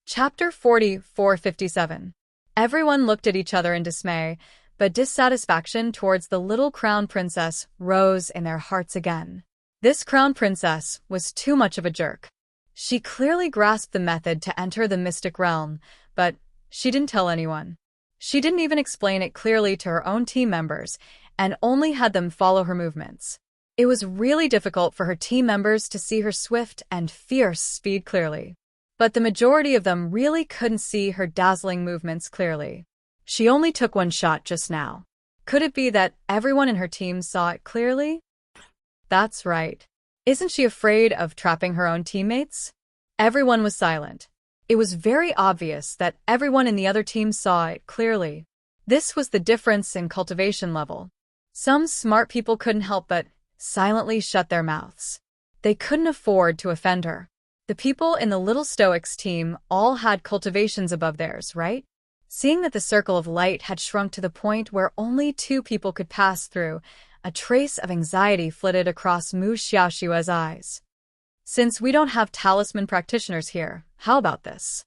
Chapter 4457. Everyone looked at each other in dismay, but dissatisfaction towards the little crown princess rose in their hearts again. This crown princess was too much of a jerk. She clearly grasped the method to enter the mystic realm, but she didn't tell anyone. She didn't even explain it clearly to her own team members, and only had them follow her movements. It was really difficult for her team members to see her swift and fierce speed clearly. But the majority of them really couldn't see her dazzling movements clearly. She only took 1 shot just now. Could it be that everyone in her team saw it clearly? That's right. Isn't she afraid of trapping her own teammates? Everyone was silent. It was very obvious that everyone in the other team saw it clearly. This was the difference in cultivation level. Some smart people couldn't help but silently shut their mouths. They couldn't afford to offend her. The people in the Little Stoics team all had cultivations above theirs, right? Seeing that the circle of light had shrunk to the point where only 2 people could pass through, a trace of anxiety flitted across Mu Xiaoxue's eyes. Since we don't have talisman practitioners here, how about this?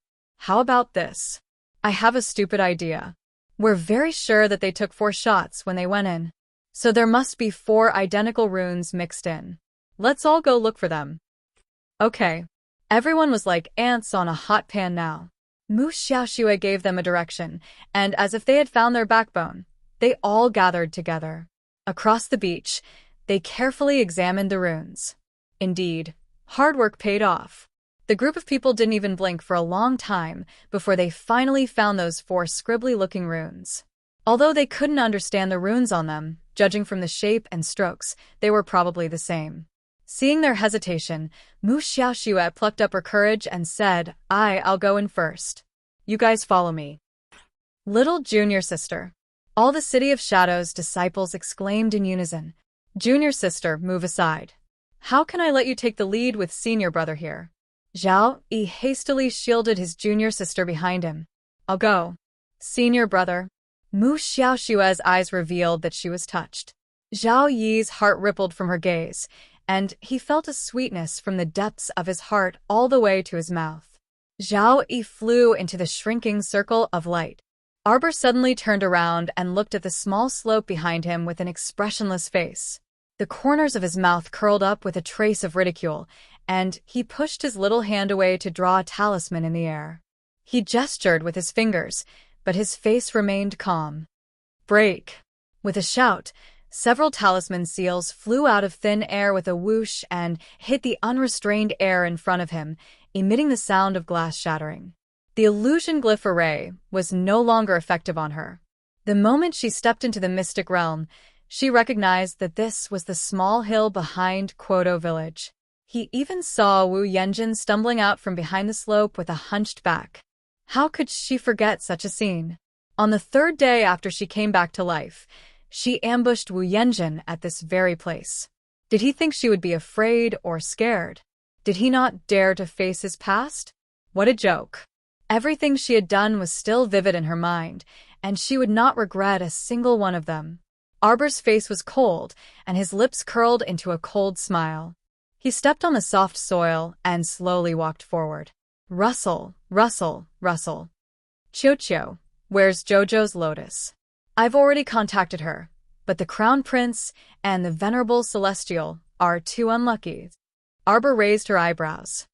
I have a stupid idea. We're very sure that they took 4 shots when they went in. So there must be 4 identical runes mixed in. Let's all go look for them. Okay. Everyone was like ants on a hot pan now. Mu Xiaoxue gave them a direction, and as if they had found their backbone, they all gathered together. Across the beach, they carefully examined the runes. Indeed, hard work paid off. The group of people didn't even blink for a long time before they finally found those 4 scribbly-looking runes. Although they couldn't understand the runes on them, judging from the shape and strokes, they were probably the same. Seeing their hesitation, Mu Xiaoxue plucked up her courage and said, I'll go in first. You guys follow me. Little junior sister. All the City of Shadows disciples exclaimed in unison. Junior sister, move aside. How can I let you take the lead with senior brother here? Zhao Yi hastily shielded his junior sister behind him. I'll go. Senior brother. Mu Xiaoxue's eyes revealed that she was touched. Zhao Yi's heart rippled from her gaze, and he felt a sweetness from the depths of his heart all the way to his mouth. Zhao Yi flew into the shrinking circle of light. Arbor suddenly turned around and looked at the small slope behind him with an expressionless face. The corners of his mouth curled up with a trace of ridicule, and he pushed his little hand away to draw a talisman in the air. He gestured with his fingers, but his face remained calm. Break! With a shout, several talisman seals flew out of thin air with a whoosh and hit the unrestrained air in front of him, emitting the sound of glass shattering. The illusion glyph array was no longer effective on her. The moment she stepped into the mystic realm, she recognized that this was the small hill behind Quoto village. He even saw Wu Yanjin stumbling out from behind the slope with a hunched back. How could she forget such a scene? On the 3rd day after she came back to life, she ambushed Wu Yanjin at this very place. Did he think she would be afraid or scared? Did he not dare to face his past? What a joke. Everything she had done was still vivid in her mind, and she would not regret a single one of them. Arbor's face was cold, and his lips curled into a cold smile. He stepped on the soft soil and slowly walked forward. Rustle, rustle, rustle. Qiu, where's Jojo's lotus? I've already contacted her, but the Crown Prince and the Venerable Celestial are too unlucky. Arbor raised her eyebrows.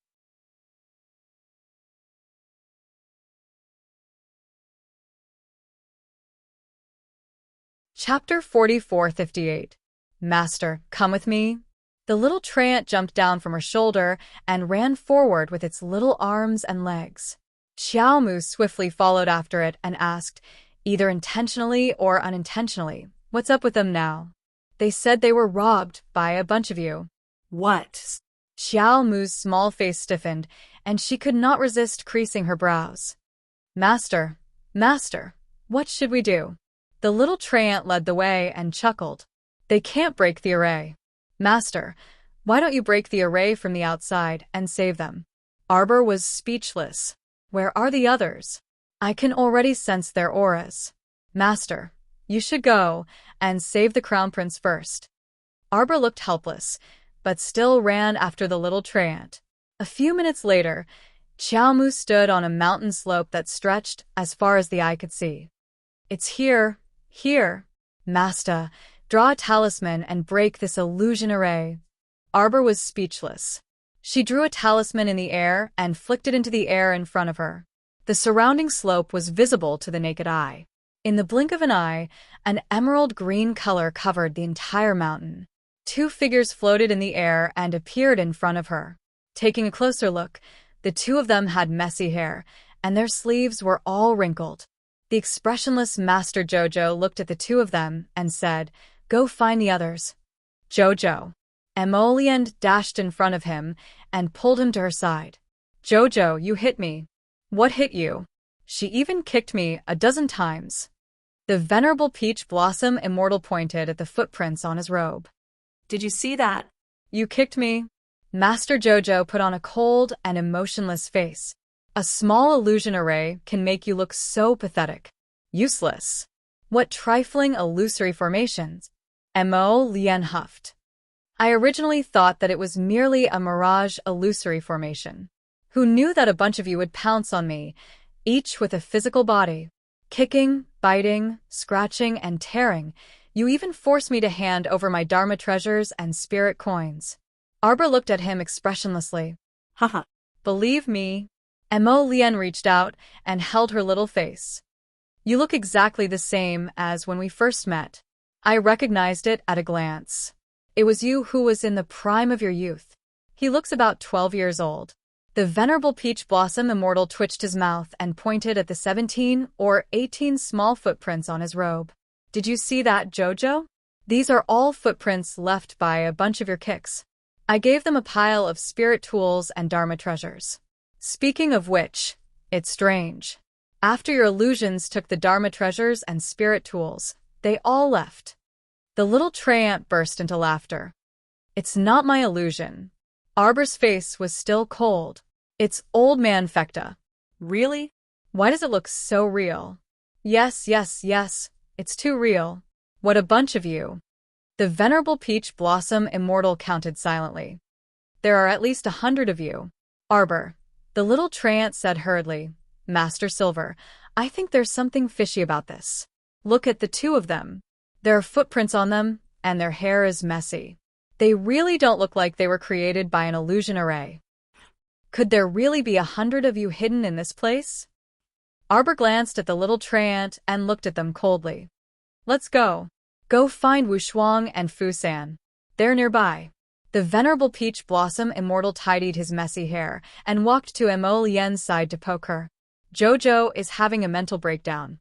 Chapter 4458. Master, come with me. The little treant jumped down from her shoulder and ran forward with its little arms and legs. Xiaomu swiftly followed after it and asked, either intentionally or unintentionally, what's up with them now? They said they were robbed by a bunch of you. What? Xiaomu's small face stiffened, and she could not resist creasing her brows. Master, what should we do? The little treant led the way and chuckled. They can't break the array. Master, why don't you break the array from the outside and save them? Arbor was speechless. Where are the others? I can already sense their auras. Master, you should go and save the Crown Prince first. Arbor looked helpless, but still ran after the little treant. A few minutes later, Xiaomu stood on a mountain slope that stretched as far as the eye could see. It's here. Master, draw a talisman and break this illusion array. Arbor was speechless. She drew a talisman in the air and flicked it into the air in front of her. The surrounding slope was visible to the naked eye. In the blink of an eye, an emerald green color covered the entire mountain. 2 figures floated in the air and appeared in front of her. Taking a closer look, the 2 of them had messy hair, and their sleeves were all wrinkled. The expressionless Master Jojo looked at the 2 of them and said, Go find the others. Jojo. Emoliend dashed in front of him and pulled him to her side. Jojo, you hit me. What hit you? She even kicked me a dozen times. The Venerable Peach Blossom Immortal pointed at the footprints on his robe. Did you see that? You kicked me? Master Jojo put on a cold and emotionless face. A small illusion array can make you look so pathetic. Useless. What trifling illusory formations. Mo Lien huffed. I originally thought that it was merely a mirage illusory formation. Who knew that a bunch of you would pounce on me, each with a physical body? Kicking, biting, scratching, and tearing. You even forced me to hand over my Dharma treasures and spirit coins. Arbor looked at him expressionlessly. Haha. Believe me, Emolienne reached out and held her little face. You look exactly the same as when we first met. I recognized it at a glance. It was you who was in the prime of your youth. He looks about 12 years old. The venerable Peach Blossom Immortal twitched his mouth and pointed at the 17 or 18 small footprints on his robe. Did you see that, Jojo? These are all footprints left by a bunch of your kicks. I gave them a pile of spirit tools and Dharma treasures. Speaking of which, it's strange. After your illusions took the Dharma treasures and spirit tools, they all left. The little Treant burst into laughter. It's not my illusion. Arbor's face was still cold. It's old man Fecta. Really? Why does it look so real? Yes, it's too real. What a bunch of you. The venerable Peach Blossom Immortal counted silently. There are at least 100 of you. Arbor, the little Treant said hurriedly. Master Silver, I think there's something fishy about this. Look at the two of them. There are footprints on them, and their hair is messy. They really don't look like they were created by an illusion array. Could there really be 100 of you hidden in this place? Arbor glanced at the little Treant and looked at them coldly. Let's go. Go find Wushuang and Fusan. They're nearby. The venerable Peach Blossom Immortal tidied his messy hair and walked to Emolienne's side to poke her. Jojo is having a mental breakdown.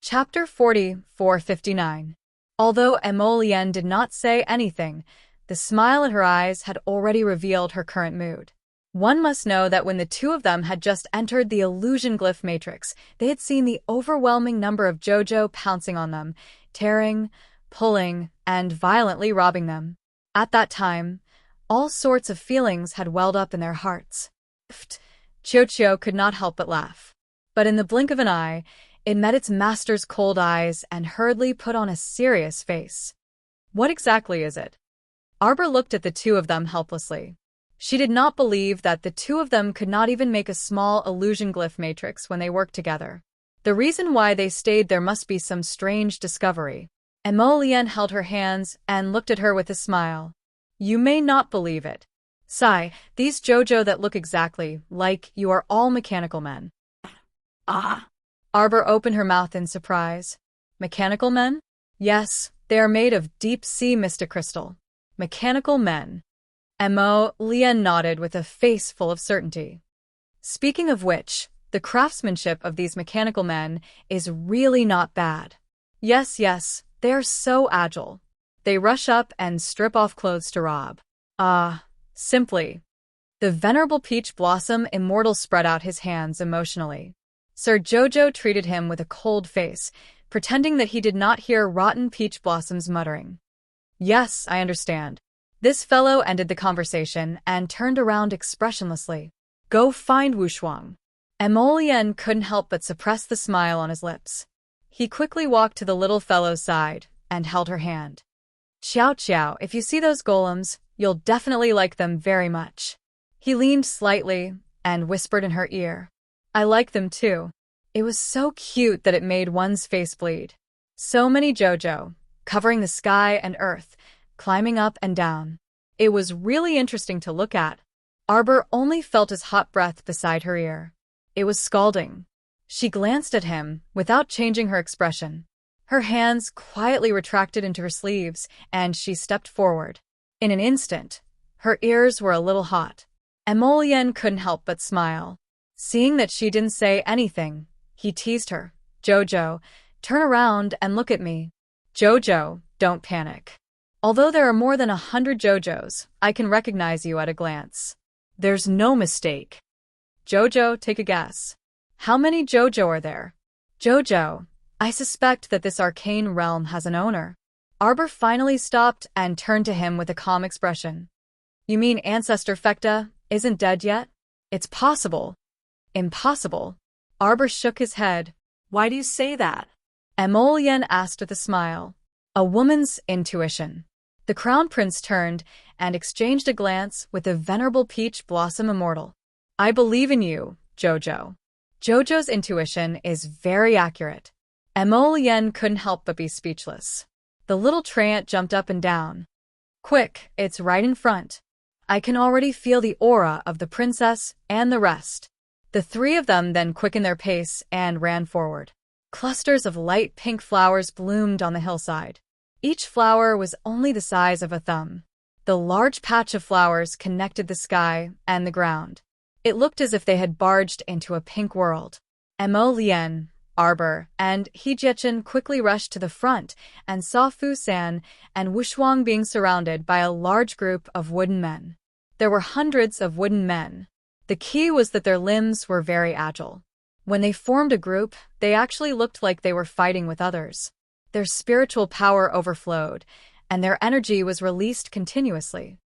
Chapter 44:59. Although Emolienne did not say anything, the smile in her eyes had already revealed her current mood. One must know that when the two of them had just entered the illusion glyph matrix, they had seen the overwhelming number of Jojo pouncing on them, tearing, pulling, and violently robbing them. At that time, all sorts of feelings had welled up in their hearts. Chio could not help but laugh. But in the blink of an eye, it met its master's cold eyes and hurriedly put on a serious face. What exactly is it? Arbor looked at the two of them helplessly. She did not believe that the two of them could not even make a small illusion glyph matrix when they worked together. The reason why they stayed there must be some strange discovery. Emolienne held her hands and looked at her with a smile. You may not believe it. Sigh, these Jojo that look exactly like you are all mechanical men. Ah. Arbor opened her mouth in surprise. Mechanical men? Yes, they are made of deep-sea mystic crystal. Mechanical men. Emolienne nodded with a face full of certainty. Speaking of which, the craftsmanship of these mechanical men is really not bad. Yes, they are so agile. They rush up and strip off clothes to rob. Simply. The venerable Peach Blossom Immortal spread out his hands emotionally. Sir Jojo treated him with a cold face, pretending that he did not hear rotten Peach Blossom's muttering. Yes, I understand. This fellow ended the conversation and turned around expressionlessly. Go find Wushuang. Emolienne couldn't help but suppress the smile on his lips. He quickly walked to the little fellow's side and held her hand. Xiao, if you see those golems, you'll definitely like them very much. He leaned slightly and whispered in her ear. I like them too. It was so cute that it made one's face bleed. So many Jojo, covering the sky and earth, climbing up and down. It was really interesting to look at. Arbor only felt his hot breath beside her ear. It was scalding. She glanced at him without changing her expression. Her hands quietly retracted into her sleeves, and she stepped forward. In an instant, her ears were a little hot. Emolienne couldn't help but smile. Seeing that she didn't say anything, he teased her. Jojo, turn around and look at me. Jojo, don't panic. Although there are more than 100 Jojos, I can recognize you at a glance. There's no mistake. Jojo, take a guess. How many Jojo are there? Jojo, I suspect that this arcane realm has an owner. Arbor finally stopped and turned to him with a calm expression. You mean Ancestor Fecta isn't dead yet? It's possible. Impossible. Arbor shook his head. Why do you say that? Emolienne asked with a smile. A woman's intuition. The Crown Prince turned and exchanged a glance with the venerable Peach Blossom Immortal. I believe in you, Jojo. Jojo's intuition is very accurate. Emolienne couldn't help but be speechless. The little treant jumped up and down. Quick, it's right in front. I can already feel the aura of the princess and the rest. The three of them then quickened their pace and ran forward. Clusters of light pink flowers bloomed on the hillside. Each flower was only the size of a thumb. The large patch of flowers connected the sky and the ground. It looked as if they had barged into a pink world. Mo Lien, Arbor, and Hejichen quickly rushed to the front and saw Fu San and Wushuang being surrounded by a large group of wooden men. There were hundreds of wooden men. The key was that their limbs were very agile. When they formed a group, they actually looked like they were fighting with others. Their spiritual power overflowed, and their energy was released continuously.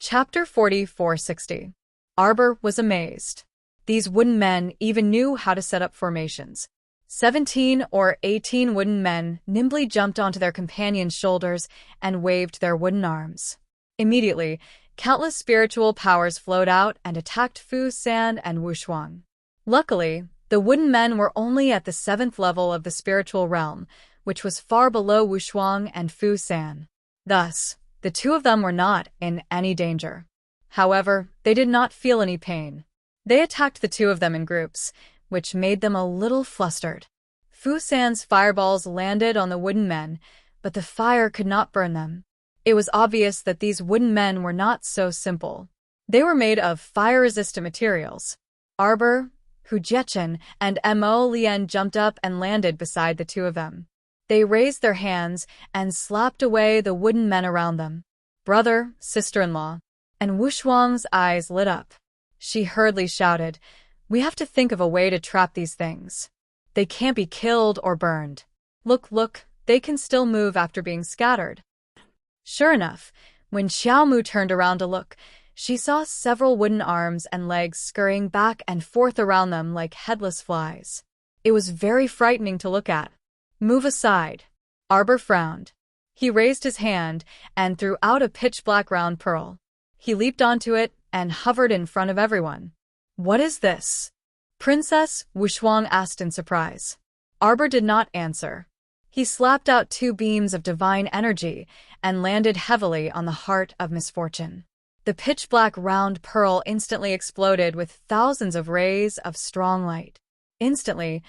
Chapter 4460. Arbor was amazed. These wooden men even knew how to set up formations. 17 or 18 wooden men nimbly jumped onto their companions' shoulders and waved their wooden arms. Immediately, countless spiritual powers flowed out and attacked Fu San and Wushuang. Luckily, the wooden men were only at the 7th level of the spiritual realm, which was far below Wushuang and Fu San. Thus, the two of them were not in any danger. However, they did not feel any pain. They attacked the two of them in groups, which made them a little flustered. Fu San's fireballs landed on the wooden men, but the fire could not burn them. It was obvious that these wooden men were not so simple. They were made of fire-resistant materials. Arbor, Hejichen, and Mo Lien jumped up and landed beside the two of them. They raised their hands and slapped away the wooden men around them. Brother, sister-in-law. And Wushuang's eyes lit up. She hurriedly shouted, "We have to think of a way to trap these things. They can't be killed or burned. Look, they can still move after being scattered." Sure enough, when Xiaomu turned around to look, she saw several wooden arms and legs scurrying back and forth around them like headless flies. It was very frightening to look at. "Move aside." Arbor frowned. He raised his hand and threw out a pitch-black round pearl. He leaped onto it and hovered in front of everyone. "What is this?" Princess, Wushuang asked in surprise. Arbor did not answer. He slapped out 2 beams of divine energy and landed heavily on the heart of misfortune. The pitch-black round pearl instantly exploded with thousands of rays of strong light. Instantly,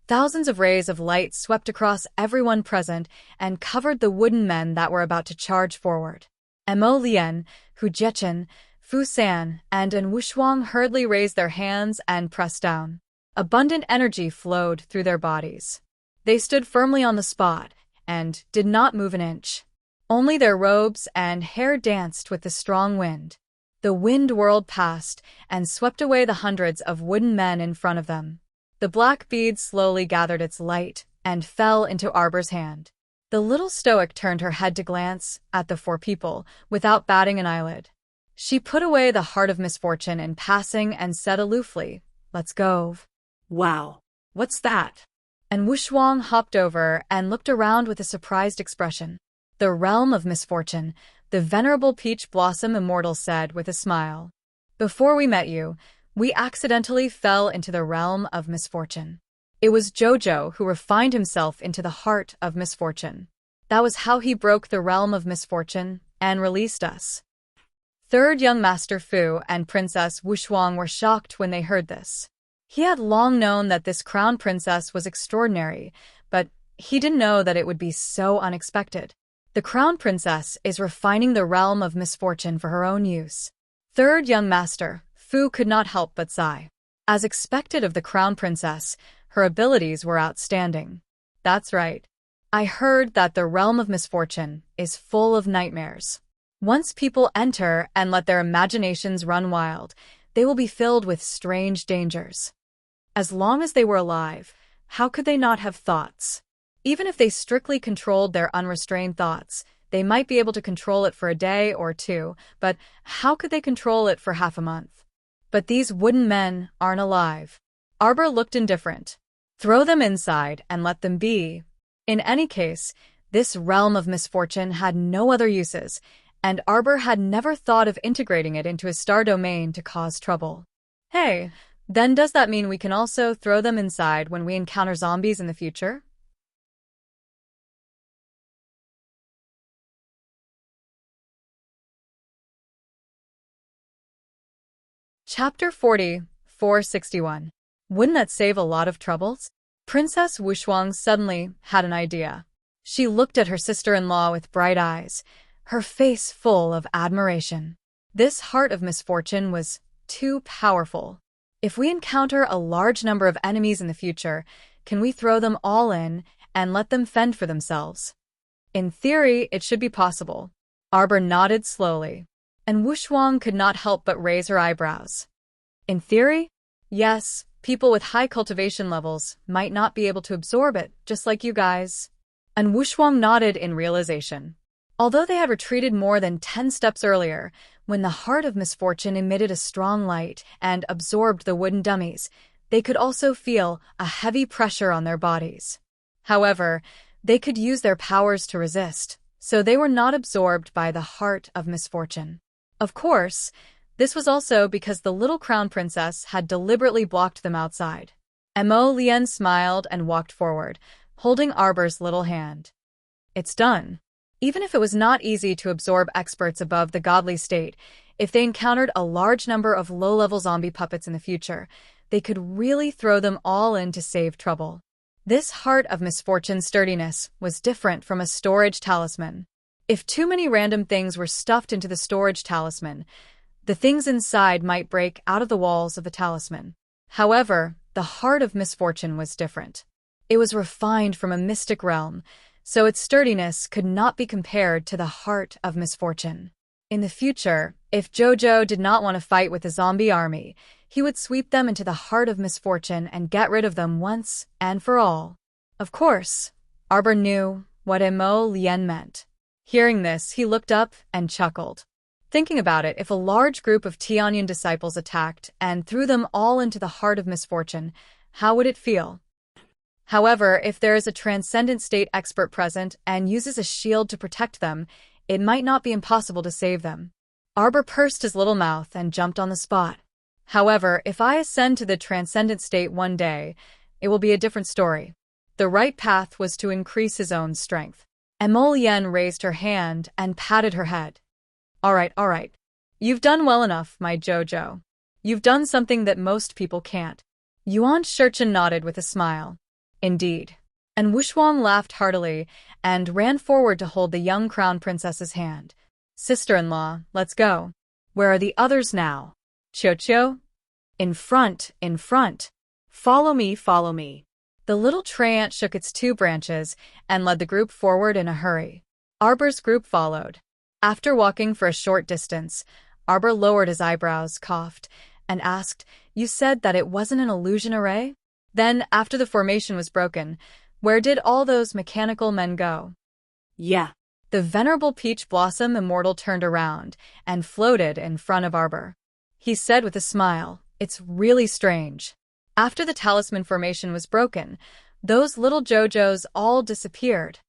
thousands of rays of light swept across everyone present and covered the wooden men that were about to charge forward. Mo Lien, Hejichen, Fu San, and Wushuang hurriedly raised their hands and pressed down. Abundant energy flowed through their bodies. They stood firmly on the spot and did not move an inch. Only their robes and hair danced with the strong wind. The wind whirled past and swept away the hundreds of wooden men in front of them. The black bead slowly gathered its light and fell into Arbor's hand. The little stoic turned her head to glance at the 4 people without batting an eyelid. She put away the heart of misfortune in passing and said aloofly, "Let's go." Wow. What's that? And Wushuang hopped over and looked around with a surprised expression. "The realm of misfortune," the venerable peach blossom immortal said with a smile. "Before we met you, we accidentally fell into the realm of misfortune. It was Jojo who refined himself into the heart of misfortune. That was how he broke the realm of misfortune and released us." Third young Master Fu and Princess Wushuang were shocked when they heard this. He had long known that this crown princess was extraordinary, but he didn't know that it would be so unexpected. The crown princess is refining the realm of misfortune for her own use. Third young Master Fu could not help but sigh. As expected of the crown princess, her abilities were outstanding. That's right. I heard that the realm of misfortune is full of nightmares. Once people enter and let their imaginations run wild, they will be filled with strange dangers. As long as they were alive, how could they not have thoughts? Even if they strictly controlled their unrestrained thoughts, they might be able to control it for a day or 2, but how could they control it for half a month? But these wooden men aren't alive. Arbor looked indifferent. Throw them inside and let them be. In any case, this realm of misfortune had no other uses, and Arbor had never thought of integrating it into his star domain to cause trouble. "Hey, Then does that mean we can also throw them inside when we encounter zombies in the future? Chapter 40, 461. Wouldn't that save a lot of troubles? Princess Wushuang suddenly had an idea. She looked at her sister-in-law with bright eyes, her face full of admiration. This heart of misfortune was too powerful. If we encounter a large number of enemies in the future, can we throw them all in and let them fend for themselves? In theory, it should be possible. Arbor nodded slowly, and Wushuang could not help but raise her eyebrows. In theory? Yes, people with high cultivation levels might not be able to absorb it, just like you guys. And Wushuang nodded in realization. Although they had retreated more than 10 steps earlier, when the heart of misfortune emitted a strong light and absorbed the wooden dummies, they could also feel a heavy pressure on their bodies. However, they could use their powers to resist, so they were not absorbed by the heart of misfortune. Of course, this was also because the little crown princess had deliberately blocked them outside. Mo Lien smiled and walked forward, holding Arbor's little hand. It's done. Even if it was not easy to absorb experts above the godly state, if they encountered a large number of low-level zombie puppets in the future, they could really throw them all in to save trouble. This heart of misfortune sturdiness was different from a storage talisman. If too many random things were stuffed into the storage talisman, the things inside might break out of the walls of the talisman. However, the heart of misfortune was different. It was refined from a mystic realm, so its sturdiness could not be compared to the heart of misfortune. In the future, if Jojo did not want to fight with the zombie army, he would sweep them into the heart of misfortune and get rid of them once and for all. Of course, Arbor knew what Mo Lien meant. Hearing this, he looked up and chuckled. Thinking about it, if a large group of Tianyan disciples attacked and threw them all into the heart of misfortune, how would it feel? However, if there is a transcendent state expert present and uses a shield to protect them, it might not be impossible to save them. Arbor pursed his little mouth and jumped on the spot. However, if I ascend to the transcendent state one day, it will be a different story. The right path was to increase his own strength. Mo Lien raised her hand and patted her head. All right. You've done well enough, my Jojo. You've done something that most people can't. Yuan Shurchen nodded with a smile. Indeed. And Wushuang laughed heartily and ran forward to hold the young crown princess's hand. Sister-in-law, let's go. Where are the others now? Chocho? In front. Follow me. The little tree ant shook its two branches and led the group forward in a hurry. Arbor's group followed. After walking for a short distance, Arbor lowered his eyebrows, coughed, and asked, You said that it wasn't an illusion array? Then, after the formation was broken, where did all those mechanical men go? Yeah. The venerable Peach Blossom Immortal turned around and floated in front of Arbor. He said with a smile, It's really strange. After the talisman formation was broken, those little Jojos all disappeared.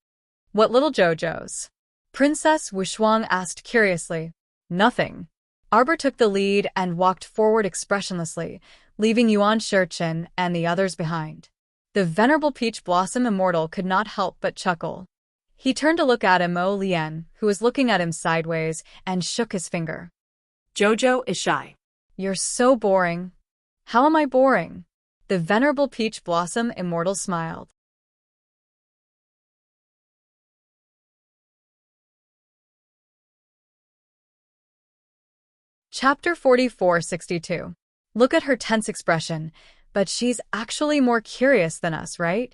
What little Jojos? Princess Wushuang asked curiously. Nothing. Arbor took the lead and walked forward expressionlessly, leaving Yuan Shurchen and the others behind. The venerable Peach Blossom Immortal could not help but chuckle. He turned to look at Mo Lien, who was looking at him sideways, and shook his finger. Jojo is shy. You're so boring. How am I boring? The venerable Peach Blossom Immortal smiled. Chapter 4462. Look at her tense expression, but she's actually more curious than us, right?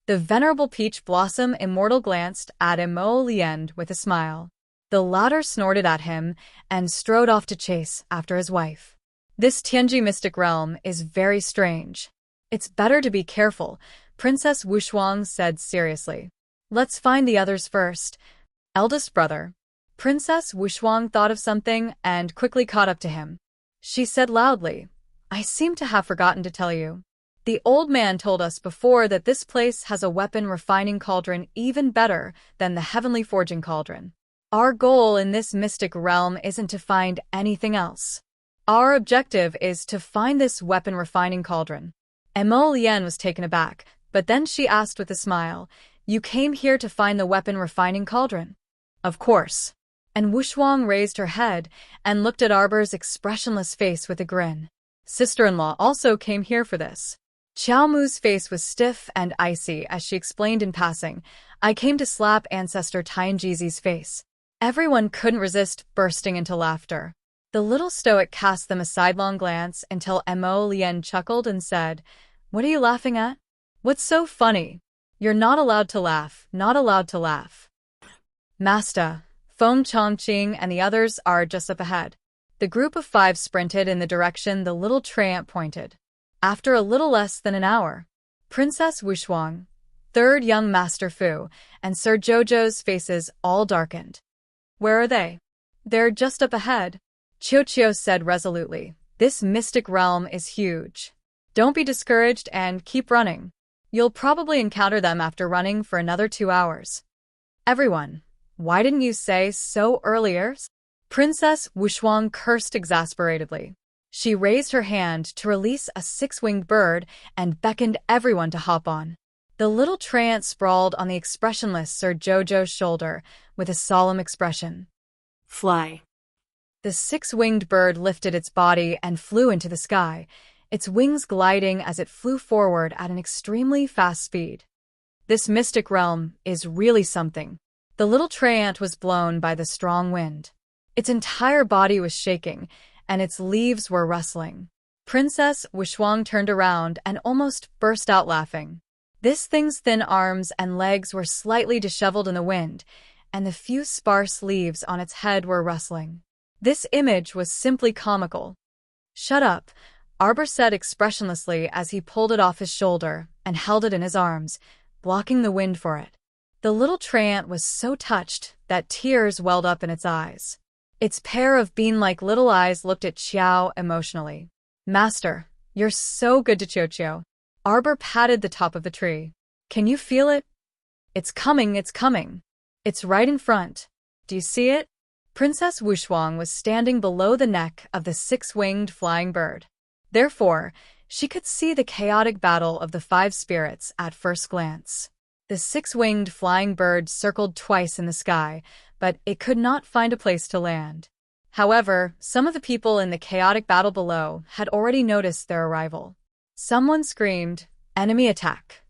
The venerable Peach Blossom Immortal glanced at Mo Lien with a smile. The latter snorted at him and strode off to chase after his wife. This Tianji mystic realm is very strange. It's better to be careful, Princess Wushuang said seriously. Let's find the others first. Eldest brother. Princess Wushuang thought of something and quickly caught up to him. She said loudly, I seem to have forgotten to tell you. The old man told us before that this place has a weapon refining cauldron even better than the heavenly forging cauldron. Our goal in this mystic realm isn't to find anything else. Our objective is to find this weapon refining cauldron. Emolienne was taken aback, but then she asked with a smile, "You came here to find the weapon refining cauldron?" "Of course." And Wushuang raised her head and looked at Arbor's expressionless face with a grin. "Sister-in-law also came here for this." Xiaomu's face was stiff and icy as she explained in passing, "I came to slap ancestor Tianjizi's face." Everyone couldn't resist bursting into laughter. The little stoic cast them a sidelong glance until Emolienne chuckled and said, "What are you laughing at? What's so funny? You're not allowed to laugh, not allowed to laugh." "Master, Feng Chongqing and the others are just up ahead." The group of 5 sprinted in the direction the little treant pointed. After a little less than an hour, Princess Wushuang, 3rd young Master Fu, and Sir Jojo's faces all darkened. "Where are they?" "They're just up ahead," Qiuqiu said resolutely. "This mystic realm is huge. Don't be discouraged and keep running. You'll probably encounter them after running for another 2 hours." "Everyone, why didn't you say so earlier?" Princess Wushuang cursed exasperatedly. She raised her hand to release a 6-winged bird and beckoned everyone to hop on. The little treant sprawled on the expressionless Sir Jojo's shoulder with a solemn expression. Fly. The 6-winged bird lifted its body and flew into the sky, its wings gliding as it flew forward at an extremely fast speed. "This mystic realm is really something." The little treant was blown by the strong wind. Its entire body was shaking, and its leaves were rustling. Princess Wushuang turned around and almost burst out laughing. This thing's thin arms and legs were slightly disheveled in the wind, and the few sparse leaves on its head were rustling. This image was simply comical. "Shut up," Arbor said expressionlessly as he pulled it off his shoulder and held it in his arms, blocking the wind for it. The little treant was so touched that tears welled up in its eyes. Its pair of bean-like little eyes looked at Xiao emotionally. "Master, you're so good to Qiuqiu." Arbor patted the top of the tree. "Can you feel it?" It's coming, it's coming. It's right in front. Do you see it?" Princess Wushuang was standing below the neck of the 6-winged flying bird. Therefore, she could see the chaotic battle of the 5 spirits at first glance. The 6-winged flying bird circled twice in the sky, but it could not find a place to land. However, some of the people in the chaotic battle below had already noticed their arrival. Someone screamed, "Enemy attack!"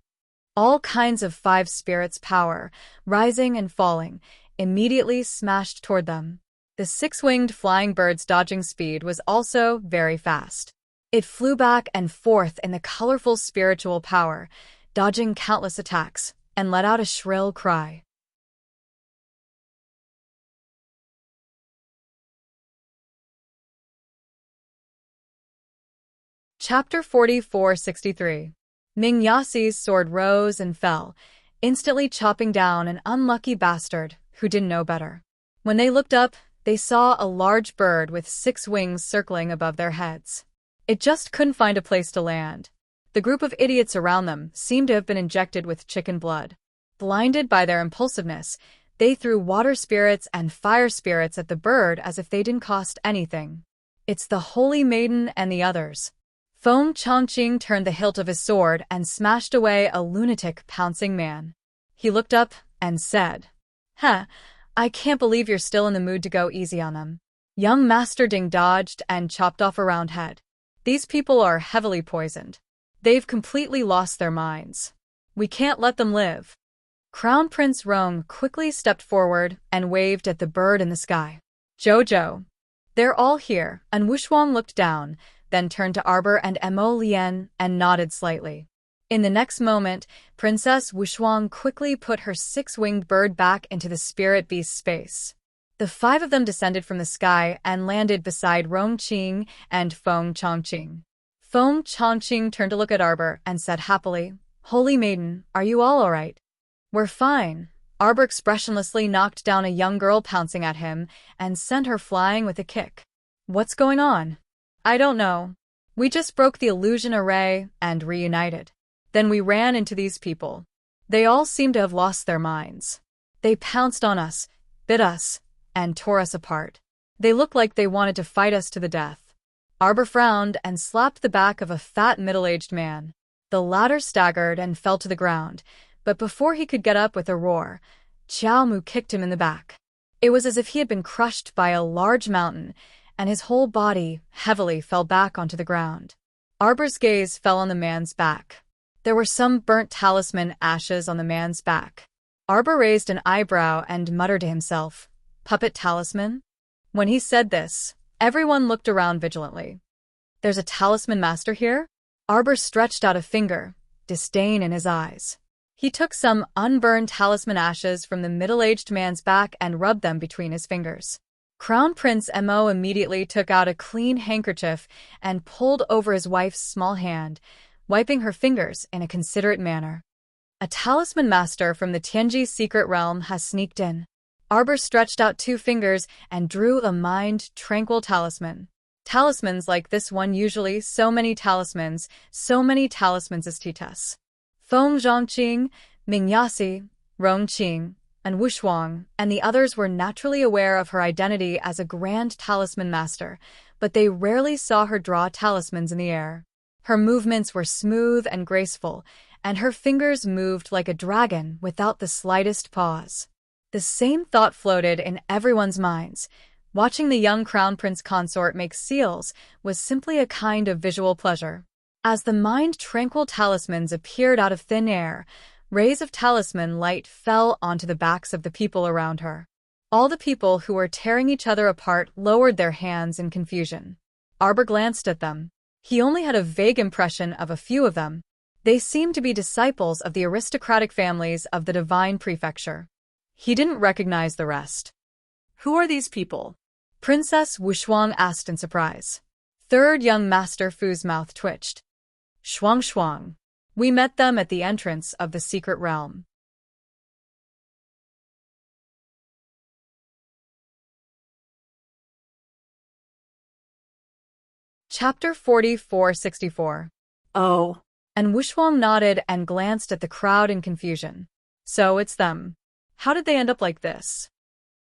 All kinds of 5 spirits' power, rising and falling, immediately smashed toward them. The 6-winged flying bird's dodging speed was also very fast. It flew back and forth in the colorful spiritual power, dodging countless attacks, and let out a shrill cry. Chapter 4463. Ming Yasi's sword rose and fell, instantly chopping down an unlucky bastard who didn't know better. When they looked up, they saw a large bird with 6 wings circling above their heads. It just couldn't find a place to land. The group of idiots around them seemed to have been injected with chicken blood. Blinded by their impulsiveness, they threw water spirits and fire spirits at the bird as if they didn't cost anything. "It's the Holy Maiden and the others." Feng Chongqing turned the hilt of his sword and smashed away a lunatic pouncing man. He looked up and said, "Heh, I can't believe you're still in the mood to go easy on them." Young Master Ding dodged and chopped off a round head. "These people are heavily poisoned. They've completely lost their minds. We can't let them live." Crown Prince Rong quickly stepped forward and waved at the bird in the sky. "Jojo." "They're all here," and Wushuang looked down, then turned to Arbor and Emolienne and nodded slightly. In the next moment, Princess Wushuang quickly put her 6-winged bird back into the spirit beast's space. The 5 of them descended from the sky and landed beside Rongqing and Feng Chongqing. Feng Chongqing turned to look at Arbor and said happily, "Holy Maiden, are you all right?" "We're fine." Arbor expressionlessly knocked down a young girl pouncing at him and sent her flying with a kick. "What's going on?" "I don't know. We just broke the illusion array and reunited. Then we ran into these people. They all seem to have lost their minds. They pounced on us, bit us, and tore us apart. They looked like they wanted to fight us to the death." Arbor frowned and slapped the back of a fat middle-aged man. The latter staggered and fell to the ground, but before he could get up with a roar, Xiao Mu kicked him in the back. It was as if he had been crushed by a large mountain, and his whole body heavily fell back onto the ground. Arbor's gaze fell on the man's back. There were some burnt talisman ashes on the man's back. Arbor raised an eyebrow and muttered to himself, "Puppet talisman?" When he said this, everyone looked around vigilantly. "There's a talisman master here?" Arbor stretched out a finger, disdain in his eyes. He took some unburned talisman ashes from the middle-aged man's back and rubbed them between his fingers. Crown Prince Mo immediately took out a clean handkerchief and pulled over his wife's small hand, wiping her fingers in a considerate manner. "A talisman master from the Tianji secret realm has sneaked in." Arbor stretched out 2 fingers and drew a mind-tranquil talisman. Talismans like this one usually so many talismans as Titus. Feng Zhongqing, Mingyasi, Rongqing, and Wushuang, and the others were naturally aware of her identity as a grand talisman master, but they rarely saw her draw talismans in the air. Her movements were smooth and graceful, and her fingers moved like a dragon without the slightest pause. The same thought floated in everyone's minds. Watching the young Crown Prince Consort make seals was simply a kind of visual pleasure. As the mind-tranquil talismans appeared out of thin air, rays of talisman light fell onto the backs of the people around her. All the people who were tearing each other apart lowered their hands in confusion. Arbor glanced at them. He only had a vague impression of a few of them. They seemed to be disciples of the aristocratic families of the Divine Prefecture. He didn't recognize the rest. Who are these people? Princess Wushuang asked in surprise. Third young Master Fu's mouth twitched. Shuang. We met them at the entrance of the secret realm. Chapter 4464. Oh. And Wushuang nodded and glanced at the crowd in confusion. So it's them. How did they end up like this?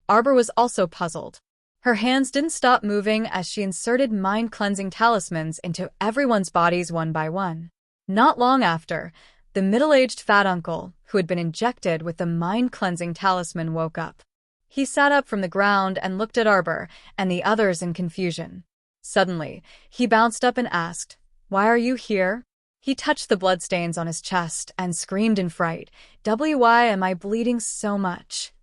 Arbor was also puzzled. Her hands didn't stop moving as she inserted mind-cleansing talismans into everyone's bodies one by one. Not long after, the middle-aged fat uncle, who had been injected with the mind-cleansing talisman, woke up. He sat up from the ground and looked at Arbor and the others in confusion. Suddenly, he bounced up and asked, "Why are you here?" He touched the bloodstains on his chest and screamed in fright, "Why am I bleeding so much?"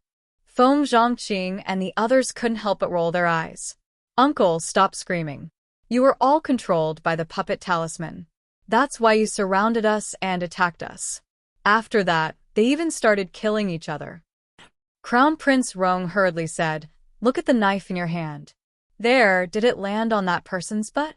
Feng Zhongqing and the others couldn't help but roll their eyes. "Uncle, stop screaming. You were all controlled by the puppet talisman. That's why you surrounded us and attacked us. After that, they even started killing each other." Crown Prince Rong hurriedly said, "Look at the knife in your hand. There, did it land on that person's butt?"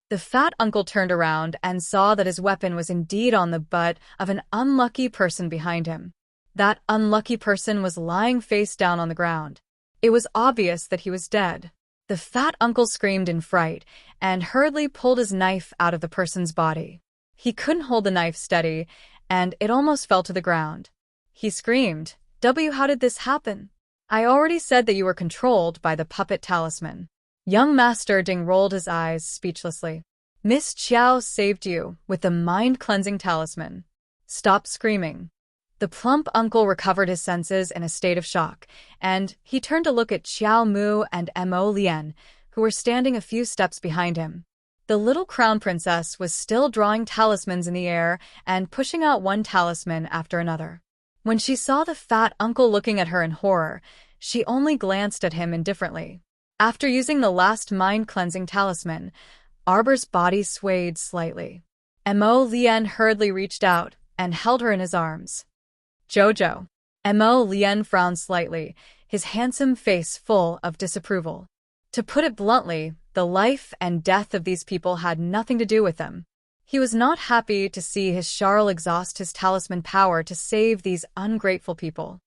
The fat uncle turned around and saw that his weapon was indeed on the butt of an unlucky person behind him. That unlucky person was lying face down on the ground. It was obvious that he was dead. The fat uncle screamed in fright and hurriedly pulled his knife out of the person's body. He couldn't hold the knife steady, and it almost fell to the ground. He screamed, How did this happen? I already said that you were controlled by the puppet talisman." Young Master Ding rolled his eyes speechlessly. "Miss Qiao saved you with the mind-cleansing talisman. Stop screaming." The plump uncle recovered his senses in a state of shock, and he turned to look at Xiao Mu and Mo Lian, who were standing a few steps behind him. The little crown princess was still drawing talismans in the air and pushing out one talisman after another. When she saw the fat uncle looking at her in horror, she only glanced at him indifferently. After using the last mind-cleansing talisman, Arbor's body swayed slightly. Mo Lian hurriedly reached out and held her in his arms. "Jojo." Mo Lian frowned slightly, his handsome face full of disapproval. To put it bluntly, the life and death of these people had nothing to do with them. He was not happy to see his Charles exhaust his talisman power to save these ungrateful people.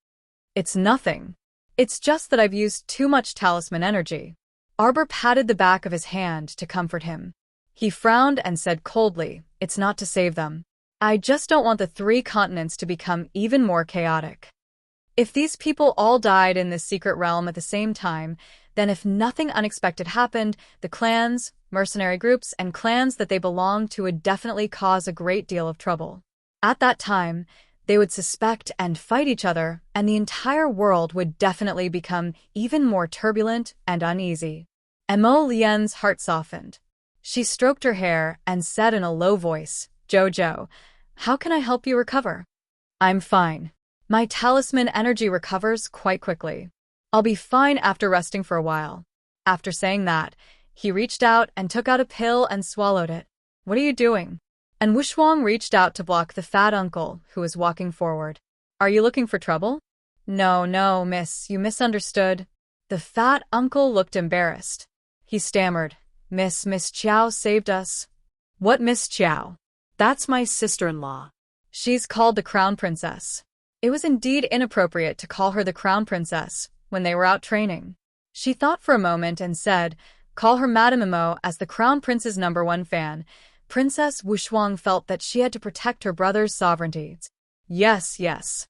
"It's nothing. It's just that I've used too much talisman energy." Arbor patted the back of his hand to comfort him. He frowned and said coldly, "It's not to save them. I just don't want the 3 continents to become even more chaotic. If these people all died in this secret realm at the same time, Then if nothing unexpected happened, the clans, mercenary groups, and clans that they belonged to would definitely cause a great deal of trouble. At that time, they would suspect and fight each other, and the entire world would definitely become even more turbulent and uneasy. Emo Lien's heart softened. She stroked her hair and said in a low voice, "Jojo, how can I help you recover?" "I'm fine. My talisman energy recovers quite quickly. I'll be fine after resting for a while." After saying that, he reached out and took out a pill and swallowed it. "What are you doing?" And Wushuang reached out to block the fat uncle who was walking forward. "Are you looking for trouble?" No, miss, you misunderstood." The fat uncle looked embarrassed. He stammered, Miss Chiao saved us." "What Miss Chiao?" That's my sister-in-law. "She's called the Crown Princess." It was indeed inappropriate to call her the Crown Princess when they were out training. She thought for a moment and said, "Call her Madame Emo as the Crown Prince's #1 fan." Princess Wushuang felt that she had to protect her brother's sovereignty. Yes.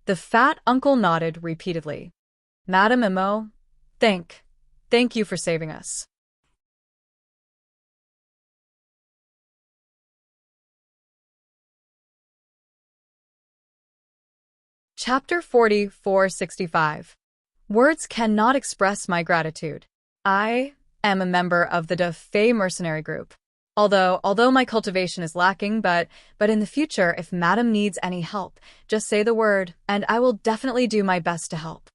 The fat uncle nodded repeatedly. "Madame Emo, thank you for saving us." Chapter 4465. Words cannot express my gratitude. I am a member of the De Fey mercenary group. Although my cultivation is lacking, but in the future, if Madam needs any help, just say the word, and I will definitely do my best to help.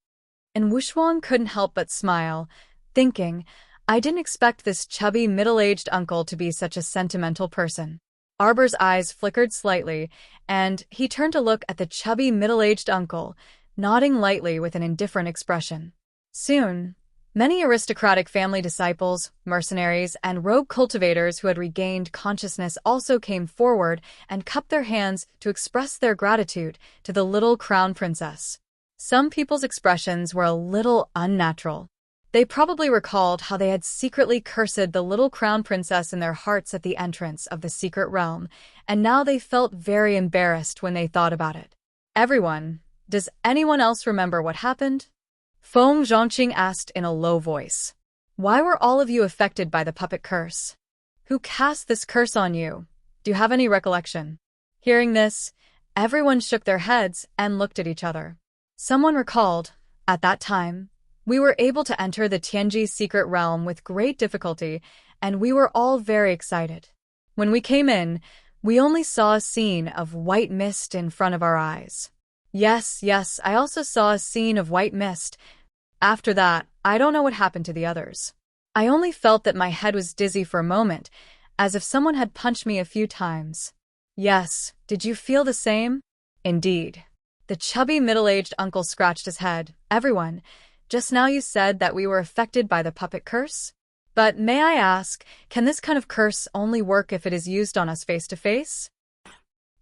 And Wushuang couldn't help but smile, thinking, I didn't expect this chubby middle-aged uncle to be such a sentimental person. Arbor's eyes flickered slightly, and he turned to look at the chubby middle-aged uncle, nodding lightly with an indifferent expression. Soon, many aristocratic family disciples, mercenaries, and rogue cultivators who had regained consciousness also came forward and cupped their hands to express their gratitude to the little crown princess. Some people's expressions were a little unnatural. They probably recalled how they had secretly cursed the little crown princess in their hearts at the entrance of the secret realm, and now they felt very embarrassed when they thought about it. "Everyone, does anyone else remember what happened?" Feng Zhongqing asked in a low voice. "Why were all of you affected by the puppet curse? Who cast this curse on you? Do you have any recollection?" Hearing this, everyone shook their heads and looked at each other. Someone recalled, at that time, we were able to enter the Tianji secret realm with great difficulty, and we were all very excited. When we came in, we only saw a scene of white mist in front of our eyes. Yes, I also saw a scene of white mist. After that, I don't know what happened to the others. I only felt that my head was dizzy for a moment, as if someone had punched me a few times. Yes, did you feel the same? Indeed. The chubby middle-aged uncle scratched his head. Everyone, just now you said that we were affected by the puppet curse? But may I ask, can this kind of curse only work if it is used on us face-to-face?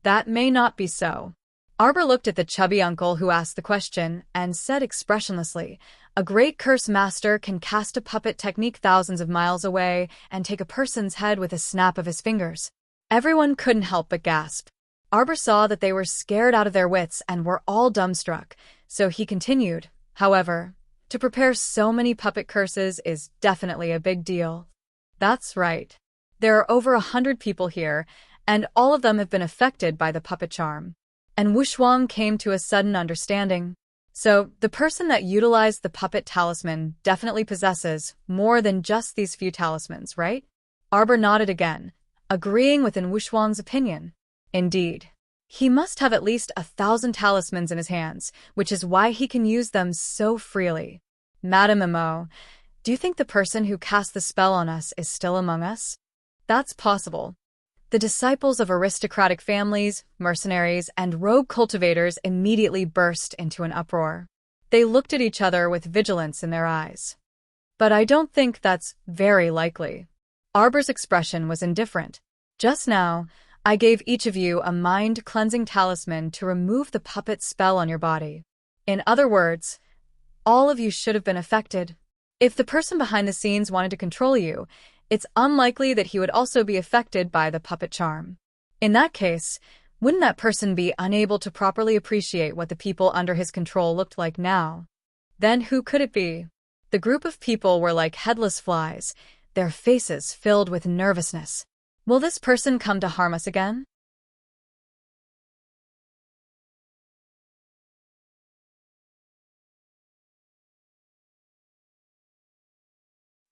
That may not be so. Arbor looked at the chubby uncle who asked the question and said expressionlessly, "A great curse master can cast a puppet technique thousands of miles away and take a person's head with a snap of his fingers." Everyone couldn't help but gasp. Arbor saw that they were scared out of their wits and were all dumbstruck, so he continued, "However, to prepare so many puppet curses is definitely a big deal." "That's right. There are over 100 people here, and all of them have been affected by the puppet charm." And Wushuang came to a sudden understanding. So, the person that utilized the puppet talisman definitely possesses more than just these few talismans, right? Arbor nodded again, agreeing with Wushuang's opinion. Indeed. He must have at least 1,000 talismans in his hands, which is why he can use them so freely. "Madame Emo, do you think the person who cast the spell on us is still among us?" "That's possible." The disciples of aristocratic families, mercenaries, and rogue cultivators immediately burst into an uproar. They looked at each other with vigilance in their eyes. "But I don't think that's very likely." Arbor's expression was indifferent. "Just now, I gave each of you a mind-cleansing talisman to remove the puppet spell on your body. In other words, all of you should have been affected. If the person behind the scenes wanted to control you, it's unlikely that he would also be affected by the puppet charm. In that case, wouldn't that person be unable to properly appreciate what the people under his control looked like now? Then who could it be?" The group of people were like headless flies, their faces filled with nervousness. Will this person come to harm us again?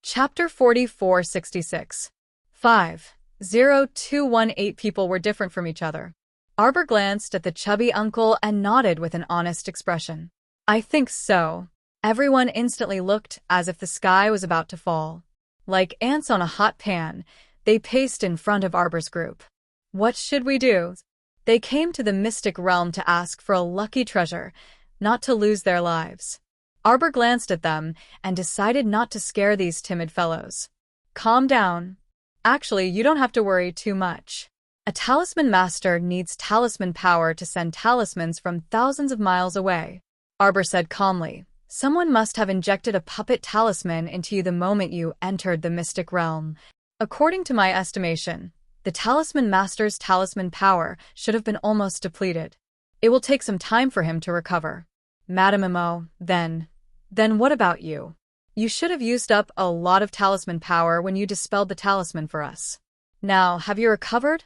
Chapter 4466. 50218 people were different from each other. Arbor glanced at the chubby uncle and nodded with an honest expression. I think so. Everyone instantly looked as if the sky was about to fall. Like ants on a hot pan, they paced in front of Arbor's group. What should we do? They came to the mystic realm to ask for a lucky treasure, not to lose their lives. Arbor glanced at them and decided not to scare these timid fellows. Calm down. Actually, you don't have to worry too much. A talisman master needs talisman power to send talismans from thousands of miles away. Arbor said calmly. Someone must have injected a puppet talisman into you the moment you entered the mystic realm. According to my estimation, the talisman master's talisman power should have been almost depleted. It will take some time for him to recover. Madame Imo, then what about you? You should have used up a lot of talisman power when you dispelled the talisman for us. Now, have you recovered?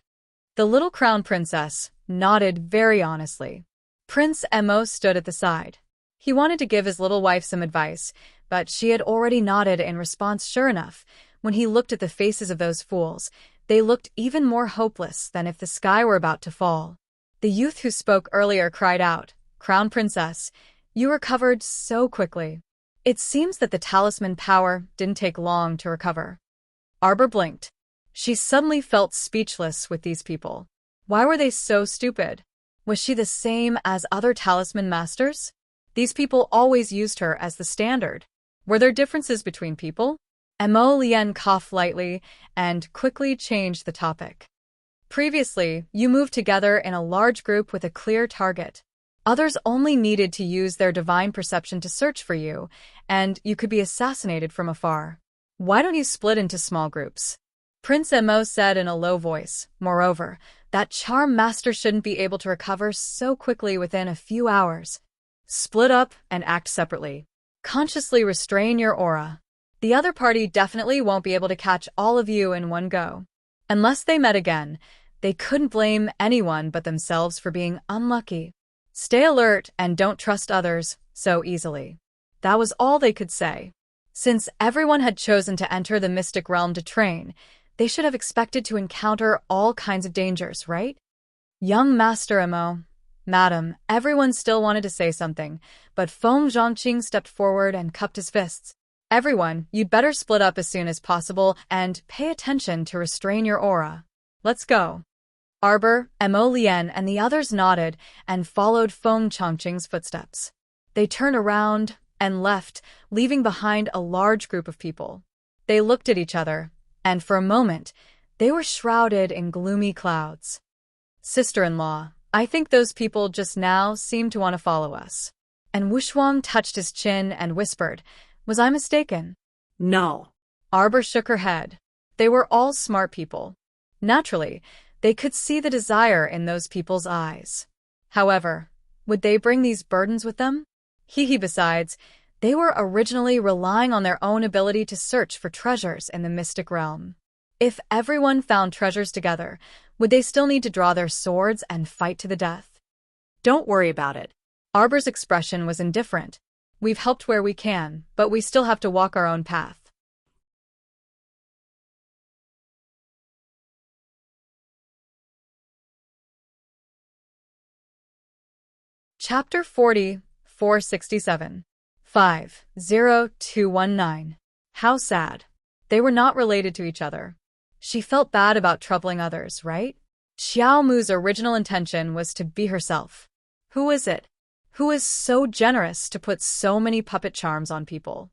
The little crown princess nodded very honestly. Prince Emo stood at the side. He wanted to give his little wife some advice, but she had already nodded in response. Sure enough, when he looked at the faces of those fools, they looked even more hopeless than if the sky were about to fall. The youth who spoke earlier cried out, Crown Princess, you recovered so quickly. It seems that the talisman power didn't take long to recover. Arbor blinked. She suddenly felt speechless with these people. Why were they so stupid? Was she the same as other talisman masters? These people always used her as the standard. Were there differences between people? Emo Lien coughed lightly and quickly changed the topic. Previously, you moved together in a large group with a clear target. Others only needed to use their divine perception to search for you, and you could be assassinated from afar. Why don't you split into small groups? Prince Emo said in a low voice. Moreover, that charm master shouldn't be able to recover so quickly within a few hours. Split up and act separately. Consciously restrain your aura. The other party definitely won't be able to catch all of you in one go. Unless they met again, they couldn't blame anyone but themselves for being unlucky. Stay alert and don't trust others so easily. That was all they could say. Since everyone had chosen to enter the mystic realm to train, they should have expected to encounter all kinds of dangers, right? Young Master Emo, Madam, everyone still wanted to say something, but Feng Zhongqing stepped forward and cupped his fists. Everyone, you'd better split up as soon as possible and pay attention to restrain your aura. Let's go. Arbor, Emo Lien, and the others nodded and followed Feng Zhongqing's footsteps. They turned around and left, leaving behind a large group of people. They looked at each other, and for a moment, they were shrouded in gloomy clouds. Sister-in-law, I think those people just now seem to want to follow us. And Wushuang touched his chin and whispered, was I mistaken? No. Arbor shook her head. They were all smart people. Naturally, they could see the desire in those people's eyes. However, would they bring these burdens with them? Besides, they were originally relying on their own ability to search for treasures in the mystic realm. If everyone found treasures together, would they still need to draw their swords and fight to the death? Don't worry about it. Arbor's expression was indifferent. We've helped where we can, but we still have to walk our own path. Chapter 4467. 50219. How sad. They were not related to each other. She felt bad about troubling others, right? Xiao Mu's original intention was to be herself. Who is it? Who is so generous to put so many puppet charms on people?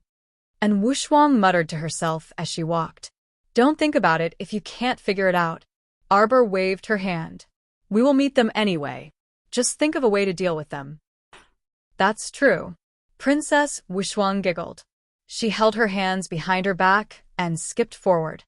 And Wushuang muttered to herself as she walked. Don't think about it if you can't figure it out. Arbor waved her hand. We will meet them anyway. Just think of a way to deal with them. That's true. Princess Wushuang giggled. She held her hands behind her back and skipped forward.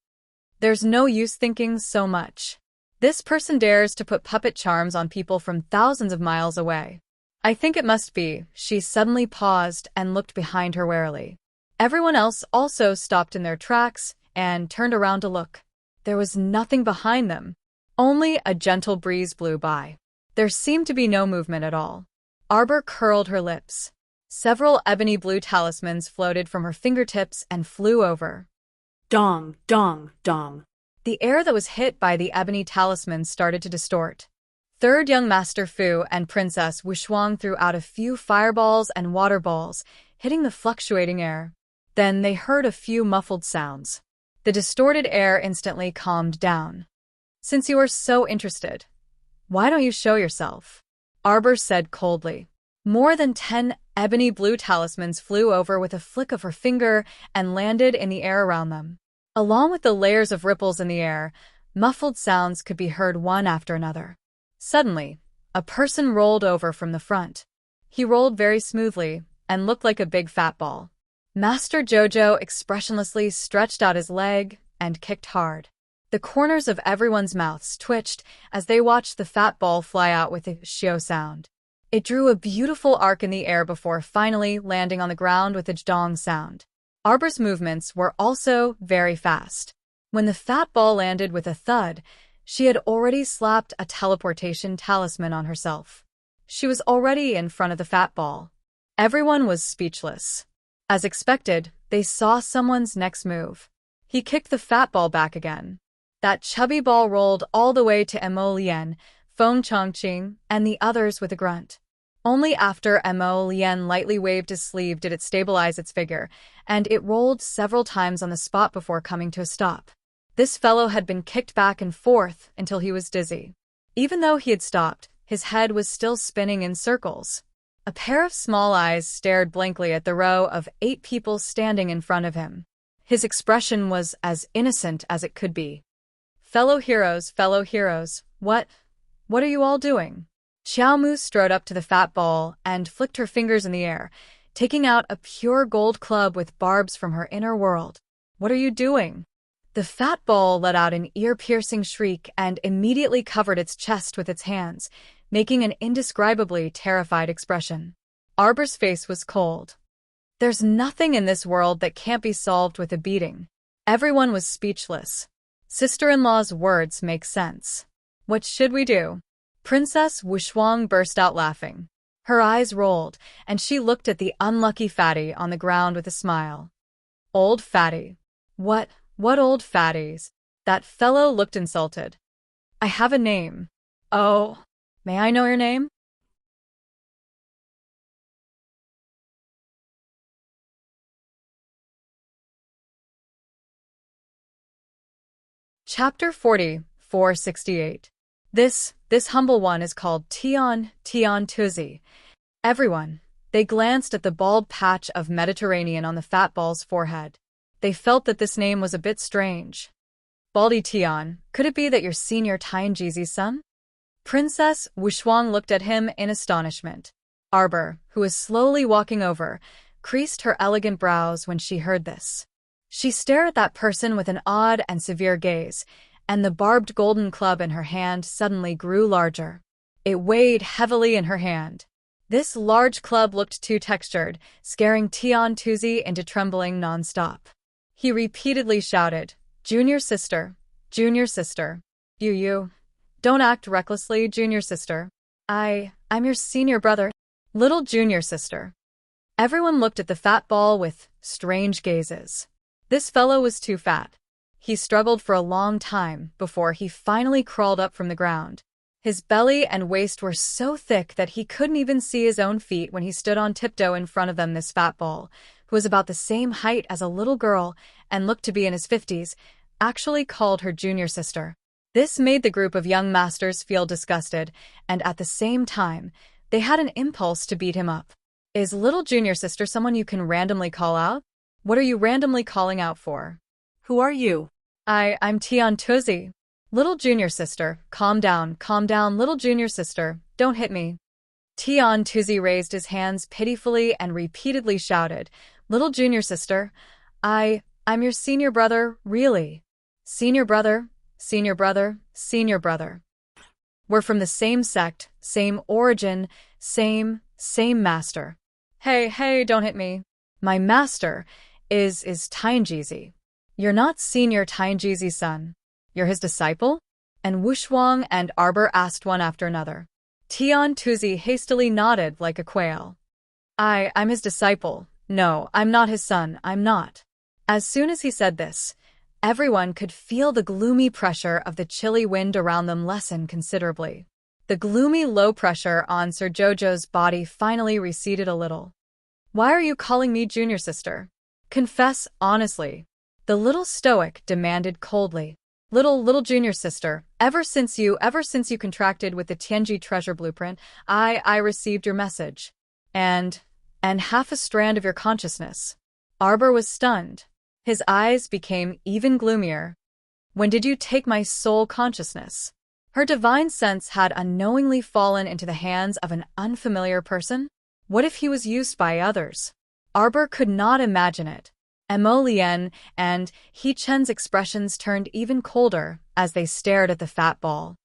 There's no use thinking so much. This person dares to put puppet charms on people from thousands of miles away. I think it must be. She suddenly paused and looked behind her warily. Everyone else also stopped in their tracks and turned around to look. There was nothing behind them. Only a gentle breeze blew by. There seemed to be no movement at all. Arbor curled her lips. Several ebony blue talismans floated from her fingertips and flew over. Dong, dong, dong. The air that was hit by the ebony talismans started to distort. Third young Master Fu and Princess Wuxuang threw out a few fireballs and water balls, hitting the fluctuating air. Then they heard a few muffled sounds. The distorted air instantly calmed down. "Since you are so interested, why don't you show yourself?" Arbor said coldly. More than 10 ebony blue talismans flew over with a flick of her finger and landed in the air around them. Along with the layers of ripples in the air, muffled sounds could be heard one after another. Suddenly, a person rolled over from the front. He rolled very smoothly and looked like a big fat ball. Master Jojo expressionlessly stretched out his leg and kicked hard. The corners of everyone's mouths twitched as they watched the fat ball fly out with a shio sound. It drew a beautiful arc in the air before finally landing on the ground with a dong sound. Arbor's movements were also very fast. When the fat ball landed with a thud, she had already slapped a teleportation talisman on herself. She was already in front of the fat ball. Everyone was speechless. As expected, they saw someone's next move. He kicked the fat ball back again. That chubby ball rolled all the way to Mo Lian, Feng Chongqing, and the others with a grunt. Only after Mo Lian lightly waved his sleeve did it stabilize its figure, and it rolled several times on the spot before coming to a stop. This fellow had been kicked back and forth until he was dizzy. Even though he had stopped, his head was still spinning in circles. A pair of small eyes stared blankly at the row of 8 people standing in front of him. His expression was as innocent as it could be. Fellow heroes, what are you all doing?" Xiaomu strode up to the fat ball and flicked her fingers in the air, taking out a pure gold club with barbs from her inner world. "What are you doing?" The fat ball let out an ear-piercing shriek and immediately covered its chest with its hands, making an indescribably terrified expression. Arbor's face was cold. There's nothing in this world that can't be solved with a beating. Everyone was speechless. Sister-in-law's words make sense. "What should we do?" Princess Wuxuang burst out laughing. Her eyes rolled, and she looked at the unlucky fatty on the ground with a smile. "Old fatty. What old fatties?" That fellow looked insulted. "I have a name." "Oh, may I know your name?" Chapter 40, 468. This humble one is called Tian Tuzi. Everyone, they glanced at the bald patch of Mediterranean on the fat ball's forehead. They felt that this name was a bit strange. "Baldy Tian, could it be that you're Senior Tianjizi's son?" Princess Wuxuang looked at him in astonishment. Arbor, who was slowly walking over, creased her elegant brows when she heard this. She stared at that person with an odd and severe gaze, and the barbed golden club in her hand suddenly grew larger. It weighed heavily in her hand. This large club looked too textured, scaring Tian Tuzi into trembling non-stop. He repeatedly shouted, Junior sister, you. Don't act recklessly, junior sister. I'm your senior brother, little junior sister." Everyone looked at the fat ball with strange gazes. This fellow was too fat. He struggled for a long time before he finally crawled up from the ground. His belly and waist were so thick that he couldn't even see his own feet when he stood on tiptoe in front of them. This fat ball, who was about the same height as a little girl and looked to be in his 50s, actually called her junior sister. This made the group of young masters feel disgusted, and at the same time, they had an impulse to beat him up. "Is little junior sister someone you can randomly call out? What are you randomly calling out for?" "Who are you?" I'm Tian Tuzi. Little junior sister, calm down, little junior sister, don't hit me." Tian Tuzi raised his hands pitifully and repeatedly shouted, "Little junior sister, I'm your senior brother, really. Senior brother. We're from the same sect, same origin, same master. Hey, don't hit me. My master, is Tianjizi. You're not Senior Tianjizi's son. You're his disciple? And Wushuang and Arbor asked one after another. Tian Tuzi hastily nodded like a quail. I'm his disciple. No, I'm not his son, I'm not. As soon as he said this, everyone could feel the gloomy pressure of the chilly wind around them lessen considerably. The gloomy low pressure on Sir Jojo's body finally receded a little. Why are you calling me junior sister? Confess honestly. The little stoic demanded coldly. Little junior sister, ever since you contracted with the Tianji treasure blueprint, I received your message. And half a strand of your consciousness. Arbor was stunned. His eyes became even gloomier. When did you take my soul consciousness? Her divine sense had unknowingly fallen into the hands of an unfamiliar person? What if he was used by others? Arbor could not imagine it. Mo Lien and He Chen's expressions turned even colder as they stared at the fat ball.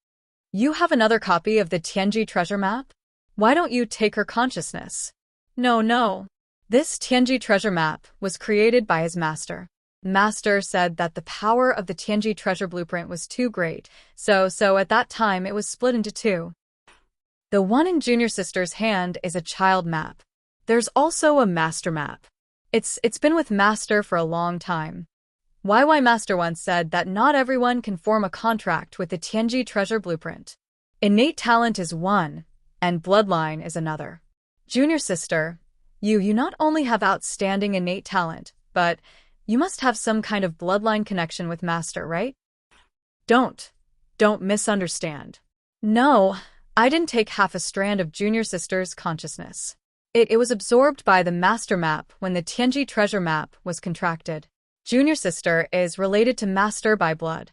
You have another copy of the Tianji treasure map? Why don't you take her consciousness? No. This Tianji treasure map was created by his master. Master said that the power of the Tianji treasure blueprint was too great, so at that time it was split into two. The one in junior sister's hand is a child map. There's also a master map. It's been with Master for a long time. YY Master once said that not everyone can form a contract with the Tianji treasure blueprint. Innate talent is one, and bloodline is another. Junior sister, you not only have outstanding innate talent, but you must have some kind of bloodline connection with Master, right? Don't misunderstand. No, I didn't take half a strand of junior sister's consciousness. It was absorbed by the master map when the Tianji treasure map was contracted. Junior sister is related to Master by blood.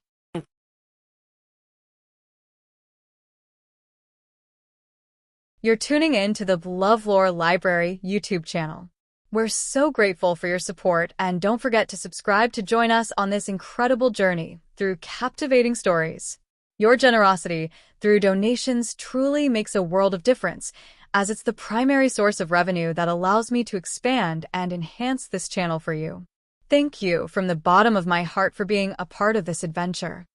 You're tuning in to the LoveLore Library YouTube channel. We're so grateful for your support, and don't forget to subscribe to join us on this incredible journey through captivating stories. Your generosity through donations truly makes a world of difference, as it's the primary source of revenue that allows me to expand and enhance this channel for you. Thank you from the bottom of my heart for being a part of this adventure.